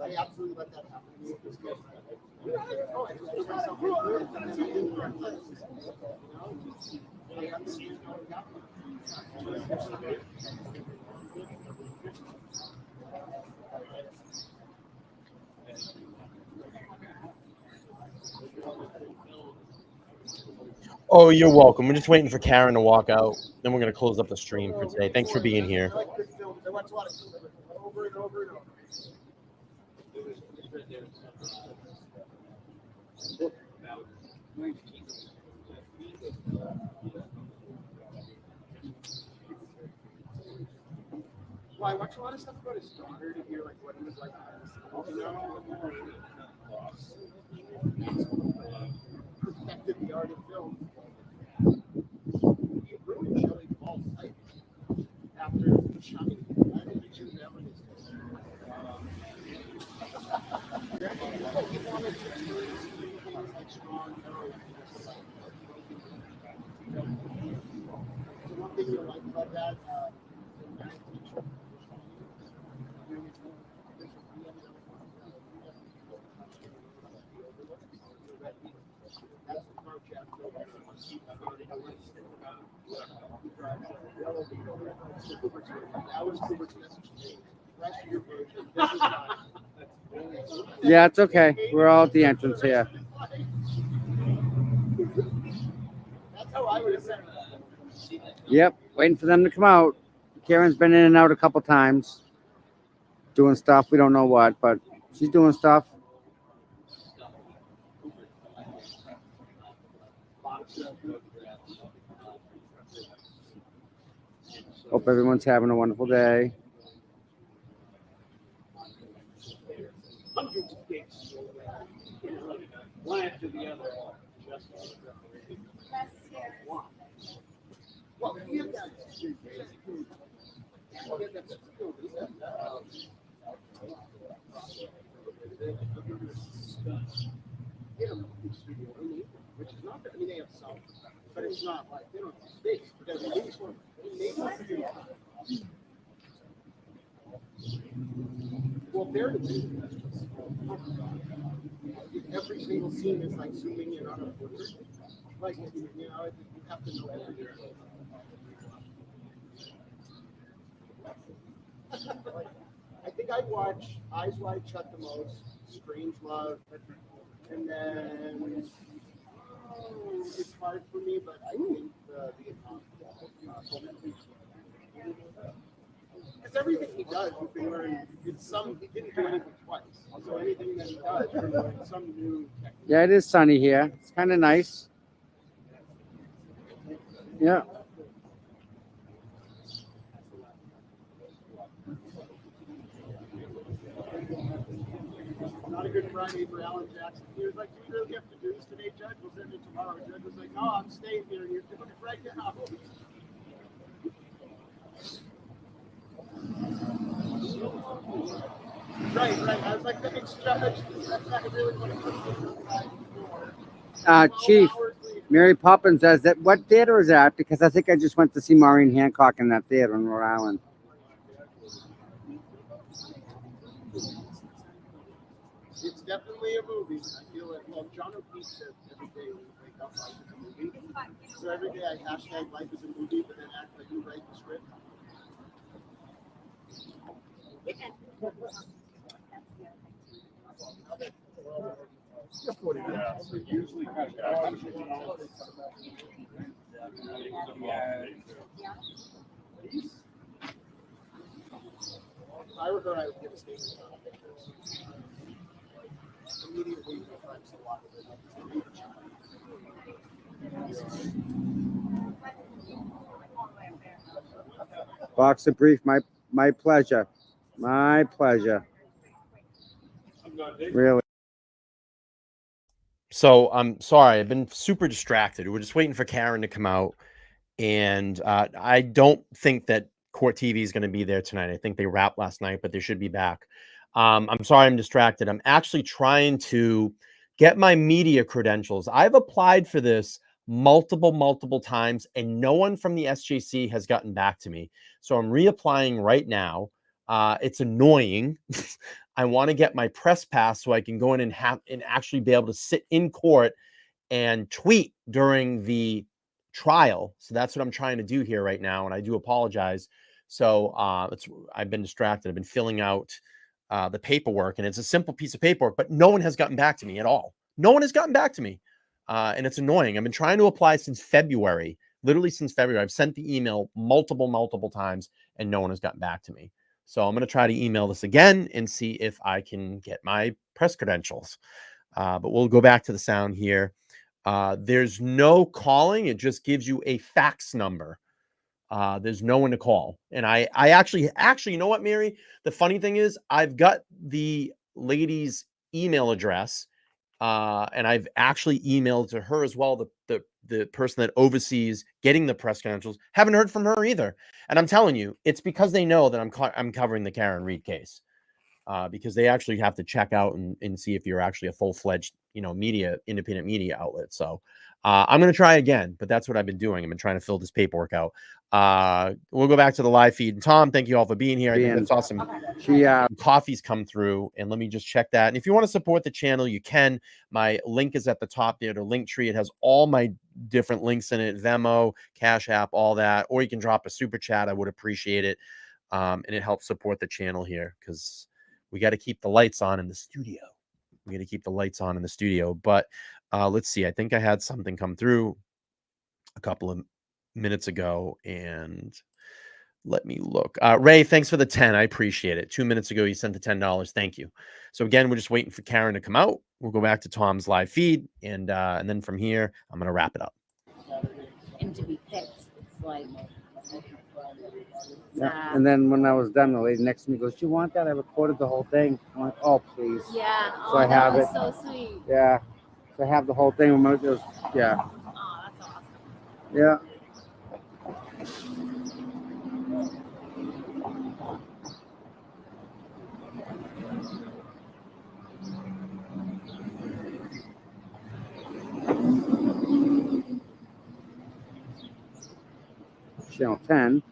I absolutely let that happen. Oh, you're welcome. We're just waiting for Karen to walk out. Then we're going to close up the stream for today. Thanks for being here. I like good films. I watch a lot of films over and over and over. Well, I watch a lot of stuff about his daughter to hear like what he was like. You know, perfected the art of film. He ruined Shelley Duvall's life after Shining. I don't think she was ever his he wanted to experience things like strong heroism. So one thing you like about that, Yeah, it's okay. We're all at the entrance here. that's how I would have said it. Yep, waiting for them to come out. Karen's been in and out a couple times, doing stuff. We don't know what, but she's doing stuff. Hope everyone's having a wonderful day. Hundreds of cases, one after the other. Well, we have that. Which is not, I mean, they have some, but it's not like they don't have space because they need one. Well, they're every single scene is like zooming in on a footer. Like, you know, you have to know everything. I think I watch Eyes Wide Shut the most, Strange Love, and then it's hard for me, but I think because everything he does, you can learn. It's some he didn't do anything twice, so anything that he does, you learn some new technique. Yeah, it is sunny here. It's kind of nice. Yeah. Not a good Friday for Alan Jackson. He was like, "Do you really have to do this today, Judge? We'll send it tomorrow." The judge was like, "No, I'm staying here. You're doing it right now." Right. I was like, the next judge. I really want to put Chief, Mary Poppins says that. What theater is that? Because I think I just went to see Maureen Hancock in that theater in Rhode Island. It's definitely a movie. I feel it. Well, John O'Keefe said every day when you wake up, life is a movie. So every day I hashtag life is a movie, but then act like you write the script. Usually if I were her, I would give a statement on pictures. Immediately, times a lot of it. Box of brief, my pleasure. My pleasure. Really. So I'm sorry, I've been super distracted. We're just waiting for Karen to come out. And I don't think that Court TV is going to be there tonight. I think they wrapped last night, but they should be back. I'm sorry I'm distracted. I'm actually trying to get my media credentials. I've applied for this multiple times, and no one from the SJC has gotten back to me. So I'm reapplying right now. It's annoying. I want to get my press pass so I can go in and actually be able to sit in court and tweet during the trial. So that's what I'm trying to do here right now, and I do apologize. So I've been distracted. I've been filling out the paperwork, and it's a simple piece of paperwork, but no one has gotten back to me at all. No one has gotten back to me, and it's annoying. I've been trying to apply since February, literally since February. I've sent the email multiple times, and no one has gotten back to me. So I'm going to try to email this again and see if I can get my press credentials. But we'll go back to the sound here. There's no calling. It just gives you a fax number. There's no one to call. And I actually, you know what, Mary? The funny thing is I've got the lady's email address, and I've actually emailed to her as well, the person that oversees getting the press credentials. Haven't heard from her either. And I'm telling you, it's because they know that I'm covering the Karen Reed case. Because they actually have to check out and see if you're actually a full-fledged, independent media outlet. So I'm going to try again, but that's what I've been doing. I've been trying to fill this paperwork out. We'll go back to the live feed. And Tom, thank you all for being here. I think that's awesome. Coffee's come through, and let me just check that. And if you want to support the channel, you can. My link is at the top there, the link tree. It has all my different links in it, Venmo, Cash App, all that. Or you can drop a super chat. I would appreciate it. And it helps support the channel here because we got to keep the lights on in the studio. But let's see. I think I had something come through a couple of minutes ago, and let me look. Ray, thanks for the 10. I appreciate it. 2 minutes ago, you sent the $10. Thank you. So again, we're just waiting for Karen to come out. We'll go back to Tom's live feed, and then from here, I'm going to wrap it up. And to be picked, it's like. Yeah. And then when I was done, the lady next to me goes, "Do you want that? I recorded the whole thing." I'm like, "Oh, please." Yeah. So I have it. So sweet. Yeah. So I have the whole thing. Yeah. Oh, that's awesome. Yeah. Channel 10.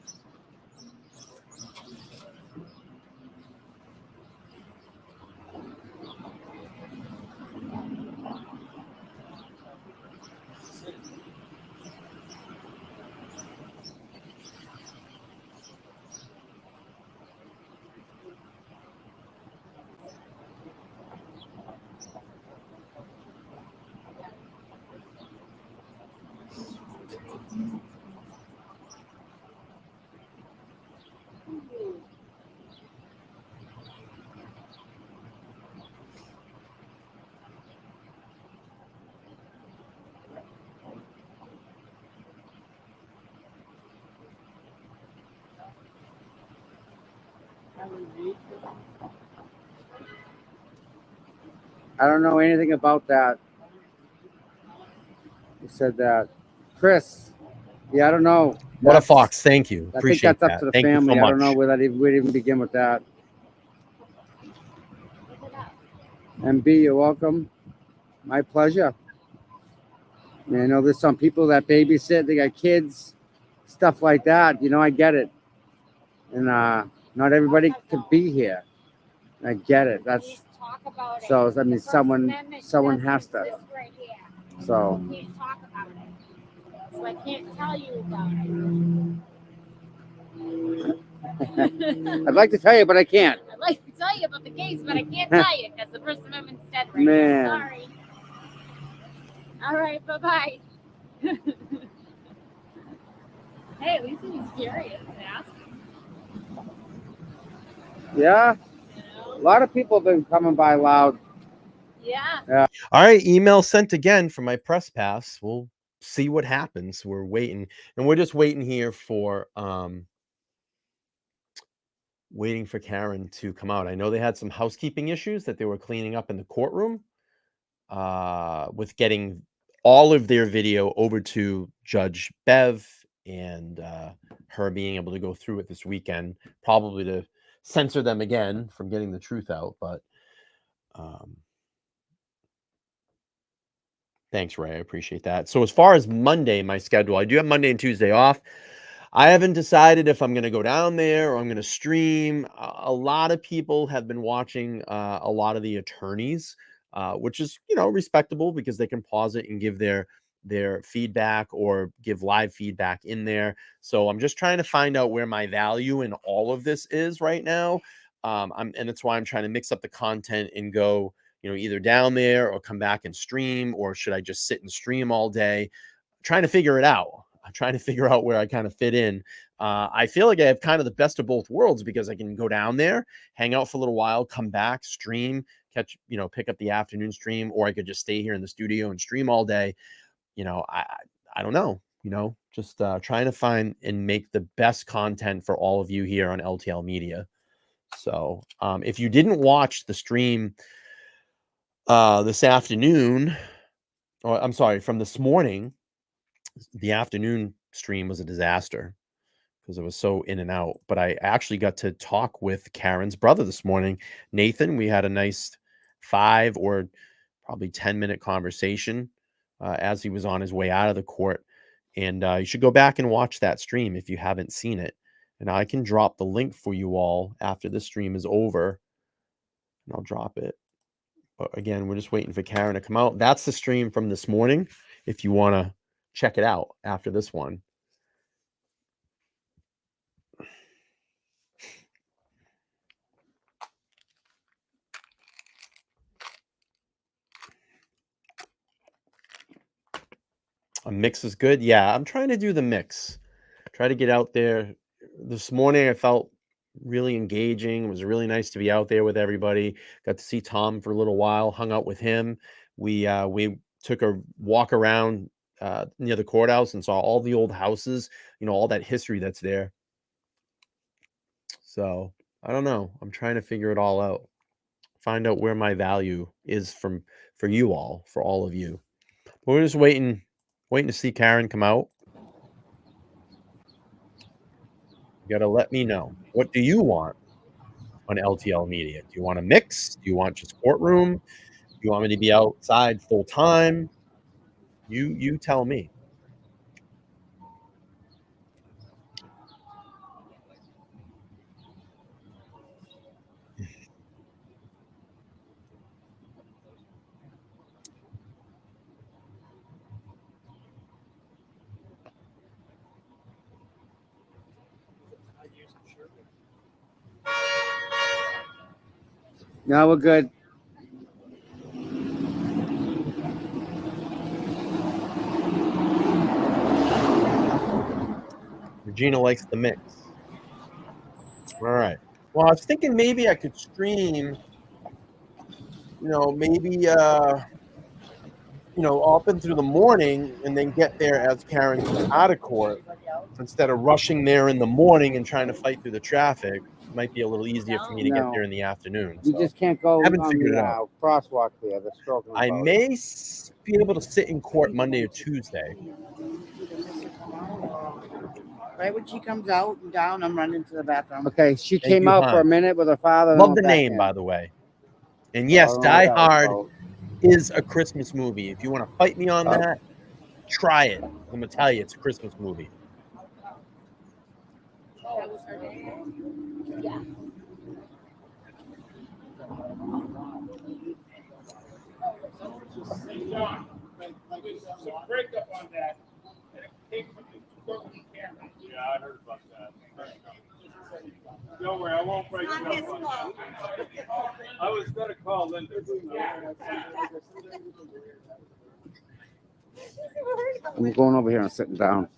I don't know anything about that. You said that. Chris, yeah, I don't know. What a fox. Thank you. I Appreciate think that's that. up to the Thank family. you so I don't know much. where we'd even begin with that. MB, you're welcome. My pleasure. I mean, I know there's some people that babysit, they got kids, stuff like that. I get it. And not everybody could be here. I get it. That's so. I mean, someone has to. So. Can't talk about it. So I can't tell you about it. I'd like to tell you, but I can't. I'd like to tell you about the case, but I can't tell you because the First Amendment's dead right Man. now. Sorry. All right, bye-bye. Hey, at least he was curious and asked. Yeah. A lot of people have been coming by loud. Yeah. All right. Email sent again for my press pass. We'll see what happens. We're waiting. And we're just waiting here for Karen to come out. I know they had some housekeeping issues that they were cleaning up in the courtroom with getting all of their video over to Judge Bev and her being able to go through it this weekend, probably to censor them again from getting the truth out. But thanks, Ray. I appreciate that. So as far as Monday, my schedule, I do have Monday and Tuesday off. I haven't decided if I'm going to go down there or I'm going to stream. A lot of people have been watching a lot of the attorneys, which is, respectable because they can pause it and give their feedback or give live feedback in there. So I'm just trying to find out where my value in all of this is right now. And that's why I'm trying to mix up the content and go, either down there or come back and stream, or should I just sit and stream all day? Trying to figure it out. I'm trying to figure out where I kind of fit in. I feel like I have kind of the best of both worlds because I can go down there, hang out for a little while, come back, stream, catch, pick up the afternoon stream, or I could just stay here in the studio and stream all day. I don't know. just trying to find and make the best content for all of you here on LTL Media. So if you didn't watch the stream this afternoon, or I'm sorry, from this morning, the afternoon stream was a disaster because it was so in and out. But I actually got to talk with Karen's brother this morning, Nathan. We had a nice 5 or probably 10-minute conversation as he was on his way out of the court. And you should go back and watch that stream if you haven't seen it. And I can drop the link for you all after the stream is over. And I'll drop it. But again, we're just waiting for Karen to come out. That's the stream from this morning if you want to check it out after this one. A mix is good. Yeah, I'm trying to do the mix. Try to get out there. This morning I felt really engaging. It was really nice to be out there with everybody. Got to see Tom for a little while, hung out with him. We took a walk around near the courthouse and saw all the old houses, all that history that's there. So I don't know. I'm trying to figure it all out. Find out where my value is for you all, for all of you. But we're just waiting to see Karen come out. You got to let me know. What do you want on LTL Media? Do you want a mix? Do you want just courtroom? Do you want me to be outside full time? You tell me. No, we're good. Regina likes the mix. All right. Well, I was thinking maybe I could stream, maybe up and through the morning and then get there as Karen comes out of court instead of rushing there in the morning and trying to fight through the traffic. It might be a little easier for me to get there in the afternoon. We just can't go haven't on figured the it out. crosswalk there. The stroke. I may be able to sit in court Monday or Tuesday. Right when she comes out and down, I'm running to the bathroom. Okay, she Thank came you, out hon. for a minute with her father. Love the name, by the way. And yes, Die Hard is a Christmas movie. If you want to fight me on that, try it. I'm going to tell you, it's a Christmas movie. Yeah. Break up on that. Yeah, I heard about that. Don't worry, I won't break it up on that. I was going to call Linda. I'm going over here and sitting down.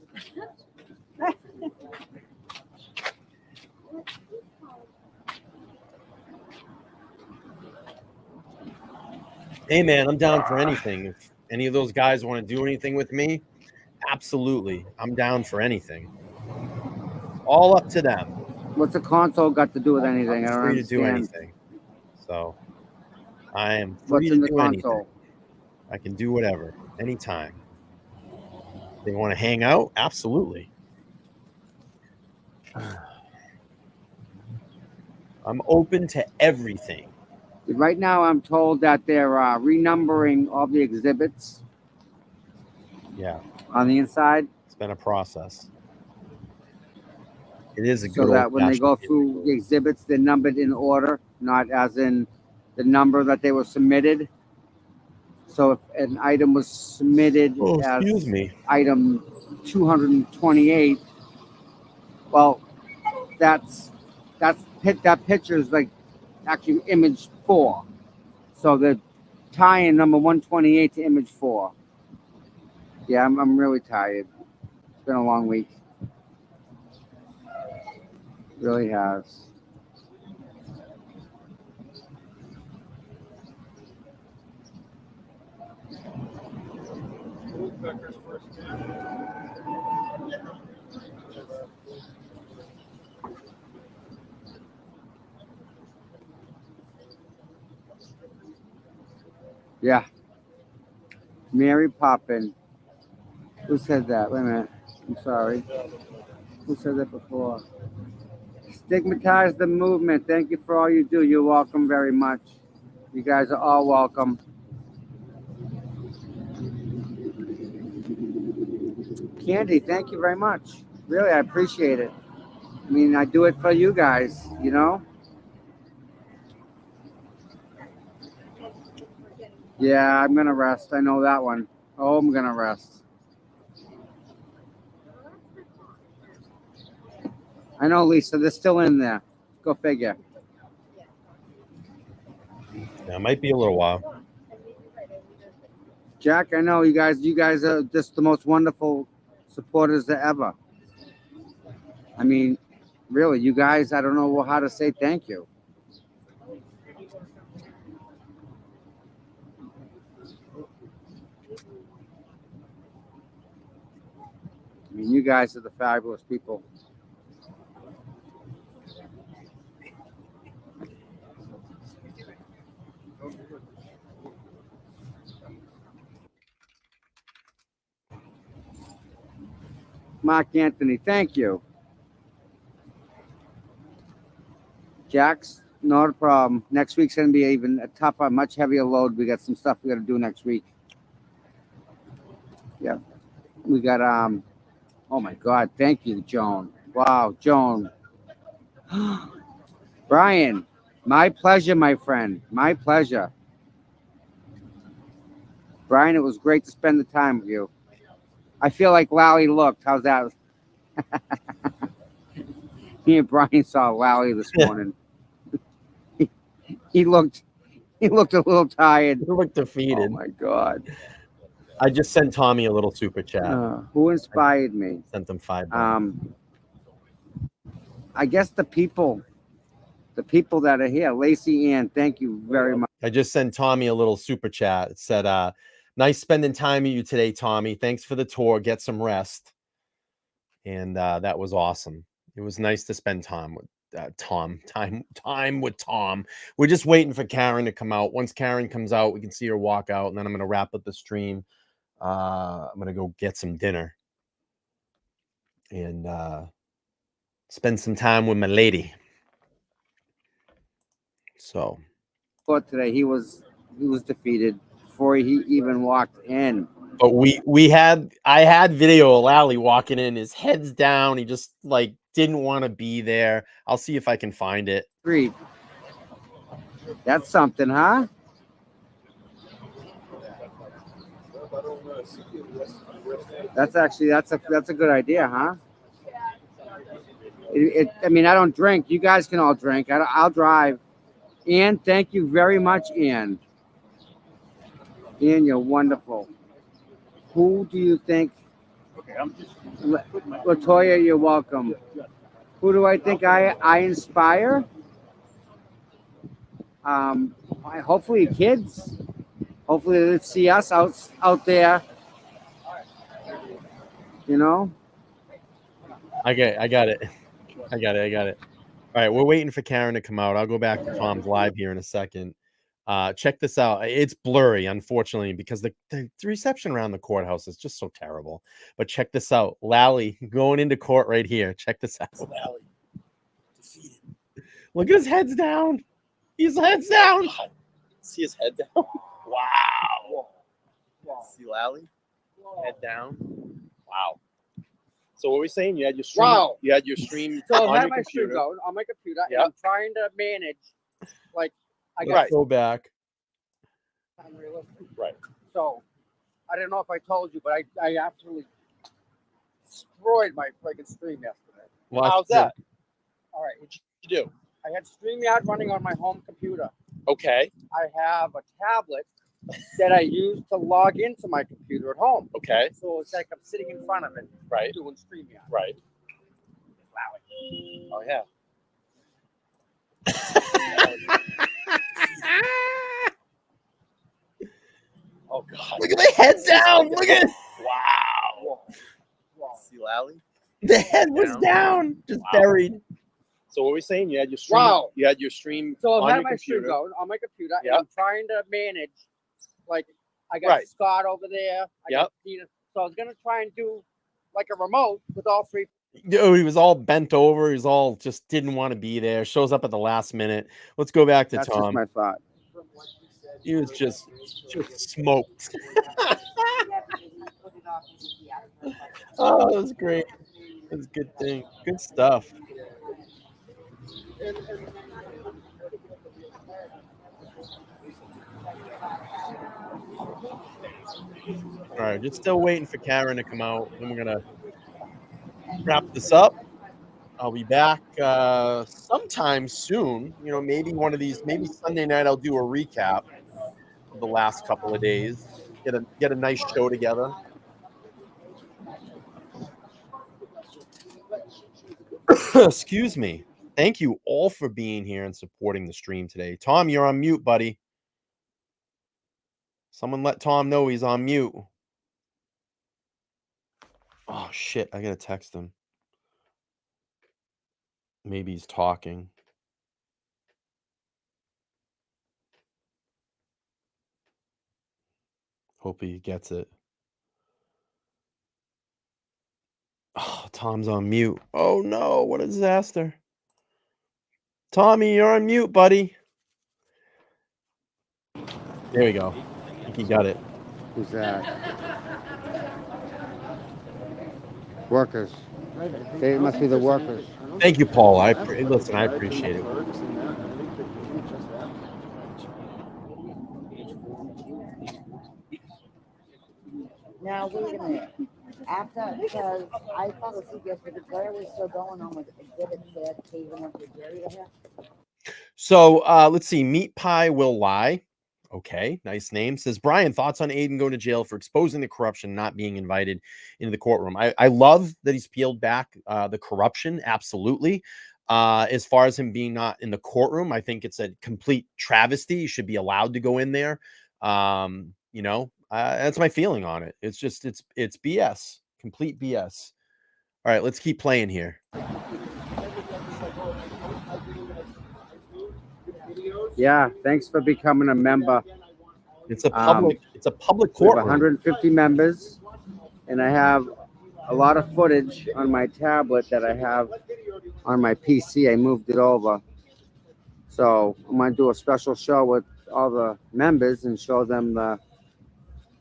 Hey, man, I'm down for anything. If any of those guys want to do anything with me, absolutely. I'm down for anything. All up to them. What's the console got to do with anything? I I'm don't free to do understand. anything. So I am free What's to in the do console? anything. I can do whatever, anytime. They want to hang out? Absolutely. I'm open to everything. Right now, I'm told that they're renumbering all the exhibits. Yeah. On the inside. It's been a process. It is a good So that when they go through the exhibits, they're numbered in order, not as in the number that they were submitted. So if an item was submitted as item 228, well, that picture is like actually image 4. So they're tying number 128 to image 4. Yeah, I'm really tired. It's been a long week. It really has. Becker's first name. Yeah. Mary Poppin. Who said that? Wait a minute. I'm sorry. Who said that before? Stigmatize the movement. Thank you for all you do. You're welcome very much. You guys are all welcome. Candy, thank you very much. Really, I appreciate it. I mean, I do it for you guys, you know? Yeah, I'm going to rest. I know that one. Oh, I'm going to rest. I know, Lisa, they're still in there. Go figure. Yeah, it might be a little while. Jack, I know you guys are just the most wonderful supporters ever. I mean, really, you guys, I don't know how to say thank you. I mean, you guys are the fabulous people. Mark Anthony, thank you. Jack's not a problem. Next week's going to be even a tougher, much heavier load. We got some stuff we got to do next week. Yeah. We got, oh my God, thank you, Joan. Wow, Joan. Brian, my pleasure, my friend. My pleasure. Brian, it was great to spend the time with you. I feel like Lally looked. How's that? Me and Brian saw Lally this morning. He looked a little tired. He looked defeated. Oh my God. I just sent Tommy a little super chat. Who inspired me? Sent him $5. I guess the people that are here. Lacey Ann, thank you very much. I just sent Tommy a little super chat. It said, nice spending time with you today, Tommy. Thanks for the tour. Get some rest. And that was awesome. It was nice to spend time with time with Tom. We're just waiting for Karen to come out. Once Karen comes out, we can see her walk out, and then I'm going to wrap up the stream. I'm going to go get some dinner and spend some time with my lady. So But today he was defeated before he even walked in. But I had video of Lally walking in, his head's down. He just like didn't want to be there. I'll see if I can find it. Agreed. That's something, huh? That's a good idea, huh? I mean, I don't drink. You guys can all drink. I'll drive. Ian, thank you very much, Ian. Ian, you're wonderful. Who do you think? Okay, I'm just. Latoya, you're welcome. Who do I think I inspire? Hopefully kids. Hopefully they see us out there. You know? I got it. I got it. All right, we're waiting for Karen to come out. I'll go back to Tom's live here in a second. Check this out. It's blurry, unfortunately, because the reception around the courthouse is just so terrible. But check this out. Lally going into court right here. Check this out. Lally defeated. Look at his head's down. His head's down. See his head down? Wow. See Lally? Head down. Wow. So what were we saying? You had your stream. Wow. You had your stream So on I have your my stream computer. going on my computer. Yep. And I'm trying to manage, like, I got Let's go back. unrealistic. Right. So I don't know if I told you, but I absolutely destroyed my freaking stream yesterday. Well, How's that's that? All right. What'd you do? I had StreamYard running on my home computer. Okay. I have a tablet that I use to log into my computer at home. Okay. So it's like I'm sitting in front of it, Right. doing StreamYard. Right. Oh yeah. Oh God! Look at the head down. Look at it. Lally. The head was down, just buried. So what we're saying, you had your stream. Wow. You had your stream So on I your have my stream computer. going on my computer, Yep. and I'm trying to manage. Like I got Right. Scott over there. I got Tina. So I was gonna try and do like a remote with all three. He was all bent over. He was all just didn't want to be there. Shows up at the last minute. Let's go back to That's Tom. just my thought. He was just smoked. Oh, that was great. That was a good thing. Good stuff. All right, just still waiting for Karen to come out. Then we're gonna wrap this up. I'll be back sometime soon. You know, maybe one of these. Maybe Sunday night I'll do a recap of the last couple of days. Get a nice show together. Excuse me. Thank you all for being here and supporting the stream today. Tom, you're on mute, buddy. Someone let Tom know he's on mute. Oh, shit. I got to text him. Maybe he's talking. Hope he gets it. Oh, Tom's on mute. Oh, no. What a disaster. Tommy, you're on mute, buddy. There we go. I think he got it. Who's that? Workers. They must be the workers. Thank you, Paul. Listen, I appreciate it. Now, wait a minute. After, because I thought the CBS, but the Claire was still going on with exhibits that caving up the jury to have. So let's see. Meat Pie Will Lie. Okay, nice name. Says Brian, thoughts on Aiden going to jail for exposing the corruption, not being invited into the courtroom. I love that he's peeled back the corruption. Absolutely. As far as him being not in the courtroom, I think it's a complete travesty. He should be allowed to go in there. You know, that's my feeling on it. It's just it's BS, complete BS. All right, let's keep playing here. Yeah, thanks for becoming a member. It's a public We have courtroom. 150 members, and I have a lot of footage on my tablet that I have on my PC. I moved it over. So I'm going to do a special show with all the members and show them the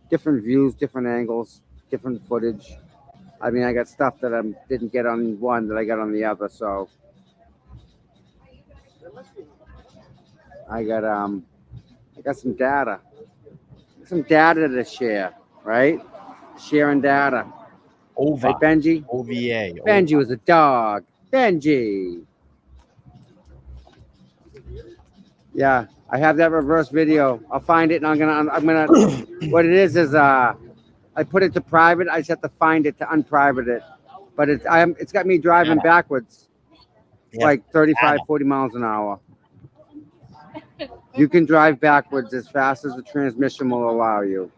different views, different angles, different footage. I mean, I got stuff that I didn't get on one that I got on the other. So I got some data. Some data to share, right? Sharing data. OVA. Right, Benji? OVA. Benji was a dog. Benji. Yeah, I have that reverse video. I'll find it and I'm gonna what it is I put it to private. I just have to find it to unprivate it. But it's got me driving backwards like 35, 40 miles an hour. You can drive backwards as fast as the transmission will allow you.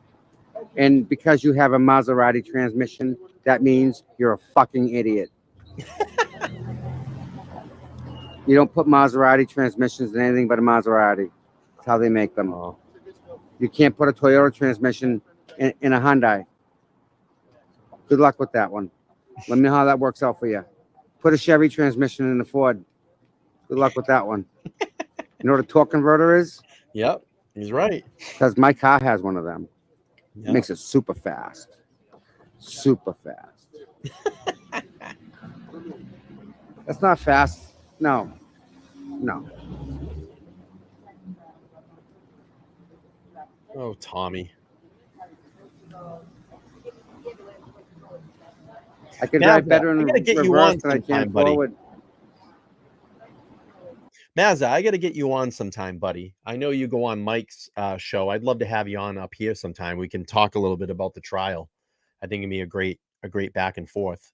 And because you have a Maserati transmission, that means you're a fucking idiot. You don't put Maserati transmissions in anything but a Maserati. That's how they make them. You can't put a Toyota transmission in a Hyundai. Good luck with that one. Let me know how that works out for you. Put a Chevy transmission in a Ford. Good luck with that one. You know what a torque converter is? Yep, he's right. Because my car has one of them. Yep. It makes it super fast. Super fast. That's not fast. No. Oh, Tommy. I can drive better in I gotta get you reverse on than I sometime, can buddy. forward. Mazza, I got to get you on sometime, buddy. I know you go on Mike's show. I'd love to have you on up here sometime. We can talk a little bit about the trial. I think it'd be a great back and forth.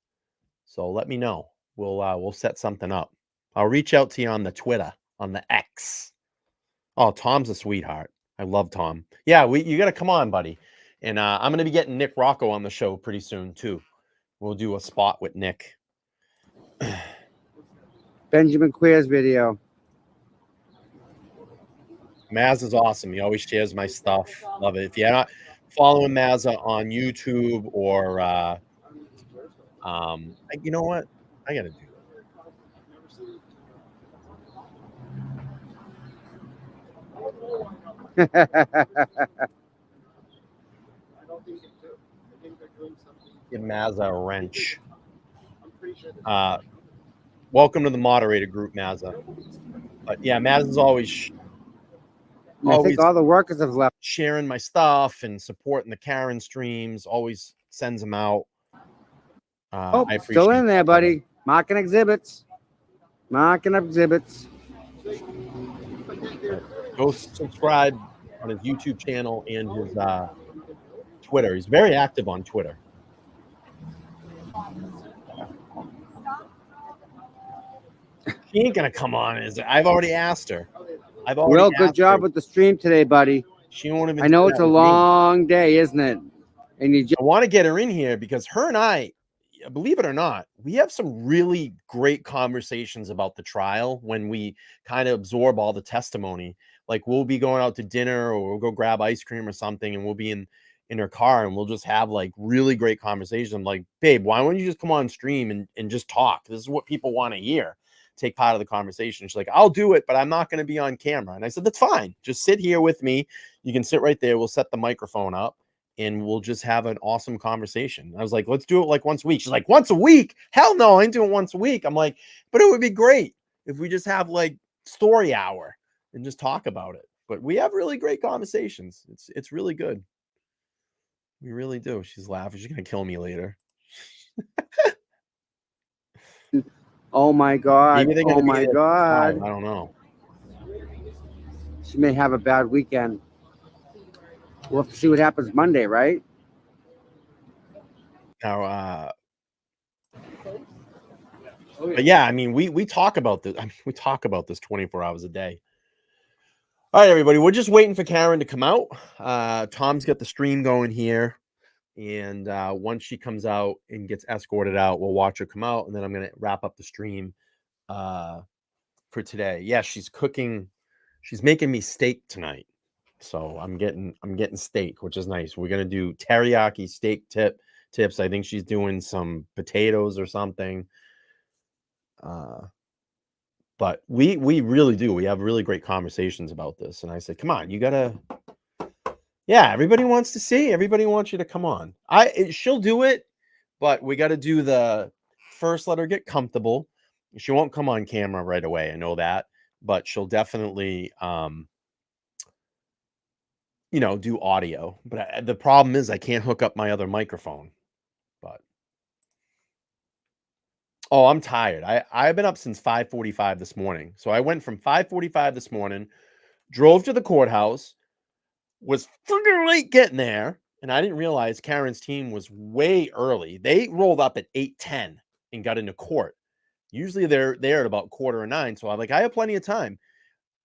So let me know. We'll set something up. I'll reach out to you on the Twitter, on the X. Oh, Tom's a sweetheart. I love Tom. Yeah, you got to come on, buddy. And I'm going to be getting Nick Rocco on the show pretty soon too. We'll do a spot with Nick. Benjamin Queer's video. Maz is awesome. He always shares my stuff. Love it. If you're not following Mazza on YouTube or you know what? I gotta do give Mazza a wrench. Welcome to the moderator group, Mazza. But yeah, Mazza's always I think all the workers have left. sharing my stuff and supporting the Karen streams. Always sends them out. Oh, I appreciate still in there, that. buddy. Marking exhibits. Marking exhibits. Go subscribe on his YouTube channel and his Twitter. He's very active on Twitter. She ain't gonna come on. I've already asked her. Real good job with the stream today, buddy. She won't even. I know do it's that a with me. long day, isn't it? And you I want to get her in here because her and I, believe it or not, we have some really great conversations about the trial when we kind of absorb all the testimony. Like we'll be going out to dinner or we'll go grab ice cream or something, and we'll be in her car and we'll just have like really great conversations. I'm like, babe, why don't you just come on stream and just talk? This is what people want to hear. Take part of the conversation. She's like, I'll do it, but I'm not going to be on camera. And I said, that's fine. Just sit here with me. You can sit right there. We'll set the microphone up and we'll just have an awesome conversation. I was like, let's do it like once a week. She's like, once a week? Hell no, I ain't doing once a week. I'm like, but it would be great if we just have like story hour and just talk about it. But we have really great conversations. It's really good. We really do. She's laughing. She's going to kill me later. Oh my God. Maybe they're gonna Oh be my there at God. 5. I don't know. She may have a bad weekend. We'll have to see what happens Monday, right? Now, but yeah, I mean, we talk about this. I mean, we talk about this 24 hours a day. All right, everybody, we're just waiting for Karen to come out. Tom's got the stream going here. And once she comes out and gets escorted out, we'll watch her come out. And then I'm going to wrap up the stream for today. Yeah, she's cooking. She's making me steak tonight. So I'm getting steak, which is nice. We're going to do teriyaki steak tips. I think she's doing some potatoes or something. But we really do. We have really great conversations about this. And I said, come on, you got to. Yeah, everybody wants to see. Everybody wants you to come on. She'll do it, but we got to do the first. Let her get comfortable. She won't come on camera right away. I know that, but she'll definitely, do audio. But the problem is I can't hook up my other microphone. But I'm tired. I've been up since 5:45 this morning. So I went from 5:45 this morning, drove to the courthouse. Was freaking late getting there, and I didn't realize Karen's team was way early. They rolled up at 8:10 and got into court. Usually they're there at about 8:45. So I'm like, I have plenty of time.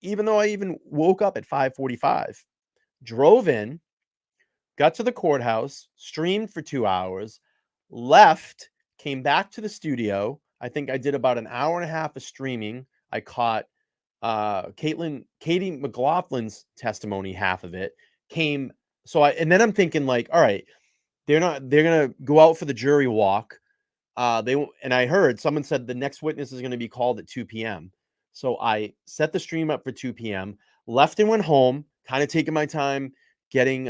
Even though I even woke up at 5:45, drove in, got to the courthouse, streamed for 2 hours, left, came back to the studio. I think I did about an hour and a half of streaming. I caught Katie McLaughlin's testimony, half of it came. And then I'm thinking like, all right, they're going to go out for the jury walk. And I heard someone said the next witness is going to be called at 2 p.m. So I set the stream up for 2 p.m., left and went home, kind of taking my time getting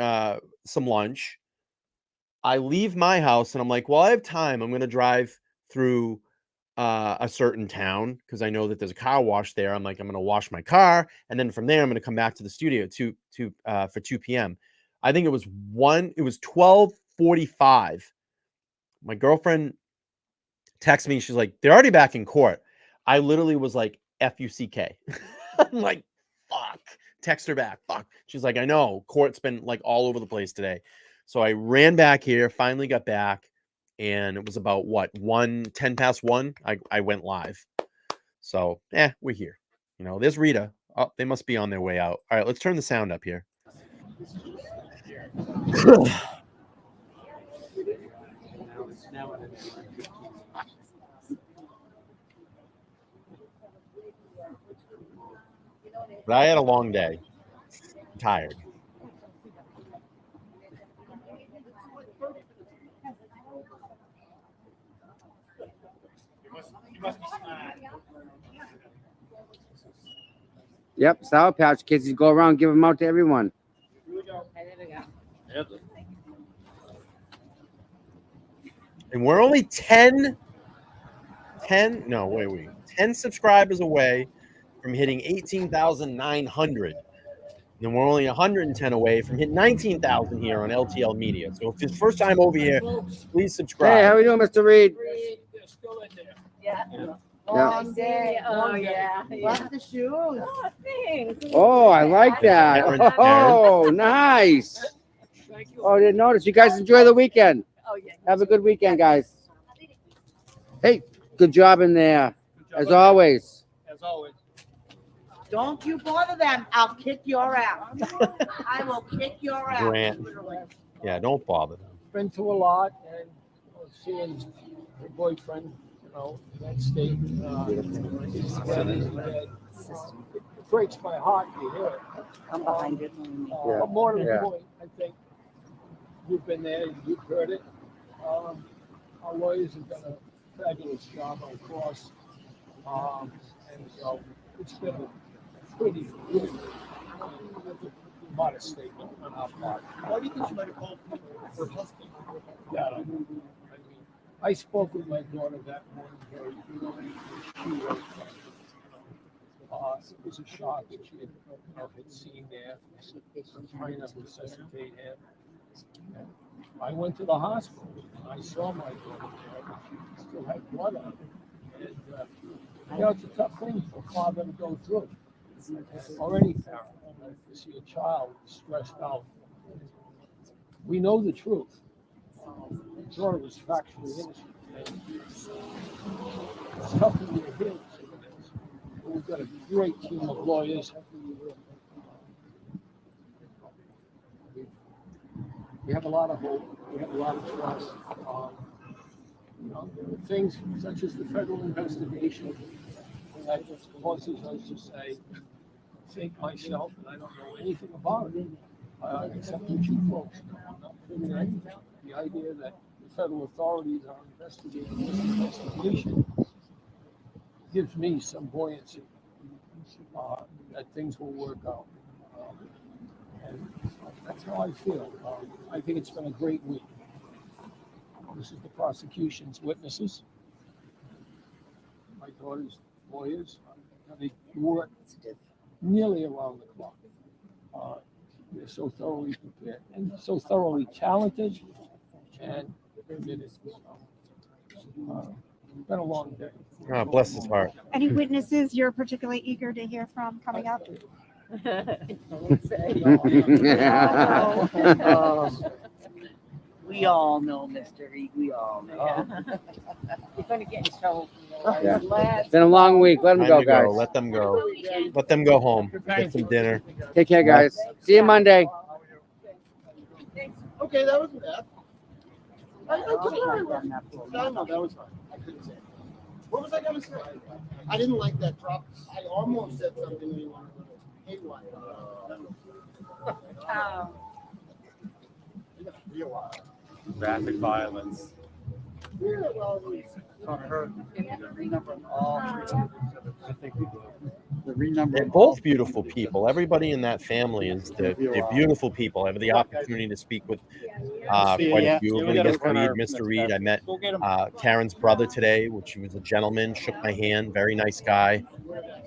some lunch. I leave my house and I'm like, well, I have time. I'm going to drive through a certain town because I know that there's a car wash there. I'm like, I'm going to wash my car. And then from there, I'm going to come back to the studio for 2 p.m. I think it was 12:45. My girlfriend texted me. She's like, they're already back in court. I literally was like, F-U-C-K. I'm like, fuck. Text her back. Fuck. She's like, I know. Court's been like all over the place today. So I ran back here, finally got back. And it was about 10 past 1. I went live. So, we're here. There's Rita. Oh, they must be on their way out. All right, let's turn the sound up here. But I had a long day. I'm tired. Yep, Sour Patch Kids. You go around, give them out to everyone. And we're only 10 subscribers away from hitting 18,900. And we're only 110 away from hitting 19,000 here on LTL Media. So if it's first time over here, please subscribe. Hey, how are we doing, Mr. Reed? Yeah. Yeah. Long day. Oh, yeah. Love the shoes. Oh, thanks. Oh, I like that. Oh, nice. Oh, I didn't notice. You guys enjoy the weekend. Oh, yeah. Have a good weekend, guys. Hey, good job in there, as always. As always. Don't you bother them. I'll kick your ass. I will kick your ass. Grant. Yeah, don't bother them. Been through a lot, and seeing her boyfriend, in that state, it breaks my heart to hear it. I'm behind it. But more to the Yeah. point, I think you've been there, you've heard it. Our lawyers have done a fabulous job, of course. And so it's been a pretty good, modest statement on our part. Why do you think she might have called her husband? Yeah, I mean, I spoke with my daughter that morning. She was, it was a shock that she had seen there, trying to resuscitate him. And I went to the hospital and I saw my daughter there. She still had blood on her. And, it's a tough thing for a father to go through. Or any parent to see a child stressed out. We know the truth. My daughter was factually innocent. And it's tough when you're here. We've got a great team of lawyers. We have a lot of hope. We have a lot of trust. Things such as the federal investigation that just causes us to say, think myself, and I don't know anything about it, except what you folks know. I'm not figuring anything. The idea that the federal authorities are investigating this investigation gives me some buoyancy that things will work out. And that's how I feel. I think it's been a great week. This is the prosecution's witnesses, my daughter's lawyers. They work nearly around the clock. They're so thoroughly prepared and so thoroughly talented and committed. It's been a long day. Oh, bless his heart. Any witnesses you're particularly eager to hear from coming up? We all know, Mr. Reed. We all know. You're going to get in trouble. Yeah. It's been a long week. Let them Time go, to guys. Let them go. Let them go home. Get some dinner. Take care, guys. See you Monday. Okay, that wasn't bad. I know that was fine. I couldn't say it. What was I gonna say? I didn't like that drop. I almost said something when you wanted to haywire. Graphic violence. Yeah, well, They're both beautiful people. Everybody in that family they're beautiful people. I have the opportunity to speak with quite a few of them. Mr. Reed. I met Karen's brother today, which he was a gentleman, shook my hand, very nice guy.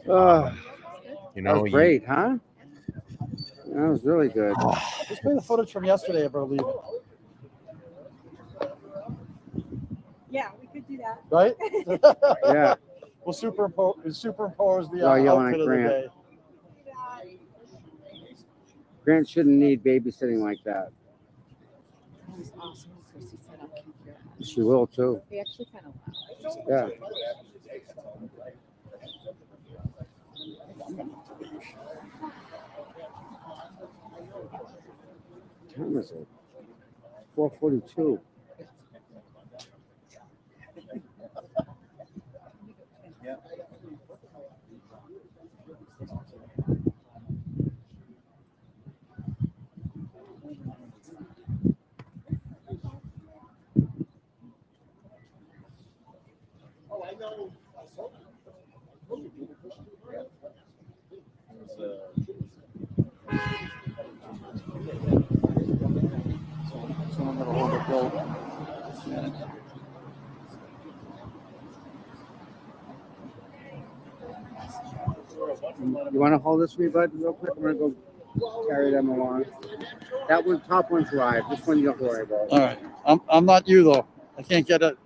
That was great, huh? That was really good. Let's play the footage from yesterday of her leaving. Yeah, we could do that. Right? Yeah. We'll superimpose the Yelling outfit at of the Grant. day. Grant shouldn't need babysitting like that. That was awesome. Chrissy said, I'll keep your house. She will too. They actually kind of laughed. Yeah. What time is it? 4:42. Oh, I know. I saw that. Someone got a hold of Bill. You want to hold this for me, bud, real quick? I'm gonna go carry them along. That one, top one's live. This one you don't worry about. All right. I'm not you though. I can't get it.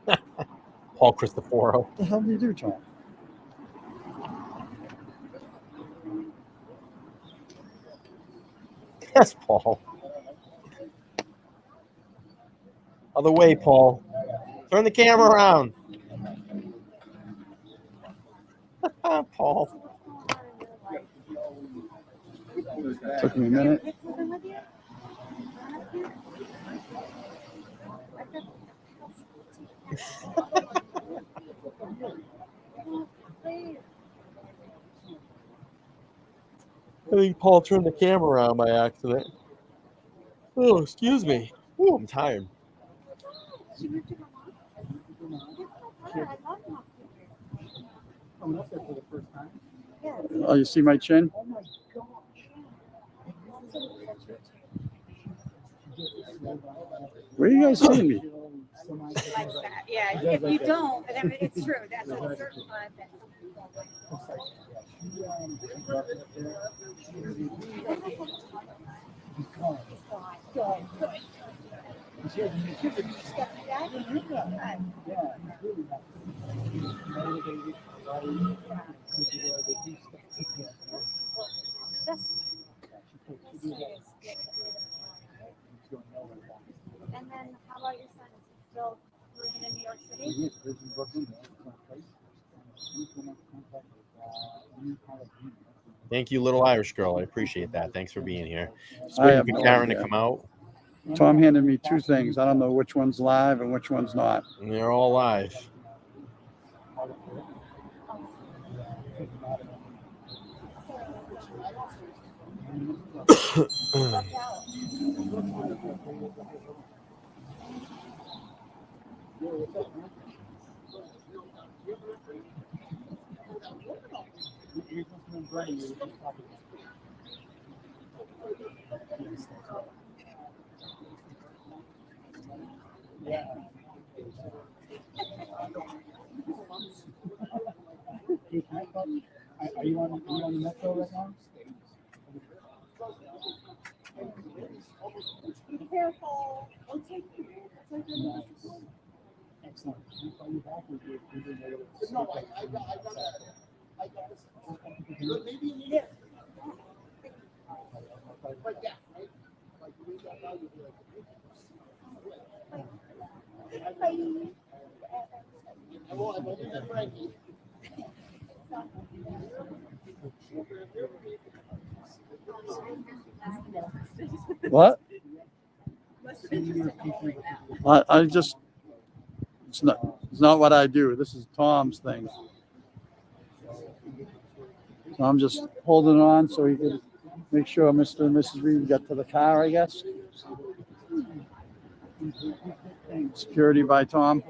Paul Cristoforo. What the hell do you do, Tom? Yes, Paul. Other way, Paul. Turn the camera around. Paul. Took me a minute. I think Paul turned the camera around by accident. Oh, excuse me. Oh, I'm tired. Oh, you see my chin? Where are you guys seeing me? Yeah, if you don't, then it's true. That's a certain thing. And then how about your son? Is he still living in New York City? Thank you, little Irish girl. I appreciate that. Thanks for being here. Just I waiting have for no Karen to idea. come out. Tom handed me two things. I don't know which one's live and which one's not. And they're all live. Are you on the metro right now? Be careful. Excellent. Can I call you back or do you know what No, I got this. Maybe in the air. Like that, right? Like you read that now, you'll be like, I won't do that, Frankie. What? I just, it's not what I do. This is Tom's thing. So I'm just holding on so he can make sure Mr. and Mrs. Reed get to the car, I guess. Security by Tom.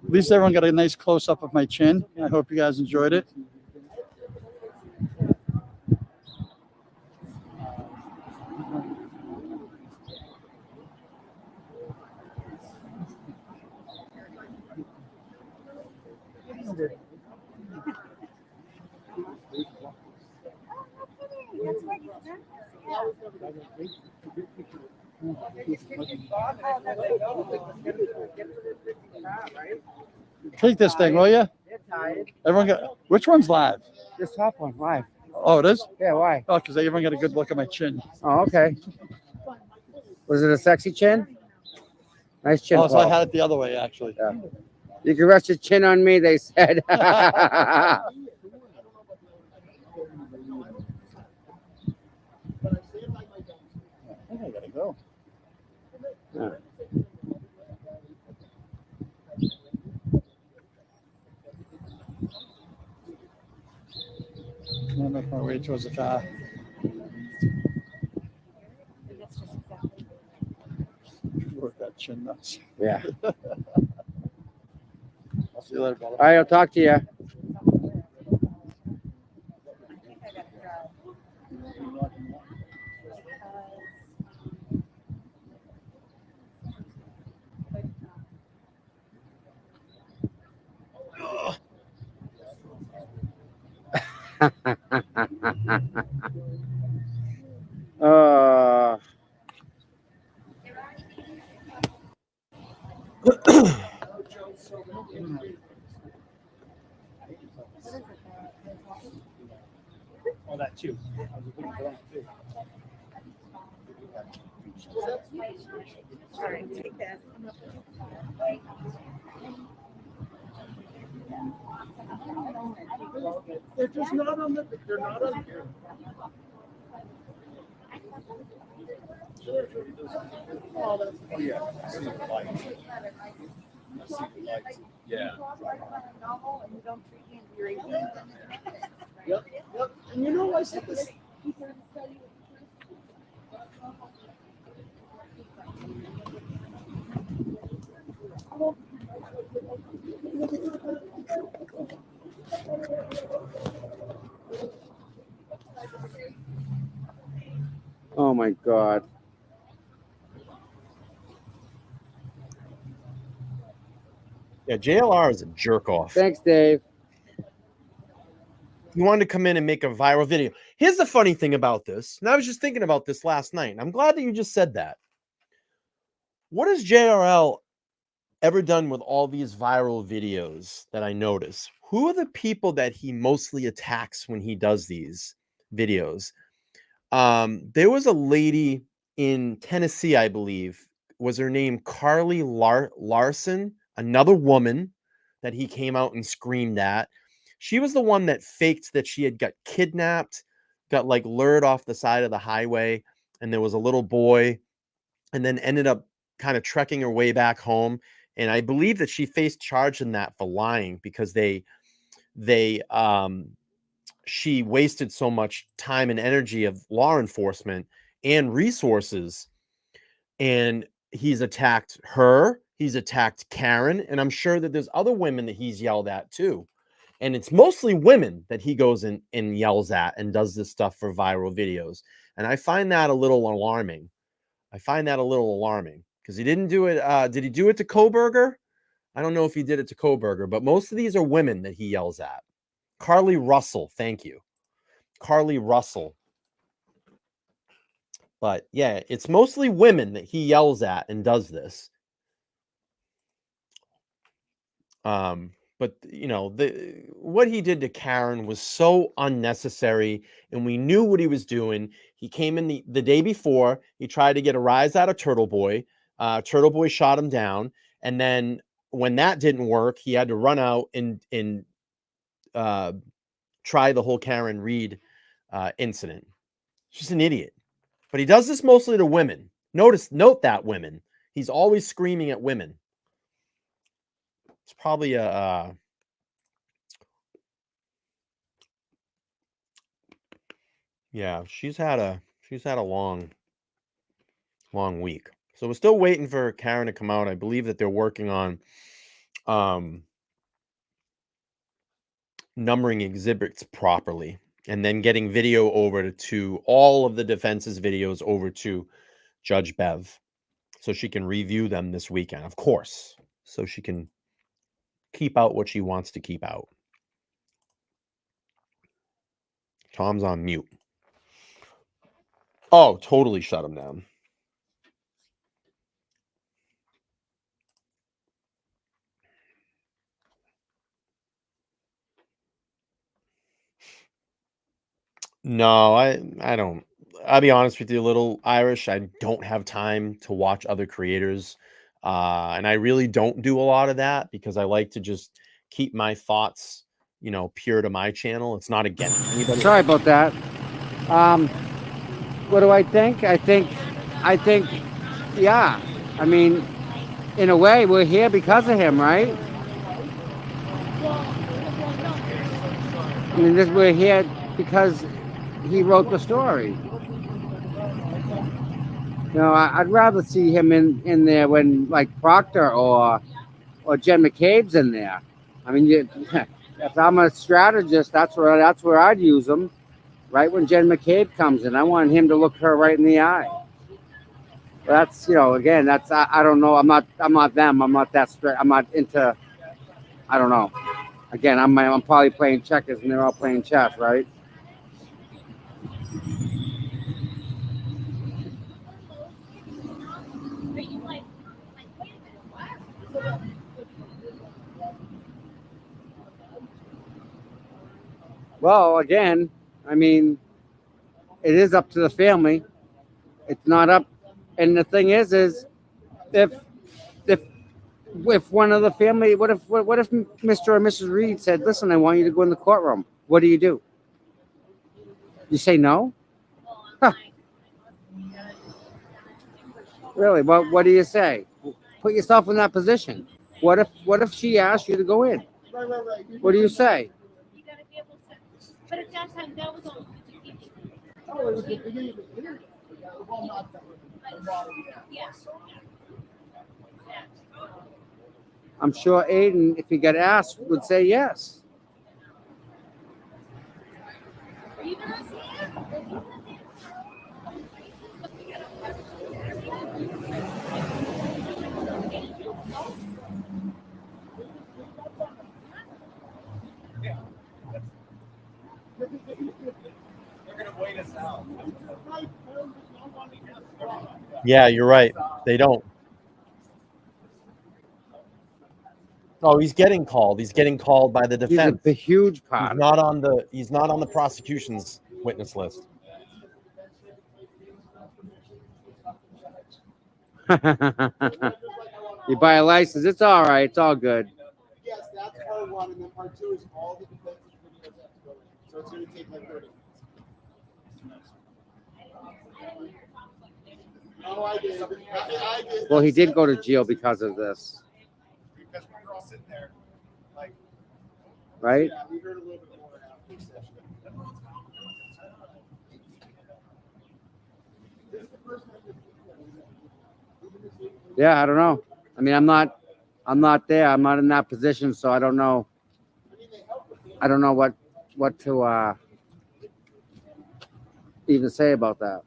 At least everyone got a nice close up of my chin. I hope you guys enjoyed it. Take this thing, will you? Everyone got, which one's live? This top one, live. Oh, it is? Yeah, why? Oh, because everyone got a good look at my chin. Oh, okay. Was it a sexy chin? Nice chin. Oh, so I Paul. had it the other way, actually. Yeah. You can rest your chin on me, they said. I think I gotta go. Yeah. right towards the car. Work that chin nuts. Yeah. I'll see you later, brother. All right, I'll talk to you. Oh, that too. I was looking for that too. All right, take this. They're just not on the, they're not on here. Oh, that's, oh, yeah. I see the lights. I see the lights. Yeah. Yep, yep. And you know, I said this. Oh my God. Yeah, JLR is a jerk off. Thanks, Dave. He wanted to come in and make a viral video. Here's the funny thing about this. And I was just thinking about this last night. And I'm glad that you just said that. What has JRL ever done with all these viral videos that I notice? Who are the people that he mostly attacks when he does these videos? There was a lady in Tennessee, I believe, was her name Carly Larson, another woman that he came out and screamed at. She was the one that faked that she had got kidnapped, got like lured off the side of the highway, and there was a little boy, and then ended up kind of trekking her way back home. And I believe that she faced charge in that for lying because she wasted so much time and energy of law enforcement and resources. And he's attacked her, he's attacked Karen, and I'm sure that there's other women that he's yelled at too. And it's mostly women that he goes and yells at and does this stuff for viral videos. And I find that a little alarming. Because he didn't do it. Did he do it to Koberger? I don't know if he did it to Koberger, but most of these are women that he yells at. Carly Russell, thank you. Carly Russell. But yeah, it's mostly women that he yells at and does this. But you know, what he did to Karen was so unnecessary, and we knew what he was doing. He came in the day before. He tried to get a rise out of Turtle Boy. Turtle Boy shot him down, and then when that didn't work, he had to run out and try the whole Karen Reed incident. He's just an idiot. But he does this mostly to women. Note that women. He's always screaming at women. It's probably a yeah, she's had a long week. So we're still waiting for Karen to come out. I believe that they're working on numbering exhibits properly and then getting video over to all of the defense's videos over to Judge Bev so she can review them this weekend, of course, so she can keep out what she wants to keep out. Tom's on mute. Oh, totally shut him down. No, I don't. I'll be honest with you, little Irish. I don't have time to watch other creators. And I really don't do a lot of that because I like to just keep my thoughts, pure to my channel. It's not against anybody. Sorry about that. What do I think? I think, yeah. I mean, in a way, we're here because of him, right? I mean, we're here because he wrote the story. You know, I'd rather see him in there when like Proctor or Jen McCabe's in there. I mean, if I'm a strategist, that's where I'd use him. Right when Jen McCabe comes in, I want him to look her right in the eye. That's, you know, again, that's I don't know. I'm not them. I'm not that straight. I'm not into. I don't know. Again, I'm probably playing checkers and they're all playing chess, right? Well, again, I mean, it is up to the family. It's not up. And the thing is if one of the family, what if Mr. or Mrs. Reed said, "Listen, I want you to go in the courtroom." What do? You say no? Huh. Really? What do you say? Put yourself in that position. What if she asked you to go in? What do you say? But at that time, that was only 50. Oh, it was the beginning of the interview. Well, not that. Yes. I'm sure Aiden, if he got asked, would say yes. Are you gonna see it? They're gonna wait us out. Yeah, you're right. They don't. Oh, he's getting called. He's getting called by the defense. He's a huge part. He's not on the prosecution's witness list. You buy a license, it's all right. It's all good. Yes, that's part one, and then part two is all the defense's videos have to go in. So it's going to take like 30 minutes. No, I did. I did. Well, he did go to jail because of this, Because we were all sitting there, like, right? yeah, we heard a little bit more after the session. Yeah, I don't know. I mean, I'm not there. I'm not in that position, so I don't know. I don't know what to even say about that.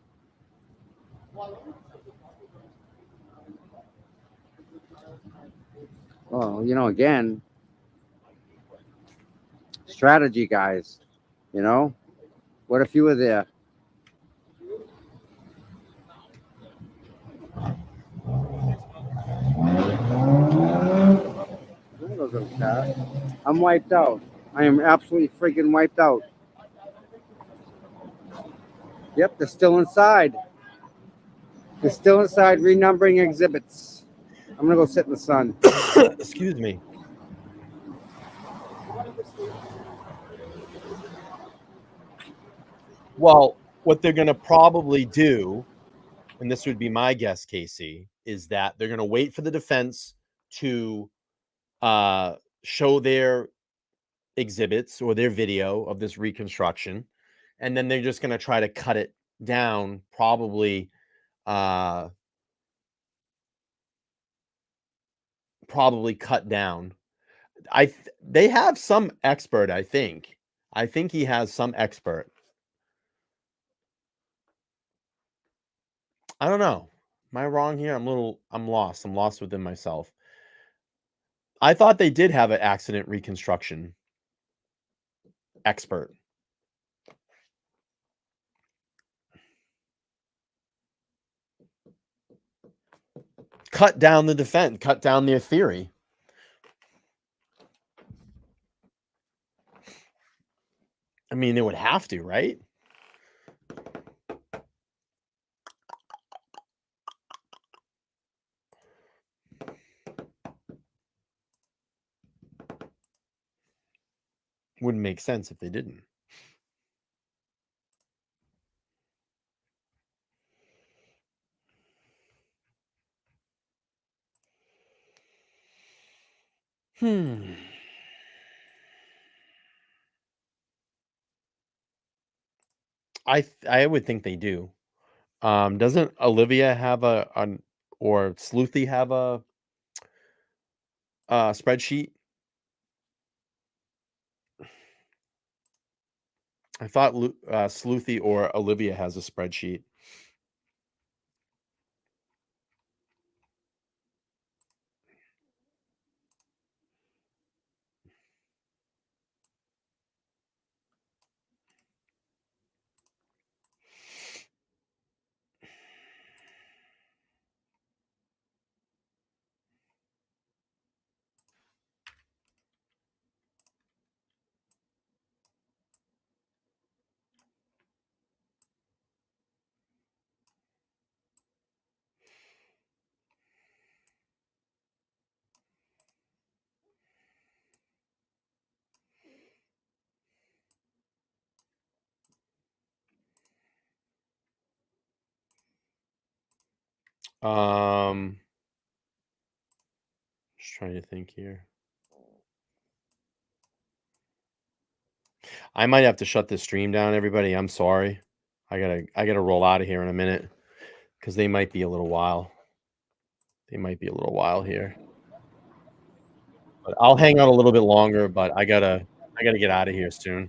Well, you know, again, strategy, guys. You know, what if you were there? I'm wiped out. I am absolutely freaking wiped out. Yep, they're still inside. They're still inside renumbering exhibits. I'm gonna go sit in the sun. Excuse me. Well, what they're going to probably do, and this would be my guess, Casey, is that they're going to wait for the defense to show their exhibits or their video of this reconstruction, and then they're just going to try to cut it down, probably cut down. They have some expert, I think. I think he has some expert. I don't know. Am I wrong here? I'm lost. I'm lost within myself. I thought they did have an accident reconstruction expert. Cut down the defense, cut down their theory. I mean, they would have to, right? Wouldn't make sense if they didn't. I would think they do. Doesn't Olivia have or Sleuthy have a spreadsheet? I thought Sleuthy or Olivia has a spreadsheet. Just trying to think here. I might have to shut this stream down, everybody. I'm sorry. I gotta roll out of here in a minute because they might be a little while. They might be a little while here. But I'll hang out a little bit longer, but I gotta get out of here soon.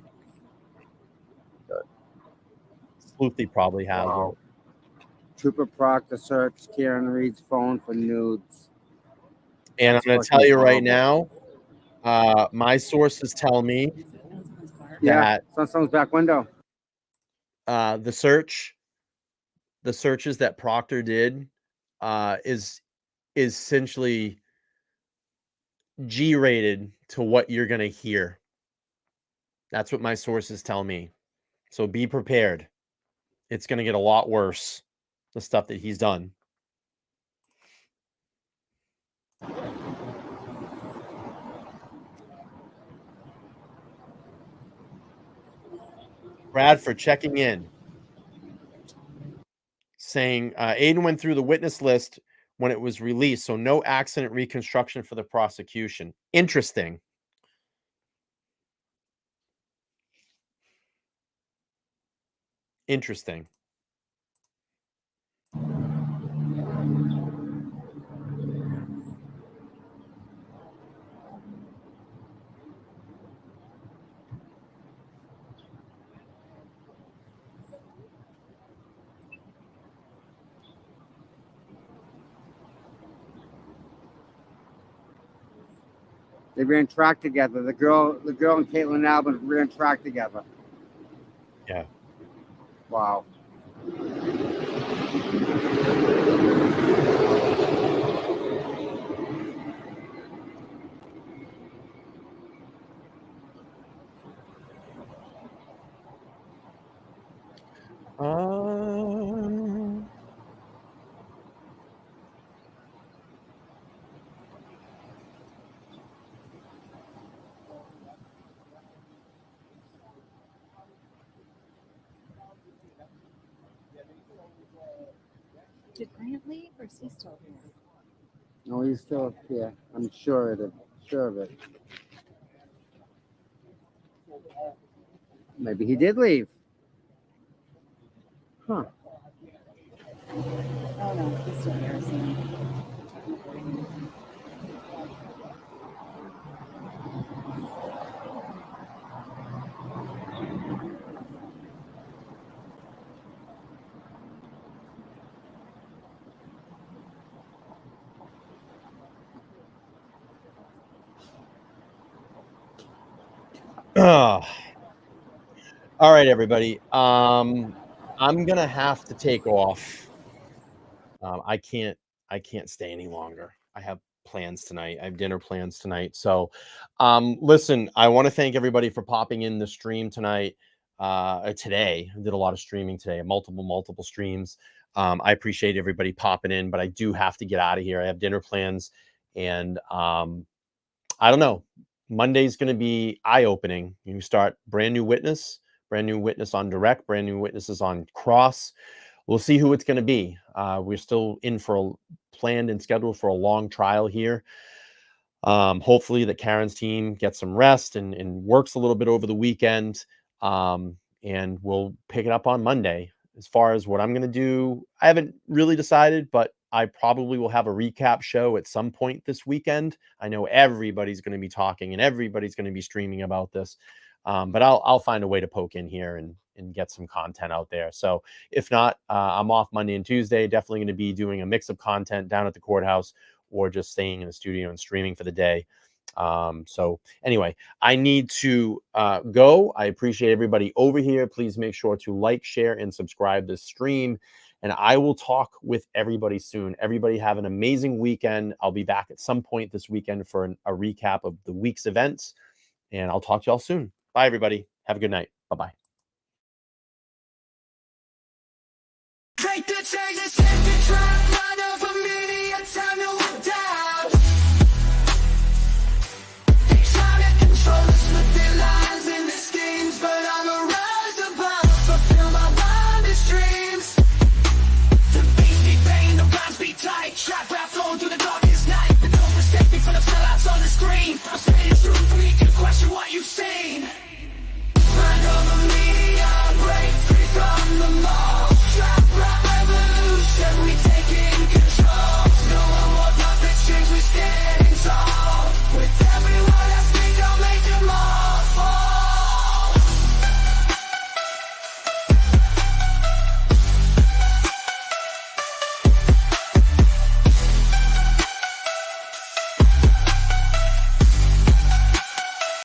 Sleuthy probably has it. Trooper Proctor searched Karen Reed's phone for nudes. And I'm That's gonna fucking tell you right horrible. now, my sources tell me Yeah, that it's on someone's back window. the searches that Proctor did is essentially G-rated to what you're gonna hear. That's what my sources tell me. So be prepared. It's gonna get a lot worse. The stuff that he's done. Bradford checking in, saying Aiden went through the witness list when it was released, so no accident reconstruction for the prosecution. Interesting. Interesting. They ran track together. The girl and Caitlin Albin ran track together. Yeah. Wow. Did Grant leave or is he still here? No, he's still here. I'm sure of it. Sure of it. Maybe he did leave. Huh. Oh no, he's still here. All right, everybody. I'm gonna have to take off. I can't stay any longer. I have plans tonight. I have dinner plans tonight. So listen, I want to thank everybody for popping in the stream tonight. Today. I did a lot of streaming today, multiple streams. I appreciate everybody popping in, but I do have to get out of here. I have dinner plans, and I don't know. Monday's going to be eye-opening. You start brand new witness on direct, brand new witnesses on cross. We'll see who it's going to be. We're still in for a planned and scheduled for a long trial here. Hopefully that Karen's team gets some rest and works a little bit over the weekend. and we'll pick it up on Monday. As far as what I'm going to do, I haven't really decided, but I probably will have a recap show at some point this weekend. I know everybody's going to be talking and everybody's going to be streaming about this, but I'll find a way to poke in here and get some content out there. So if not, I'm off Monday and Tuesday. Definitely going to be doing a mix of content down at the courthouse or just staying in the studio and streaming for the day. So anyway, I need to go. I appreciate everybody over here. Please make sure to like, share, and subscribe this stream. And I will talk with everybody soon. Everybody have an amazing weekend. I'll be back at some point this weekend for a recap of the week's events. And I'll talk to y'all soon. Bye, everybody. Have a good night. Bye-bye. Take the chains